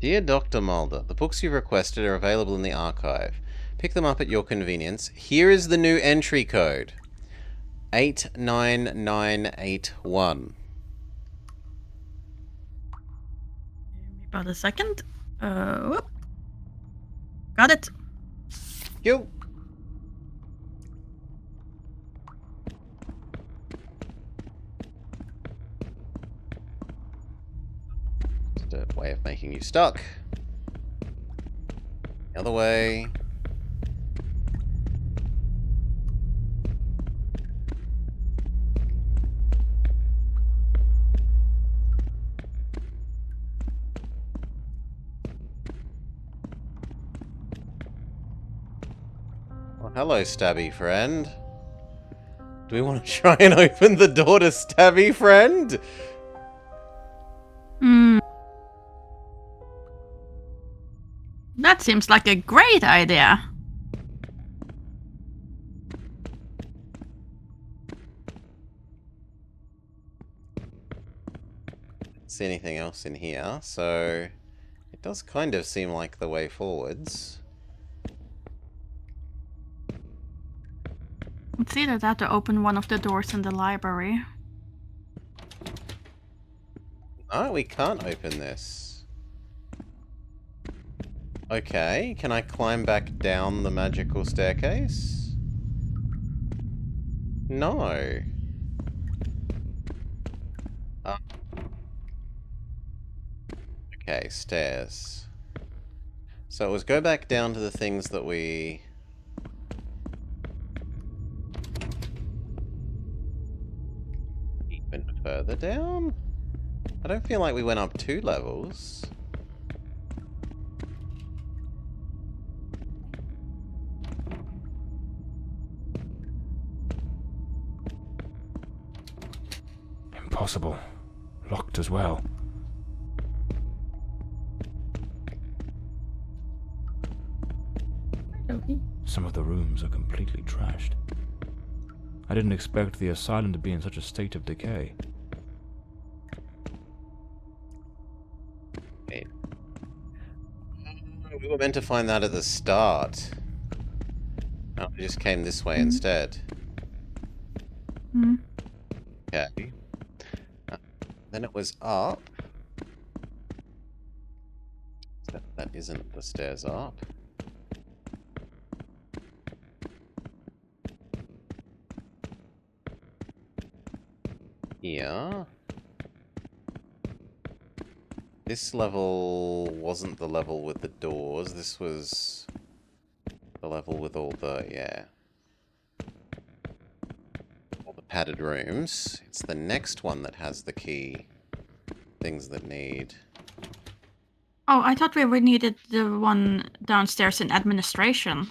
Dear Dr. Mulder, the books you've requested are available in the archive. Pick them up at your convenience. Here is the new entry code. 89981. About a second. Whoop. Got it. Yo. Just a way of making you stuck. The other way. Well, hello, stabby friend. Do we want to try and open the door to stabby friend? That seems like a great idea. See anything else in here, so it does kind of seem like the way forwards. It's either that or open one of the doors in the library. Oh, we can't open this. Okay, can I climb back down the magical staircase? No. Uh, okay, stairs. So it was go back down to the things that we... Even further down? I don't feel like we went up 2 levels. Impossible. Locked as well. Some of the rooms are completely trashed. I didn't expect the asylum to be in such a state of decay. Wait. We were meant to find that at the start. Oh, we just came this way instead. Hmm. Okay. Then it was up. That isn't the stairs up. Yeah. This level wasn't the level with the doors. This was the level with all the, yeah. All the padded rooms. It's the next one that has the key. Things that need. Oh, I thought we needed the one downstairs in administration.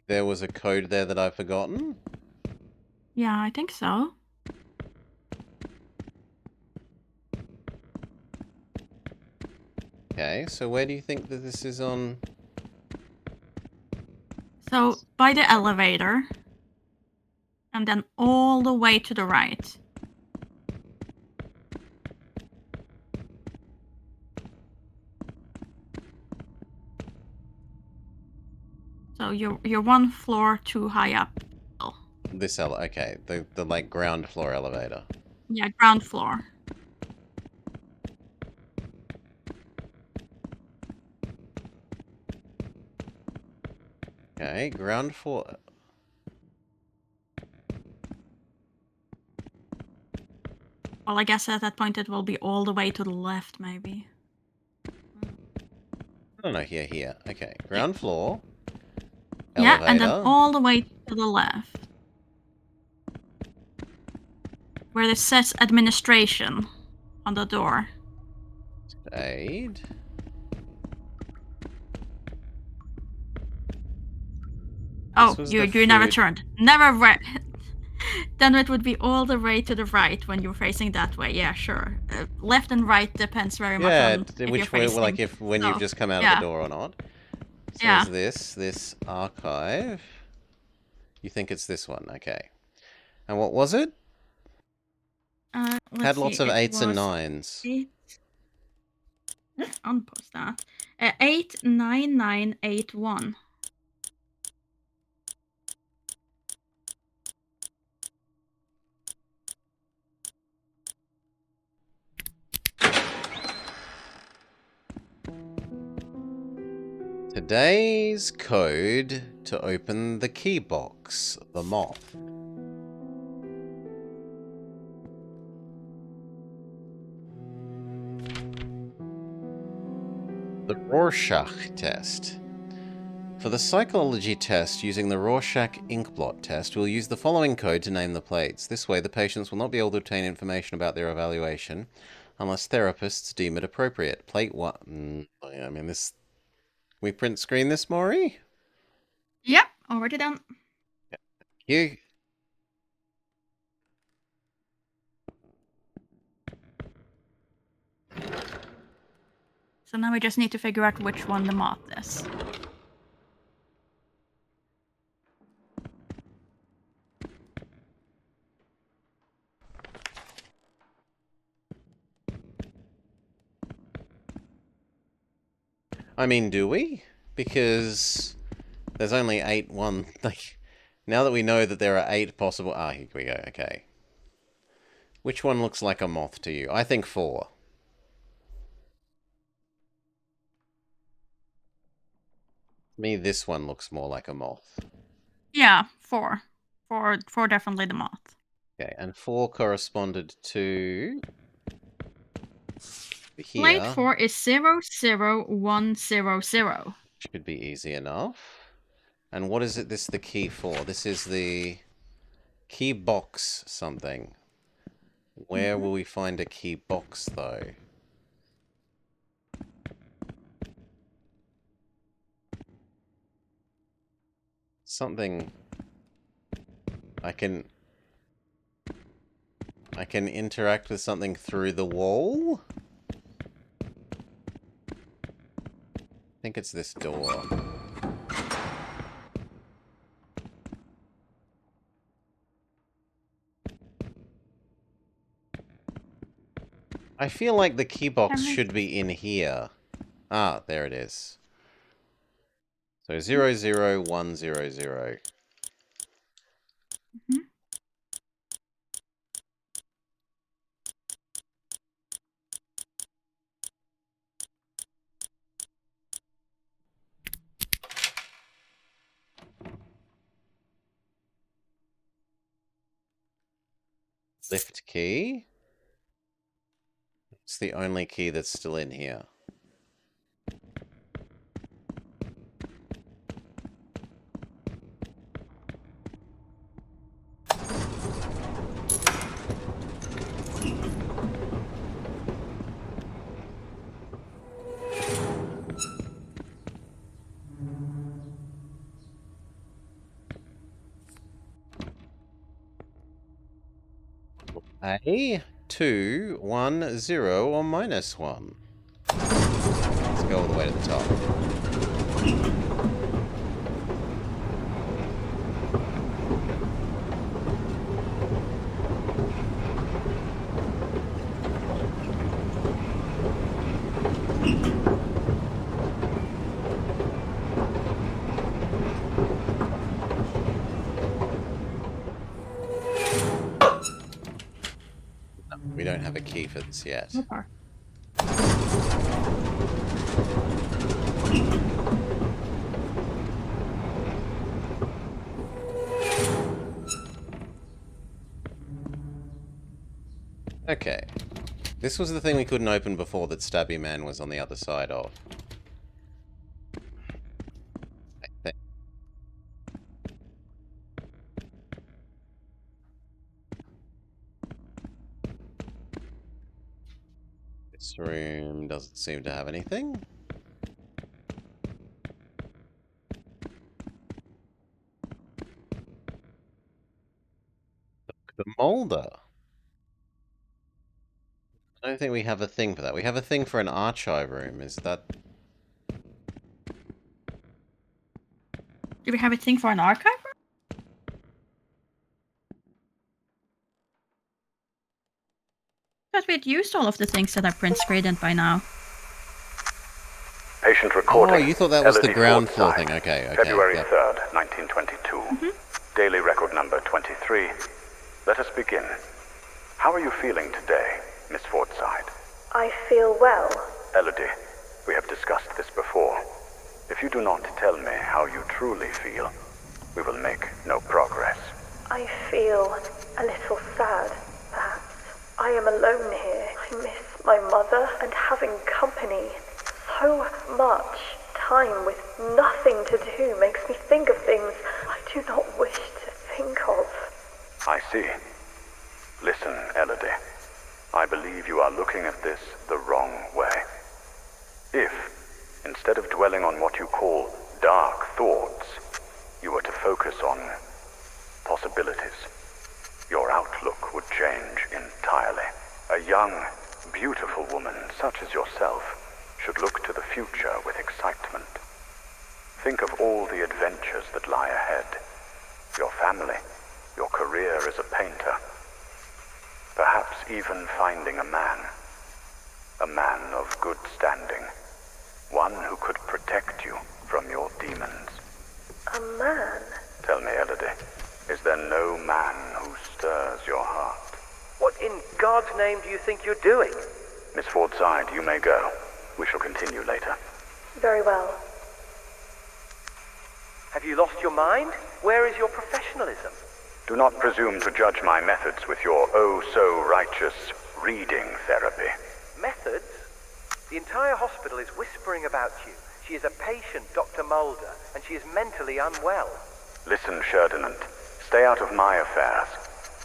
There was a code there that I've forgotten? Yeah, I think so. Okay, so where do you think that this is on? So, by the elevator. And then all the way to the right. So you're one floor too high up. This okay, the like ground floor elevator. Yeah, ground floor. Okay, ground floor. Well, I guess at that point it will be all the way to the left, maybe. I don't know, here. Okay, ground floor. Yeah, Elevator. and then all the way to the left. Where it says administration on the door. Aid. Oh, you never turned. Never read. Then it would be all the way to the right when you're facing that way. Yeah, sure. Left and right depends very much on if which you're facing. way, like when you've just come out of the door or not. So yeah. This archive. You think it's this one, okay. And what was it? Had lots of 8s and 9s. Let's unpost that. 89981. Today's code to open the key box, the moth. The Rorschach test. For the psychology test using the Rorschach inkblot test, we'll use the following code to name the plates. This way, the patients will not be able to obtain information about their evaluation unless therapists deem it appropriate. Plate 1. I mean, this... We print screen this, Maury? Yep, already done. You. So now we just need to figure out which one the moth is. I mean, do we? Because there's only 8 like now that we know that there are 8 possible... Ah, here we go, okay. Which one looks like a moth to you? I think 4. To me, this one looks more like a moth. Yeah, 4. 4 definitely the moth. Okay, and 4 corresponded to... Plate here. 4 is 00100. Should be easy enough. And what is it this the key for? This is the key box something. Where will we find a key box, though? Something... I can interact with something through the wall? I think it's this door. I feel like the key box should be in here. Ah, there it is. So 00100. Lift key. It's the only key that's still in here. A, 2, 1, 0, or -1. Let's go all the way to the top. No, we don't have a key for this yet. Okay. Okay. This was the thing we couldn't open before that Stabby Man was on the other side of. I think. This room doesn't seem to have anything. The molder. I don't think we have a thing for that. We have a thing for an archive room. Is that... Do we have a thing for an archive room? But we'd used all of the things that are print screened by now. Patient recording. Oh, you thought that was the LED ground floor side. thing. Okay. February Yep. 3rd, 1922. Daily record number 23. Let us begin. How are you feeling today, Miss Fordside? I feel well. Elodie, we have discussed this before. If you do not tell me how you truly feel, we will make no progress. I feel a little sad, perhaps. I am alone here. I miss my mother and having company. So much time with nothing to do makes me think of things I do not wish to think of. I see. Listen, Elodie. I believe you are looking at this the wrong way. If, instead of dwelling on what you call dark thoughts, you were to focus on possibilities, your outlook would change entirely. A young, beautiful woman such as yourself should look to the future with excitement. Think of all the adventures that lie ahead. Your family, your career as a painter. Perhaps even finding a man of good standing. One who could protect you from your demons. A man? Tell me, Elodie, is there no man who stirs your heart? What in God's name do you think you're doing? Miss Fordside, you may go. We shall continue later. Very well. Have you lost your mind? Where is your professionalism? Do not presume to judge my methods with your oh-so-righteous reading therapy. Methods? The entire hospital is whispering about you. She is a patient, Dr. Mulder, and she is mentally unwell. Listen, Sherdinant. Stay out of my affairs,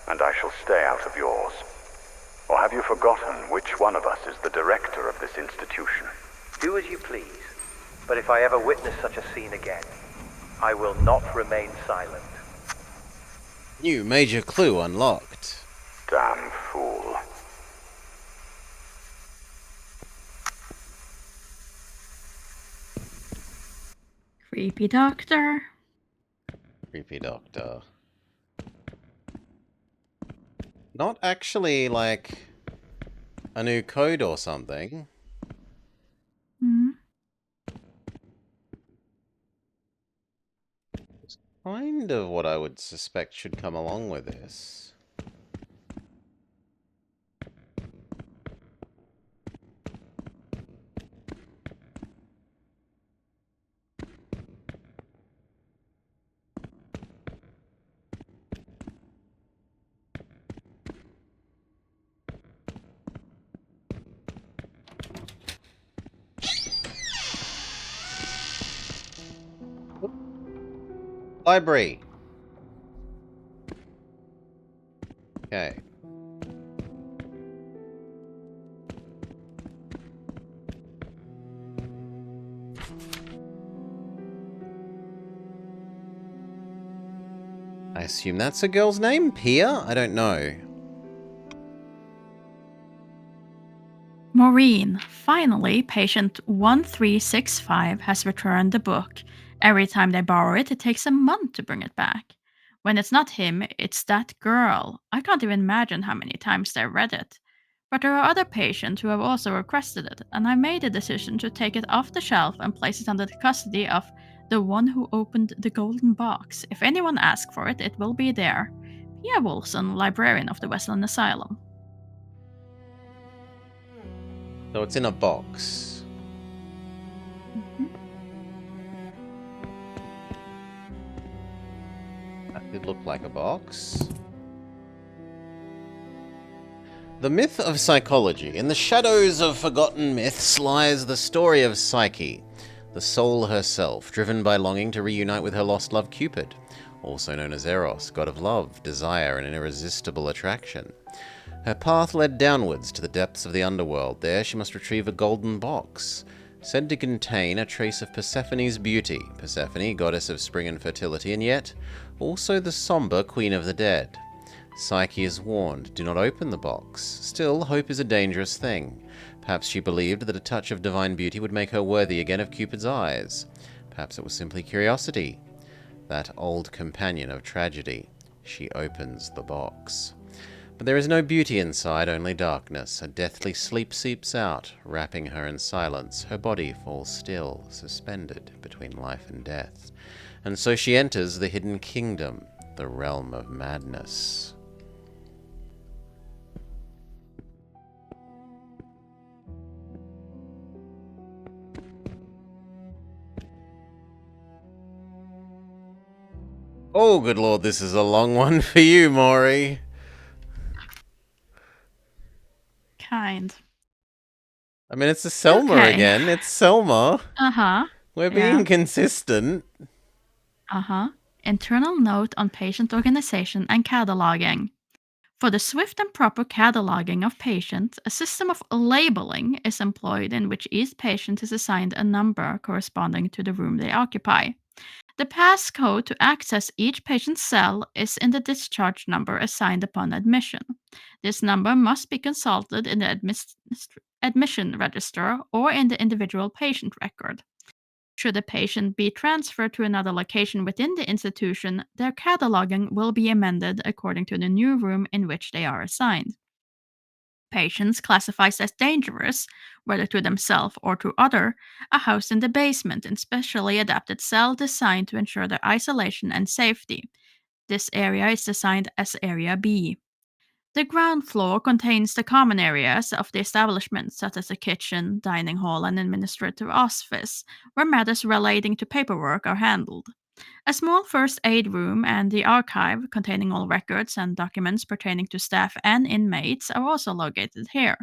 and I shall stay out of yours. Or have you forgotten which one of us is the director of this institution? Do as you please. But if I ever witness such a scene again, I will not remain silent. New major clue unlocked. Damn fool. Creepy doctor. Creepy doctor. Not actually like a new code or something. Hmm. It's kind of what I would suspect should come along with this. Library. Okay. I assume that's a girl's name? Pia? I don't know. Maureen, finally, patient 1365 has returned the book. Every time they borrow it, it takes a month to bring it back. When it's not him, it's that girl. I can't even imagine how many times they've read it. But there are other patients who have also requested it, and I made a decision to take it off the shelf and place it under the custody of the one who opened the golden box. If anyone asks for it, it will be there. Pia Wilson, librarian of the Westland Asylum. So it's in a box. That could look like a box. The myth of psychology. In the shadows of forgotten myths lies the story of Psyche, the soul herself, driven by longing to reunite with her lost love Cupid, also known as Eros, god of love, desire, and irresistible attraction. Her path led downwards to the depths of the underworld. There she must retrieve a golden box, said to contain a trace of Persephone's beauty. Persephone, goddess of spring and fertility, and yet also the somber queen of the dead. Psyche is warned, do not open the box. Still, hope is a dangerous thing. Perhaps she believed that a touch of divine beauty would make her worthy again of Cupid's eyes. Perhaps it was simply curiosity. That old companion of tragedy. She opens the box. But there is no beauty inside, only darkness. A deathly sleep seeps out, wrapping her in silence. Her body falls still, suspended between life and death. And so she enters the hidden kingdom, the realm of madness. Oh, good lord, this is a long one for you, Maury. Kind. I mean, it's a Selma again. It's Selma. Uh-huh. We're being consistent. Uh-huh. Internal note on patient organization and cataloging. For the swift and proper cataloging of patients, a system of labeling is employed in which each patient is assigned a number corresponding to the room they occupy. The passcode to access each patient's cell is in the discharge number assigned upon admission. This number must be consulted in the admission register or in the individual patient record. Should a patient be transferred to another location within the institution, their cataloging will be amended according to the new room in which they are assigned. Patients classified as dangerous, whether to themselves or to other, are housed in the basement in specially adapted cell designed to ensure their isolation and safety. This area is assigned as Area B. The ground floor contains the common areas of the establishment, such as the kitchen, dining hall, and administrative office, where matters relating to paperwork are handled. A small first aid room and the archive, containing all records and documents pertaining to staff and inmates, are also located here.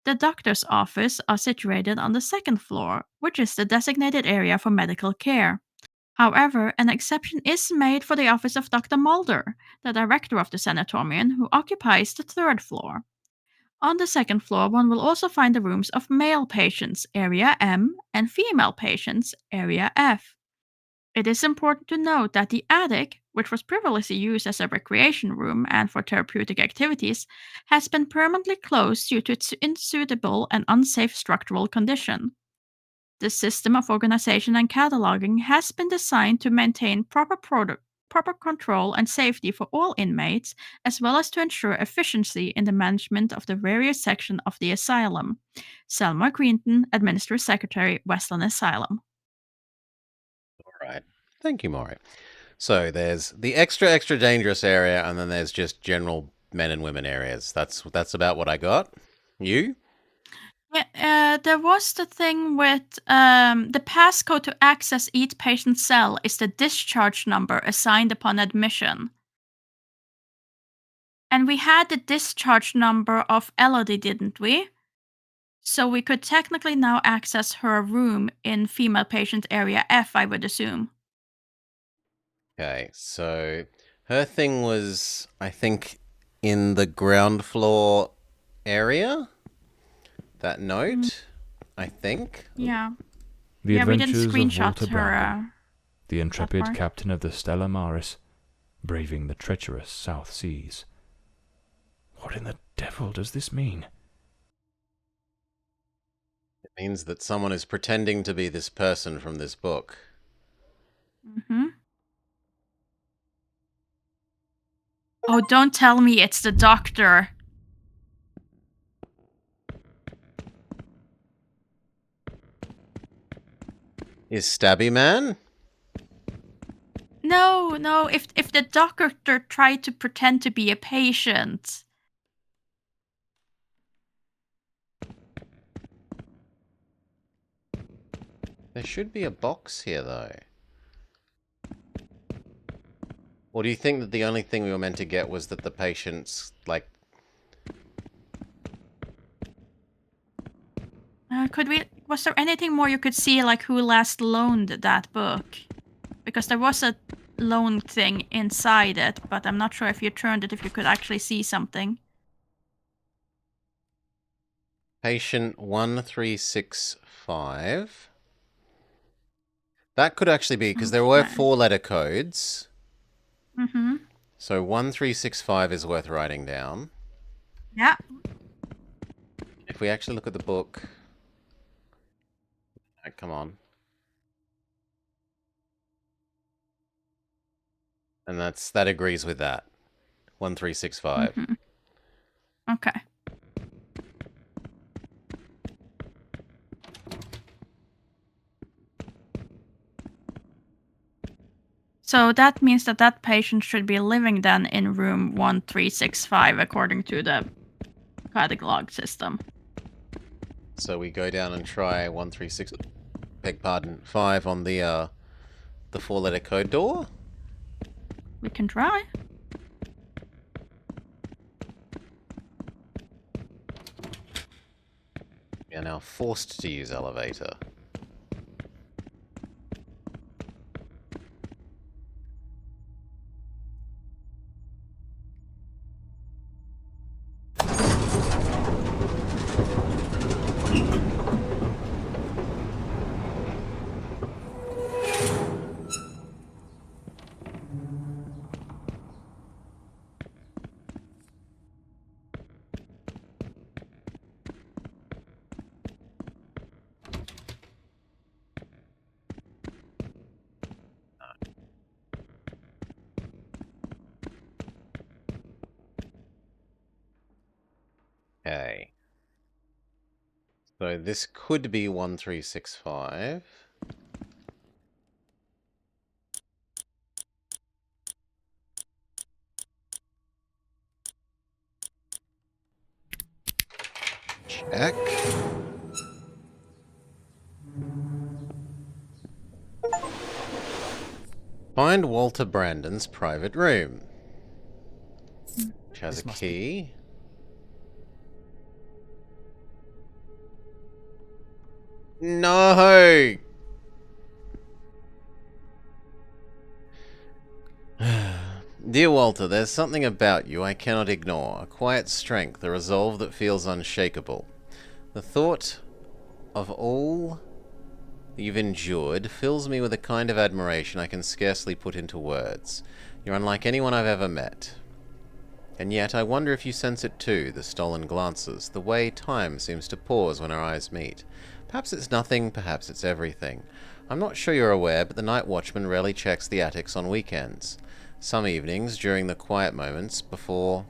The doctor's office are situated on the second floor, which is the designated area for medical care. However, an exception is made for the office of Dr. Mulder, the director of the sanatorium, who occupies the third floor. On the second floor, one will also find the rooms of male patients, area M, and female patients, area F. It is important to note that the attic, which was previously used as a recreation room and for therapeutic activities, has been permanently closed due to its unsuitable and unsafe structural condition. The system of organization and cataloging has been designed to maintain proper control and safety for all inmates, as well as to ensure efficiency in the management of the various sections of the asylum. Selma Greenton, Administrative Secretary, Westland Asylum. All right. Thank you, Maury. So there's the extra dangerous area, and then there's just general men and women areas. That's about what I got. You? Yeah, there was the thing with the passcode to access each patient's cell is the discharge number assigned upon admission. And we had the discharge number of Elodie, didn't we? So we could technically now access her room in female patient area F, I would assume. Okay, so her thing was, I think, in the ground floor area. That note, I think. Yeah. The Yeah, we didn't adventures of screenshot Walter her. Brandon, the intrepid part. captain of the Stella Maris, braving the treacherous South Seas. What in the devil does this mean? It means that someone is pretending to be this person from this book. Mm-hmm. Oh, don't tell me it's the doctor. Is Stabby Man? No, if the doctor tried to pretend to be a patient. There should be a box here, though. Or do you think that the only thing we were meant to get was that the patients, like... Was there anything more you could see, like who last loaned that book? Because there was a loan thing inside it, but I'm not sure if you turned it, if you could actually see something. Patient 1365. That could actually be, because there were 4-letter codes. Mm-hmm. So 1365 is worth writing down. Yeah. If we actually look at the book... Oh, come on. And that agrees with that. 1365. Mm-hmm. Okay. So that means that patient should be living then in room 1365 according to the catalog system. So we go down and try 136, beg pardon, 5 on the 4-letter code door. We can try. We are now forced to use elevator. Okay. So this could be 1365. Check. Find Walter Brandon's private room. Which has a key. No! Dear Walter, there's something about you I cannot ignore. A quiet strength, a resolve that feels unshakable. The thought of all you've endured fills me with a kind of admiration I can scarcely put into words. You're unlike anyone I've ever met. And yet I wonder if you sense it too, the stolen glances, the way time seems to pause when our eyes meet. Perhaps it's nothing, perhaps it's everything. I'm not sure you're aware, but the night watchman rarely checks the attics on weekends. Some evenings, during the quiet moments, before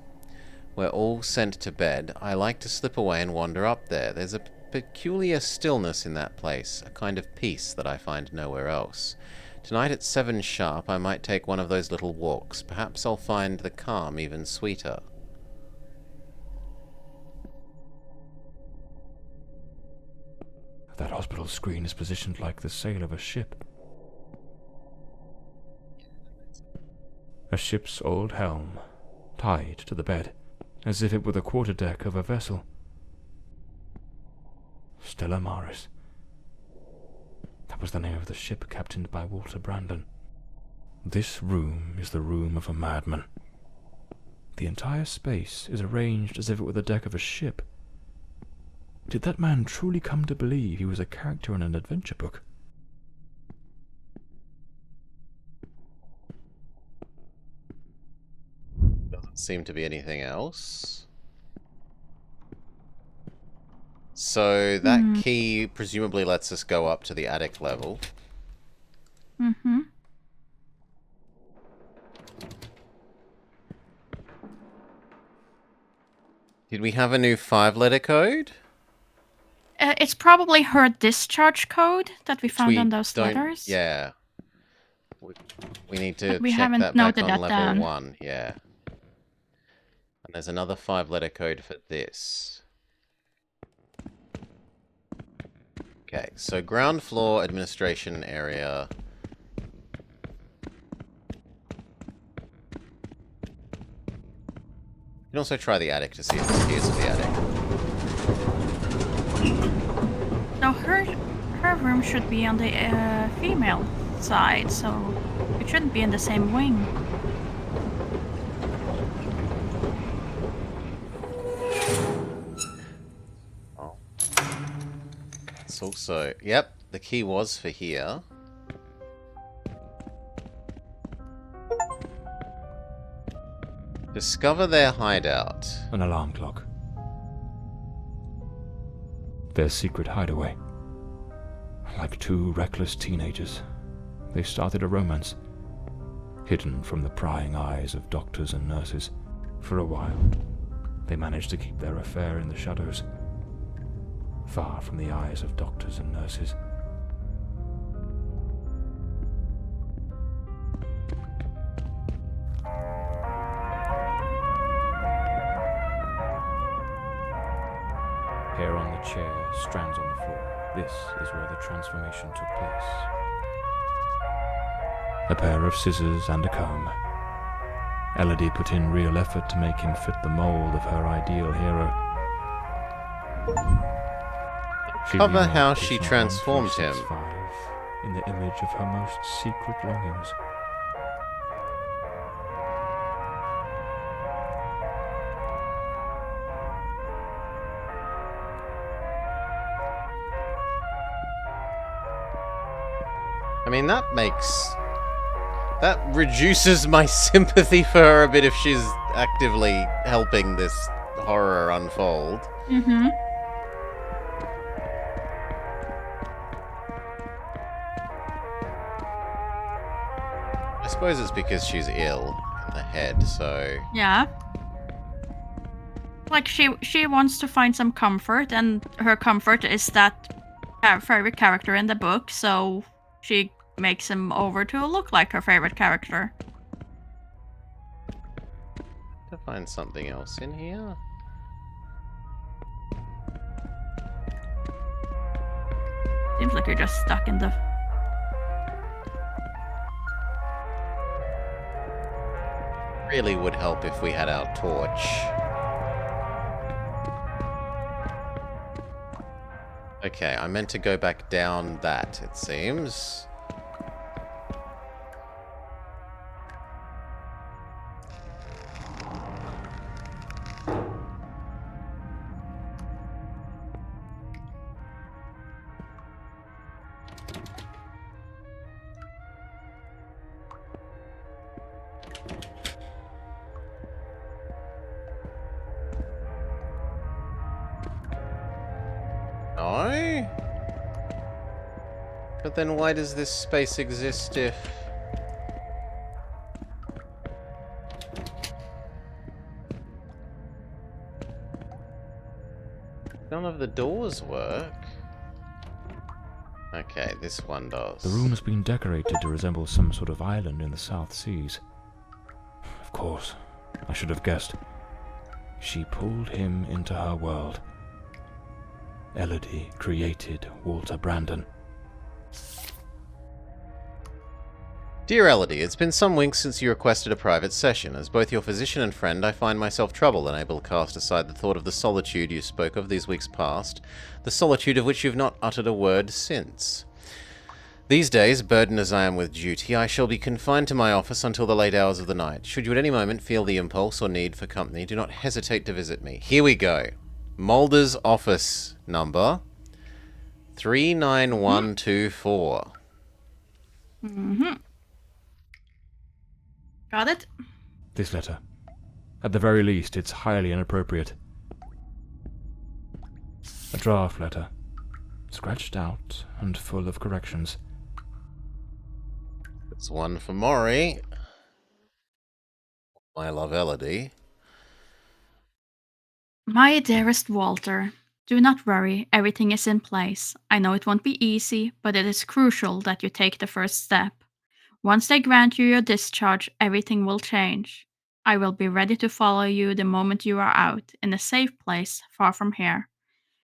we're all sent to bed, I like to slip away and wander up there. There's a peculiar stillness in that place, a kind of peace that I find nowhere else. Tonight at 7 sharp, I might take one of those little walks. Perhaps I'll find the calm even sweeter. That hospital screen is positioned like the sail of a ship. A ship's old helm, tied to the bed, as if it were the quarterdeck of a vessel. Stella Maris. That was the name of the ship captained by Walter Brandon. This room is the room of a madman. The entire space is arranged as if it were the deck of a ship. Did that man truly come to believe he was a character in an adventure book? Doesn't seem to be anything else. So that key presumably lets us go up to the attic level. Mm-hmm. Did we have a new 5-letter code? It's probably her discharge code that we found on those letters. Yeah. We need to we check haven't that back noted on that level down. 1, yeah. And there's another 5-letter code for this. Okay, so ground floor administration area. You can also try the attic to see if there's keys in the attic. No, her room should be on the female side, so it shouldn't be in the same wing. Oh. It's also... Yep, the key was for here. Discover their hideout. An alarm clock. Their secret hideaway. Like two reckless teenagers, they started a romance, hidden from the prying eyes of doctors and nurses. For a while, they managed to keep their affair in the shadows, far from the eyes of doctors and nurses. Hair on the chair, strands on the floor. This is where the transformation took place. A pair of scissors and a comb. Elodie put in real effort to make him fit the mold of her ideal hero. Cover how she transformed him. In the image of her most secret longings. I mean, that reduces my sympathy for her a bit if she's actively helping this horror unfold. Mm-hmm. I suppose it's because she's ill in the head, so... Yeah. Like, she wants to find some comfort, and her comfort is that her favorite character in the book, so she makes him over to look like her favorite character. To find something else in here. Seems like you're just stuck in the... Really would help if we had our torch. Okay, I meant to go back down that, it seems. No? But then why does this space exist if... None of the doors work? Okay, this one does. The room has been decorated to resemble some sort of island in the South Seas. Of course, I should have guessed. She pulled him into her world. Elodie created Walter Brandon. Dear Elodie, it's been some weeks since you requested a private session. As both your physician and friend, I find myself troubled, unable to cast aside the thought of the solitude you spoke of these weeks past, the solitude of which you've not uttered a word since. These days, burdened as I am with duty, I shall be confined to my office until the late hours of the night. Should you at any moment feel the impulse or need for company, do not hesitate to visit me. Here we go. Mulder's office number 39124. Mm-hmm. Got it? This letter. At the very least, it's highly inappropriate. A draft letter. Scratched out and full of corrections. It's one for Morley. I love Elodie. My dearest Walter, do not worry, everything is in place. I know it won't be easy, but it is crucial that you take the first step. Once they grant you your discharge, everything will change. I will be ready to follow you the moment you are out, in a safe place, far from here.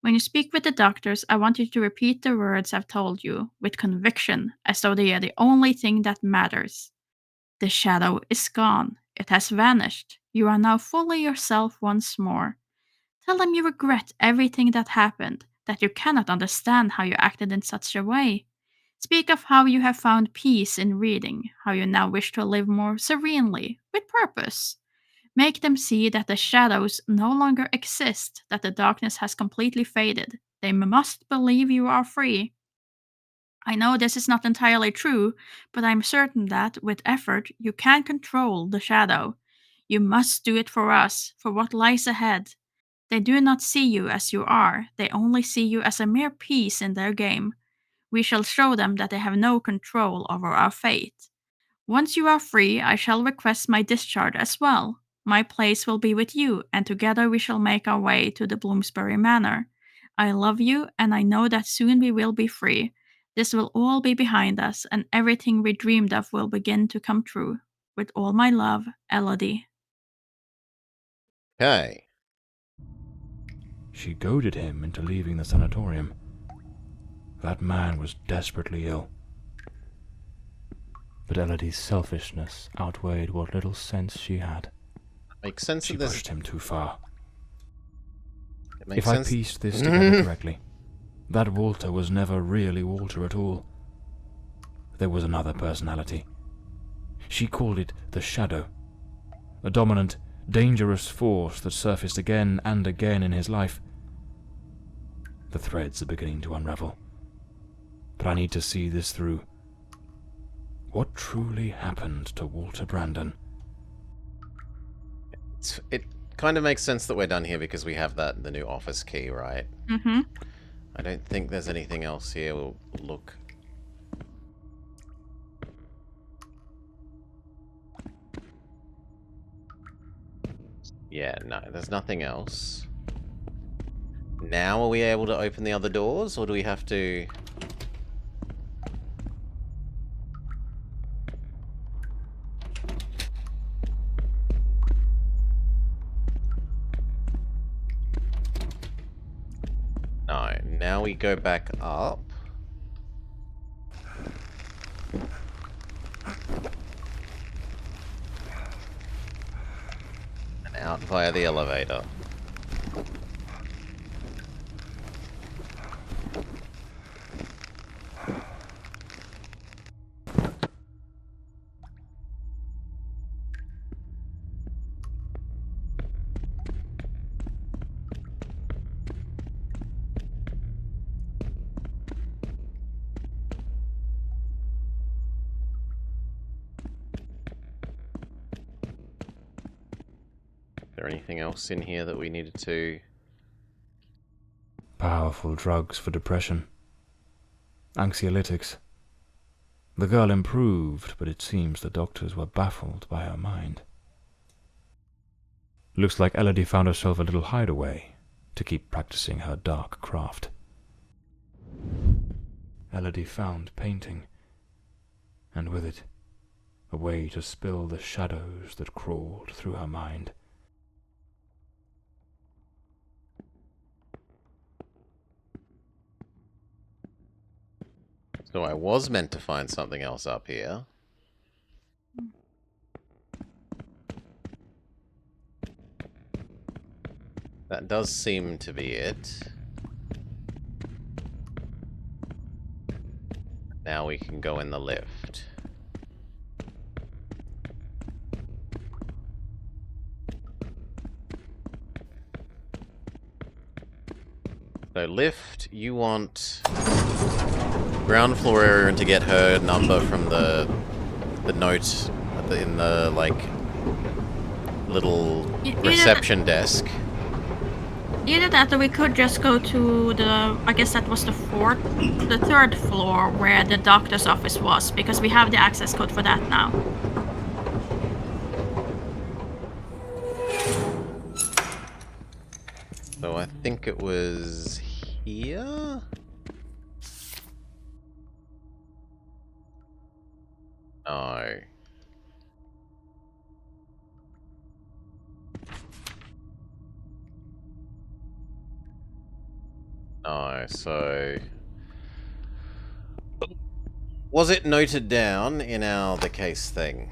When you speak with the doctors, I want you to repeat the words I've told you, with conviction, as though they are the only thing that matters. The shadow is gone. It has vanished. You are now fully yourself once more. Tell them you regret everything that happened, that you cannot understand how you acted in such a way. Speak of how you have found peace in reading, how you now wish to live more serenely, with purpose. Make them see that the shadows no longer exist, that the darkness has completely faded. They must believe you are free. I know this is not entirely true, but I'm certain that, with effort, you can control the shadow. You must do it for us, for what lies ahead. They do not see you as you are, they only see you as a mere piece in their game. We shall show them that they have no control over our fate. Once you are free, I shall request my discharge as well. My place will be with you, and together we shall make our way to the Bloomsbury Manor. I love you, and I know that soon we will be free. This will all be behind us, and everything we dreamed of will begin to come true. With all my love, Elodie. Okay. She goaded him into leaving the sanatorium. That man was desperately ill. But Elodie's selfishness outweighed what little sense she had. Makes sense. She pushed him too far. It If sense. I pieced this together correctly, that Walter was never really Walter at all. There was another personality. She called it the Shadow. A dominant, dangerous force that surfaced again and again in his life. The threads are beginning to unravel. But I need to see this through. What truly happened to Walter Brandon? It kind of makes sense that we're done here because we have the new office key, right? Mm-hmm. I don't think there's anything else here. We'll look. Yeah, no, there's nothing else. Now are we able to open the other doors, or do we have to... No, now we go back up. via the elevator. Is there anything else in here that we needed to... Powerful drugs for depression. Anxiolytics. The girl improved, but it seems the doctors were baffled by her mind. Looks like Elodie found herself a little hideaway to keep practicing her dark craft. Elodie found painting, and with it, a way to spill the shadows that crawled through her mind. So I was meant to find something else up here. That does seem to be it. Now we can go in the lift. So lift, you want ground floor area and to get her number from the note in the like little reception desk. Either that, or we could just go to the, I guess that was the third floor where the doctor's office was, because we have the access code for that now. So I think it was here? No. No, so... Was it noted down in the case thing?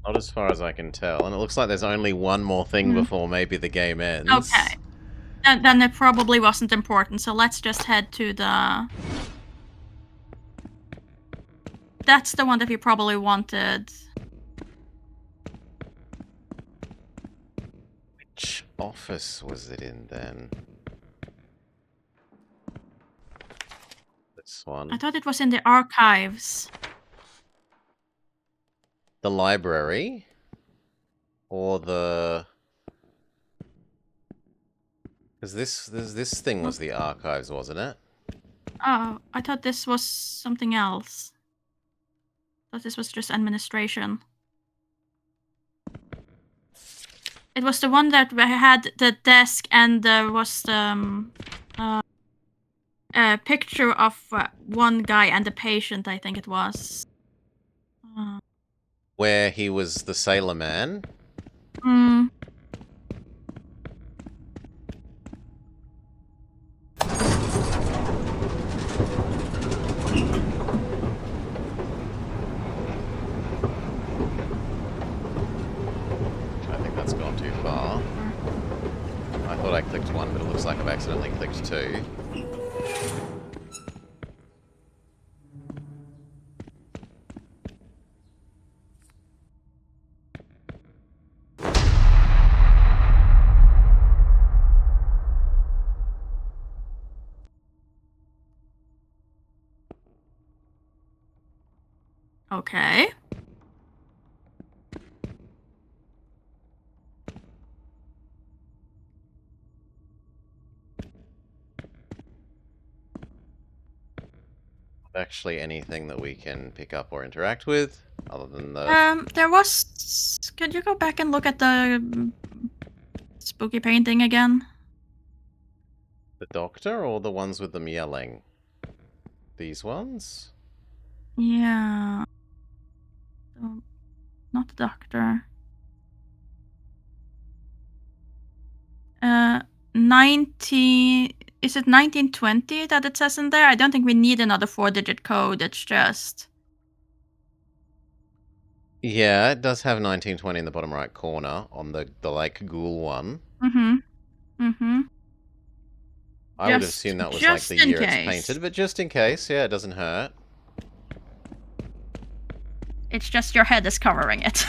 Not as far as I can tell, and it looks like there's only one more thing before maybe the game ends. Okay. Then it probably wasn't important, so let's just head to the... That's the one that we probably wanted. Which office was it in then? This one. I thought it was in the archives. The library? Or the... Because this thing was the archives, wasn't it? Oh, I thought this was something else. I thought this was just administration. It was the one that had the desk and there was the picture of one guy and the patient, I think it was. Where he was the sailor man? Hmm. I think that's gone too far. I thought I clicked one, but it looks like I've accidentally clicked two. Okay. Actually anything that we can pick up or interact with, other than the... There was... Could you go back and look at the spooky painting again? The doctor, or the ones with them yelling? These ones? Yeah. Not the doctor. 19... Is it 1920 that it says in there? I don't think we need another 4-digit code. It's just... Yeah, it does have 1920 in the bottom right corner on the like ghoul one. I would have assumed that was like the year it's painted, but just in case, yeah, it doesn't hurt. It's just your head is covering it.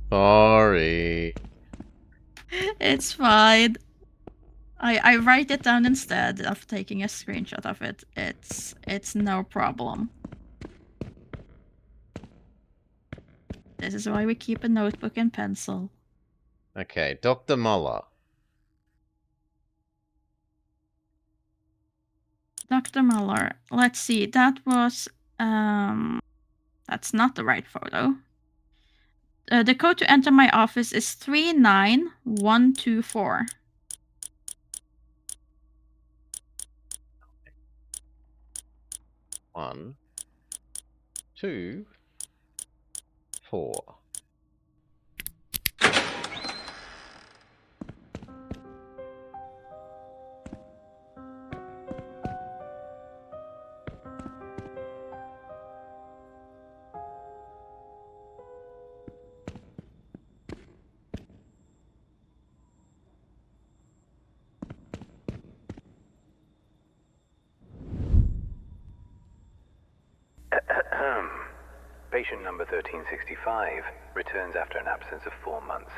Sorry. It's fine. I write it down instead of taking a screenshot of it. It's no problem. This is why we keep a notebook and pencil. Okay, Dr. Muller. Dr. Muller. Let's see. That was... that's not the right photo. The code to enter my office is 39124. 1, 2, 4. Patient number 1365 returns after an absence of 4 months.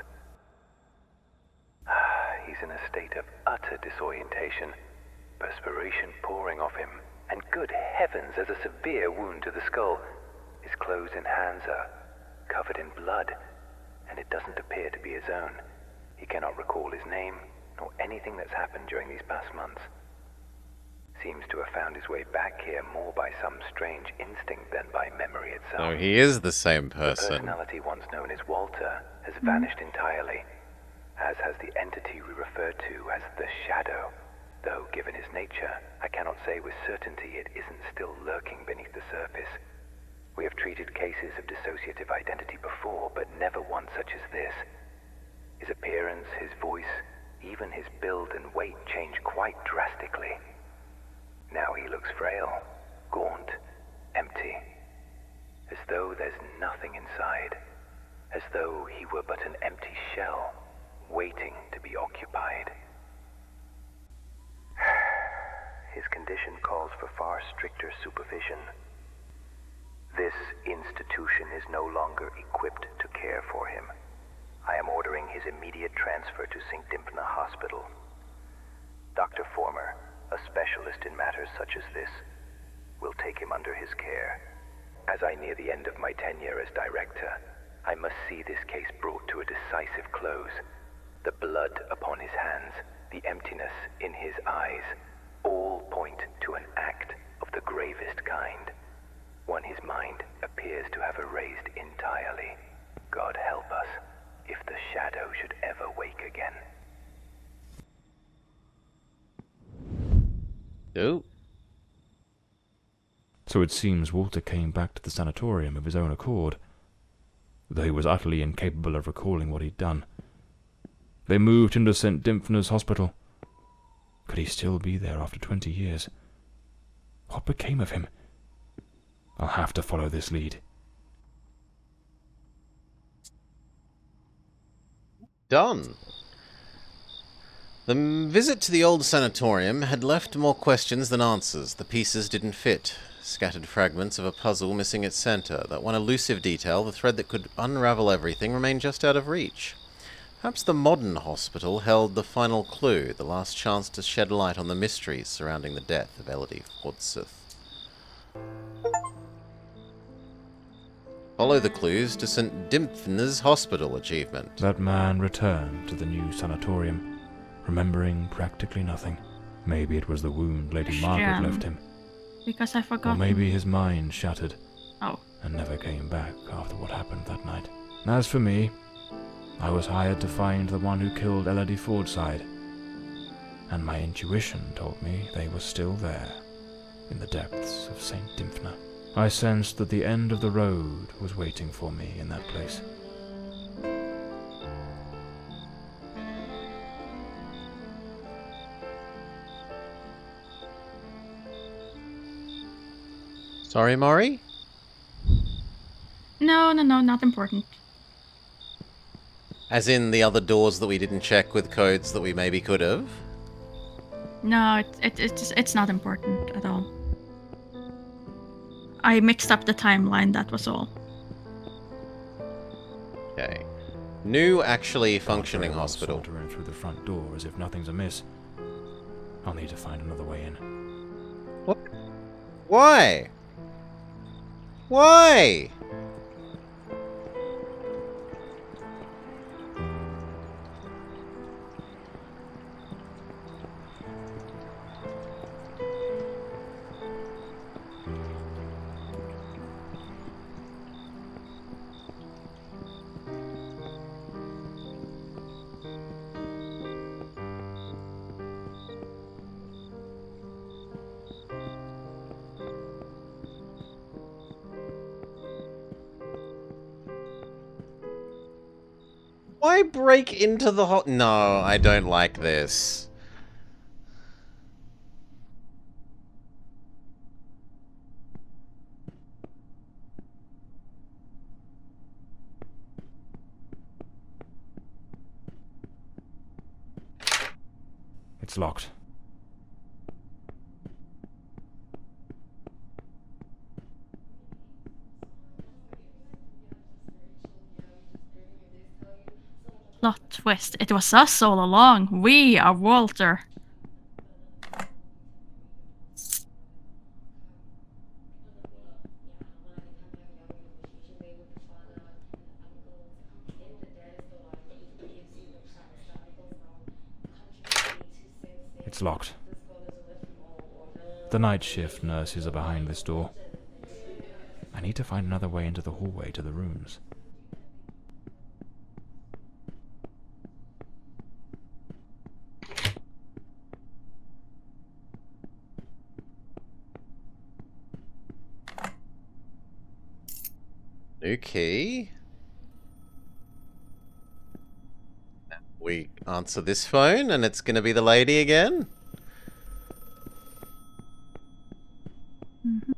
He's in a state of utter disorientation, perspiration pouring off him, and good heavens, there's a severe wound to the skull. His clothes and hands are covered in blood, and it doesn't appear to be his own. He cannot recall his name, nor anything that's happened during these past months. Seems to have found his way back here more by some strange instinct than by memory itself. Oh, he is the same The person. personality once known as Walter has vanished entirely, as has the entity we refer to as the Shadow. Though, given his nature, I cannot say with certainty it isn't still lurking beneath the surface. We have treated cases of dissociative identity before, but never one such as this. His appearance, his voice, even his build and weight change quite drastically. Now he looks frail, gaunt, empty, as though there's nothing inside, as though he were but an empty shell, waiting to be occupied. His condition calls for far stricter supervision. This institution is no longer equipped to care for him. I am ordering his immediate transfer to St. Dymphna Hospital. Dr. Former, a specialist in matters such as this, will take him under his care. As I near the end of my tenure as director, I must see this case brought to a decisive close. The blood upon his hands, the emptiness in his eyes, all point to an act of the gravest kind. One his mind appears to have erased entirely. God help us, if the Shadow should ever wake again. Oh. So it seems Walter came back to the sanatorium of his own accord, though he was utterly incapable of recalling what he'd done. They moved him to St. Dymphna's Hospital. Could he still be there after 20 years? What became of him? I'll have to follow this lead. Done. The visit to the old sanatorium had left more questions than answers. The pieces didn't fit. Scattered fragments of a puzzle missing its center. That one elusive detail, the thread that could unravel everything, remained just out of reach. Perhaps the modern hospital held the final clue, the last chance to shed light on the mysteries surrounding the death of Elodie Forsyth. Follow the clues to St. Dymphna's Hospital achievement. That man returned to the new sanatorium, remembering practically nothing. Maybe it was the wound Lady Margaret left him. Because I forgot. Or maybe his mind shattered. Oh. And never came back after what happened that night. As for me, I was hired to find the one who killed Elodie Forsyth. And my intuition told me they were still there, in the depths of St. Dymphna. I sensed that the end of the road was waiting for me in that place. Sorry, Maury? No, not important. As in the other doors that we didn't check with codes that we maybe could have? No, it's not important at all. I mixed up the timeline, that was all. Okay. New, actually functioning I'll hospital. saunter in through the front door as if nothing's amiss. I'll need to find another way in. What? Why? Why? Why break into the hot? No, I don't like this. It's locked. Plot twist. It was us all along. We are Walter. It's locked. The night shift nurses are behind this door. I need to find another way into the hallway to the rooms. New key. We answer this phone and it's gonna be the lady again. Mm-hmm.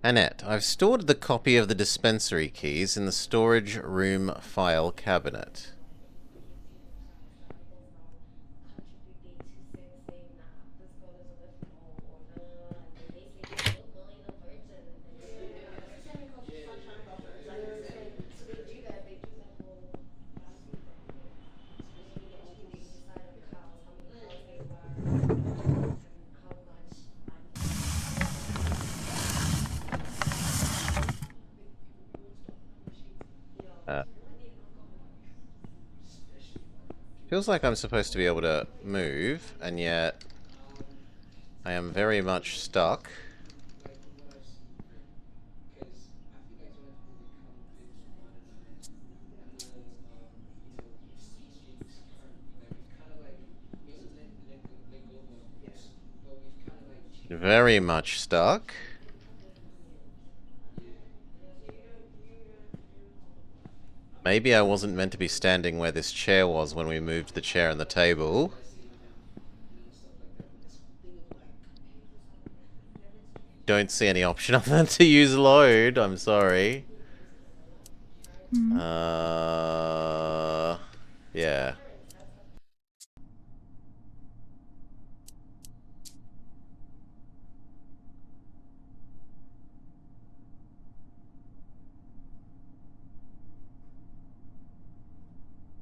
Annette, I've stored the copy of the dispensary keys in the storage room file cabinet. Feels like I'm supposed to be able to move, and yet I am very much stuck. Very much stuck. Maybe I wasn't meant to be standing where this chair was when we moved the chair and the table. Don't see any option other than to use load, I'm sorry. Yeah.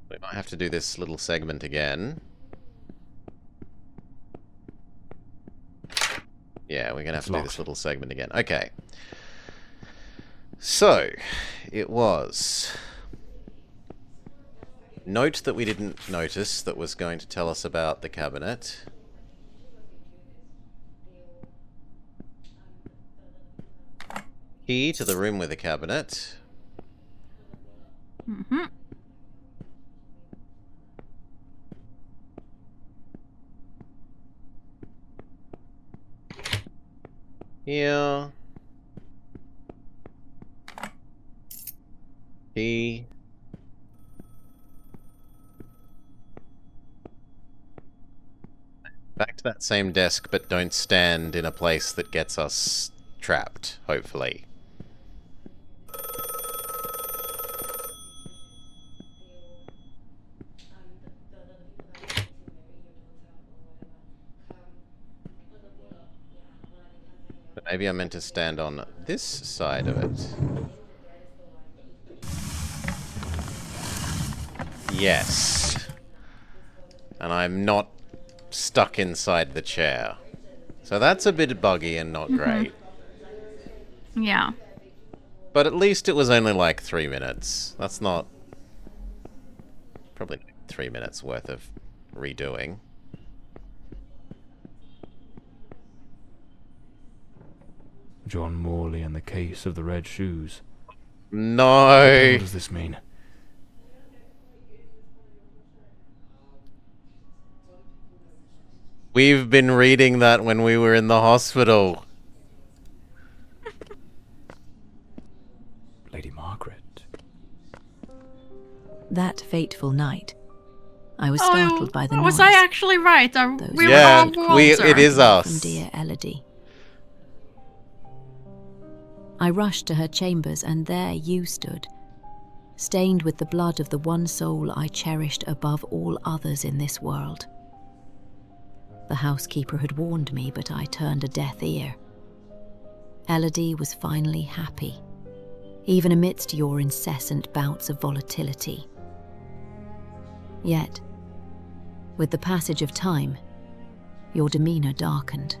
We might have to do this little segment again. Yeah, we're gonna have to do this little segment again. Okay. So, it was... Note that we didn't notice that was going to tell us about the cabinet. Key to the room with the cabinet. Mm-hmm. Here. Key. Back to that same desk, but don't stand in a place that gets us trapped, hopefully. But maybe I'm meant to stand on this side of it. Yes. And I'm not stuck inside the chair. So that's a bit buggy and not great. Yeah. But at least it was only like 3 minutes. That's not... Probably 3 minutes worth of redoing. John Morley and the case of the red shoes. No! What does this mean? We've been reading that when we were in the hospital. Lady Margaret. That fateful night, I was startled by the noise. Was I actually right? We yeah, were all Walter. it is us. From dear Elodie. I rushed to her chambers, and there you stood, stained with the blood of the one soul I cherished above all others in this world. The housekeeper had warned me, but I turned a deaf ear. Elodie was finally happy, even amidst your incessant bouts of volatility. Yet, with the passage of time, your demeanour darkened.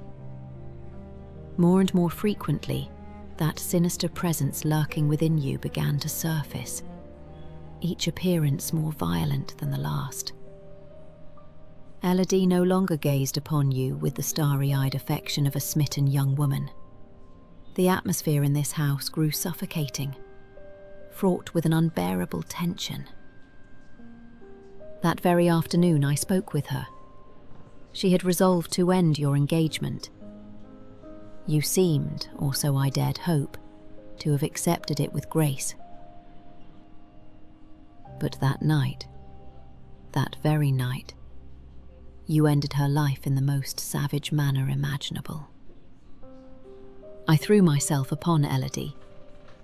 More and more frequently, that sinister presence lurking within you began to surface, each appearance more violent than the last. Elodie no longer gazed upon you with the starry-eyed affection of a smitten young woman. The atmosphere in this house grew suffocating, fraught with an unbearable tension. That very afternoon I spoke with her. She had resolved to end your engagement. You seemed, or so I dared hope, to have accepted it with grace. But that night, that very night, you ended her life in the most savage manner imaginable. I threw myself upon Elodie,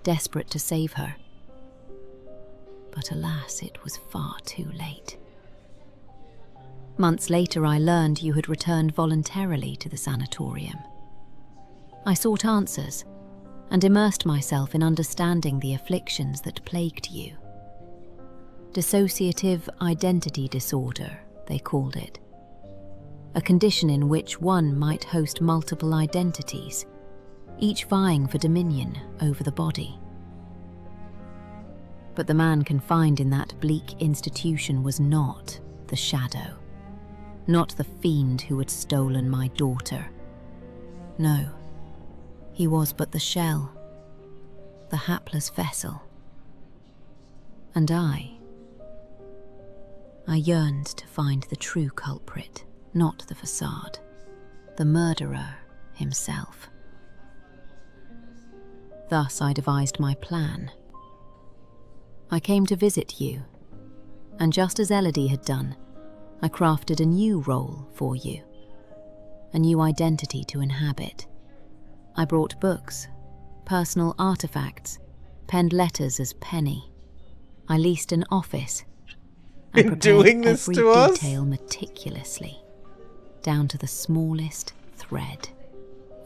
desperate to save her. But alas, it was far too late. Months later, I learned you had returned voluntarily to the sanatorium. I sought answers and immersed myself in understanding the afflictions that plagued you. Dissociative identity disorder, they called it. A condition in which one might host multiple identities, each vying for dominion over the body. But the man confined in that bleak institution was not the shadow, not the fiend who had stolen my daughter. No, he was but the shell, the hapless vessel. And I yearned to find the true culprit, not the facade, the murderer himself. Thus I devised my plan. I came to visit you, and just as Elodie had done, I crafted a new role for you, a new identity to inhabit. I brought books, personal artifacts, penned letters as Penny. I leased an office and prepared doing this every to us? detail meticulously, down to the smallest thread,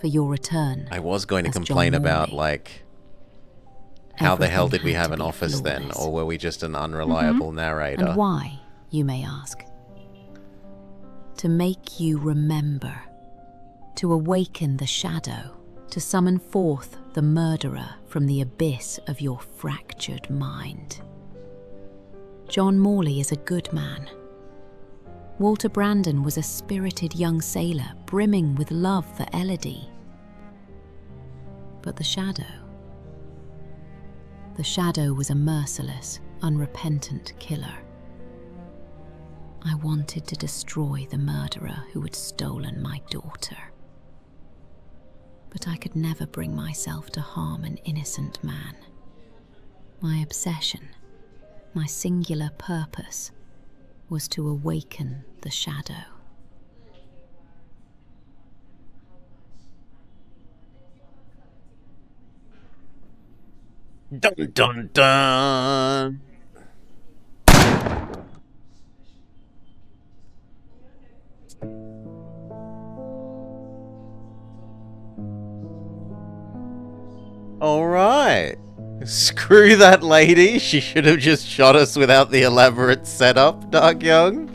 for your return. I was going to as complain John about, Morley. like, how the hell Everything did we had have to an be office then? flawless. Or were we just an unreliable narrator? And why, you may ask? To make you remember, to awaken the shadow, to summon forth the murderer from the abyss of your fractured mind. John Morley is a good man. Walter Brandon was a spirited young sailor brimming with love for Elodie. But the shadow was a merciless, unrepentant killer. I wanted to destroy the murderer who had stolen my daughter. But I could never bring myself to harm an innocent man. My obsession, my singular purpose, was to awaken the shadow. Dun dun dun! Alright. Screw that lady. She should have just shot us without the elaborate setup, Dark Young.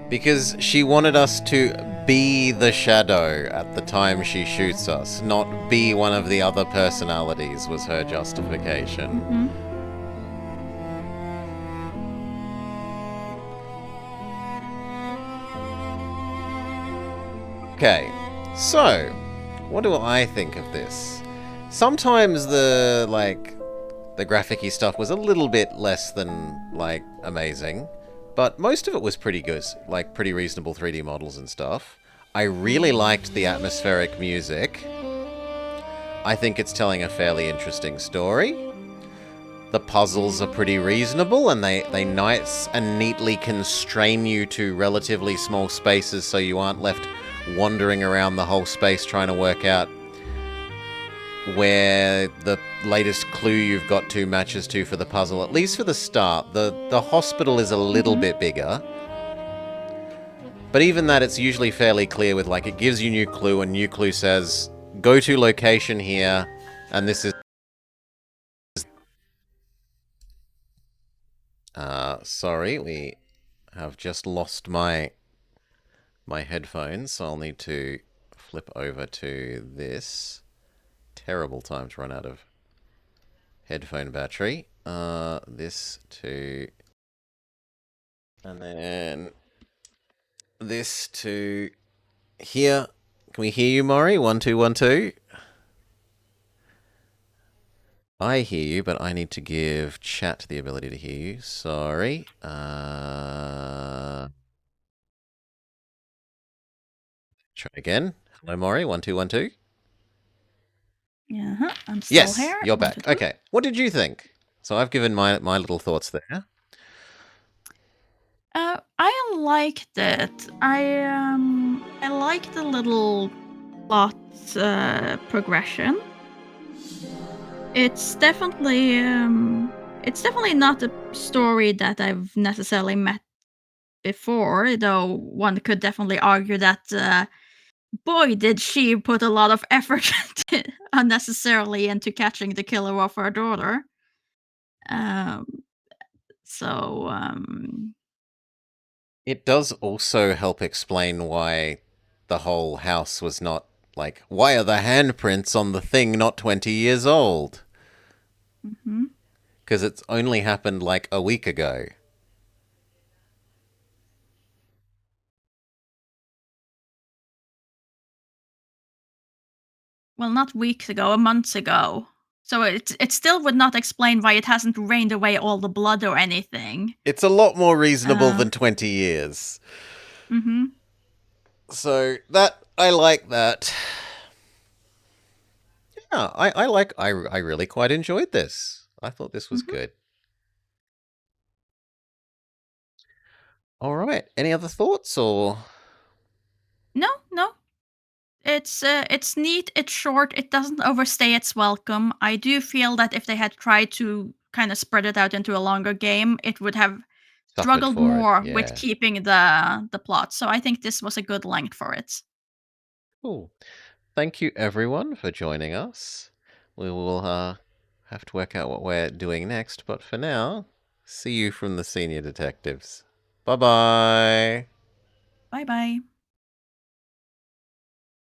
Because she wanted us to be the shadow at the time she shoots us, not be one of the other personalities, was her justification. Okay, so, what do I think of this? Sometimes the graphic-y stuff was a little bit less than, amazing. But most of it was pretty good, pretty reasonable 3D models and stuff. I really liked the atmospheric music. I think it's telling a fairly interesting story. The puzzles are pretty reasonable, and they nice and neatly constrain you to relatively small spaces so you aren't left wandering around the whole space trying to work out where the latest clue you've got to matches to for the puzzle, at least for the start. The hospital is a little bit bigger. But even that, it's usually fairly clear with, it gives you new clue, and new clue says, go to location here, and this is... sorry, we have just lost my headphones, so I'll need to flip over to this. Terrible time to run out of headphone battery. This to... And then this to here. Can we hear you, Maury? 1 2 1 2. I hear you, but I need to give chat the ability to hear you. Sorry. Try again. Hello, Maury. 1 2 1 2. Yeah, I'm still here. Yes, you're back. Okay. What did you think? So I've given my little thoughts there. I liked it. I like the little plot progression. It's definitely not a story that I've necessarily met before, though one could definitely argue that boy did she put a lot of effort unnecessarily into catching the killer of her daughter. Um, so It does also help explain why the whole house was not, why are the handprints on the thing not 20 years old? Because it's only happened, a week ago. well, not weeks ago, a month ago. So it still would not explain why it hasn't rained away all the blood or anything. It's a lot more reasonable than 20 years. So I like that. Yeah, I really quite enjoyed this. I thought this was good. All right. Any other thoughts or? No. It's neat, it's short, it doesn't overstay its welcome. I do feel that if they had tried to kind of spread it out into a longer game, it would have struggled more with keeping the plot. So I think this was a good length for it. Cool. Thank you everyone for joining us. We will have to work out what we're doing next, but for now, see you from the senior detectives. Bye-bye. Bye-bye.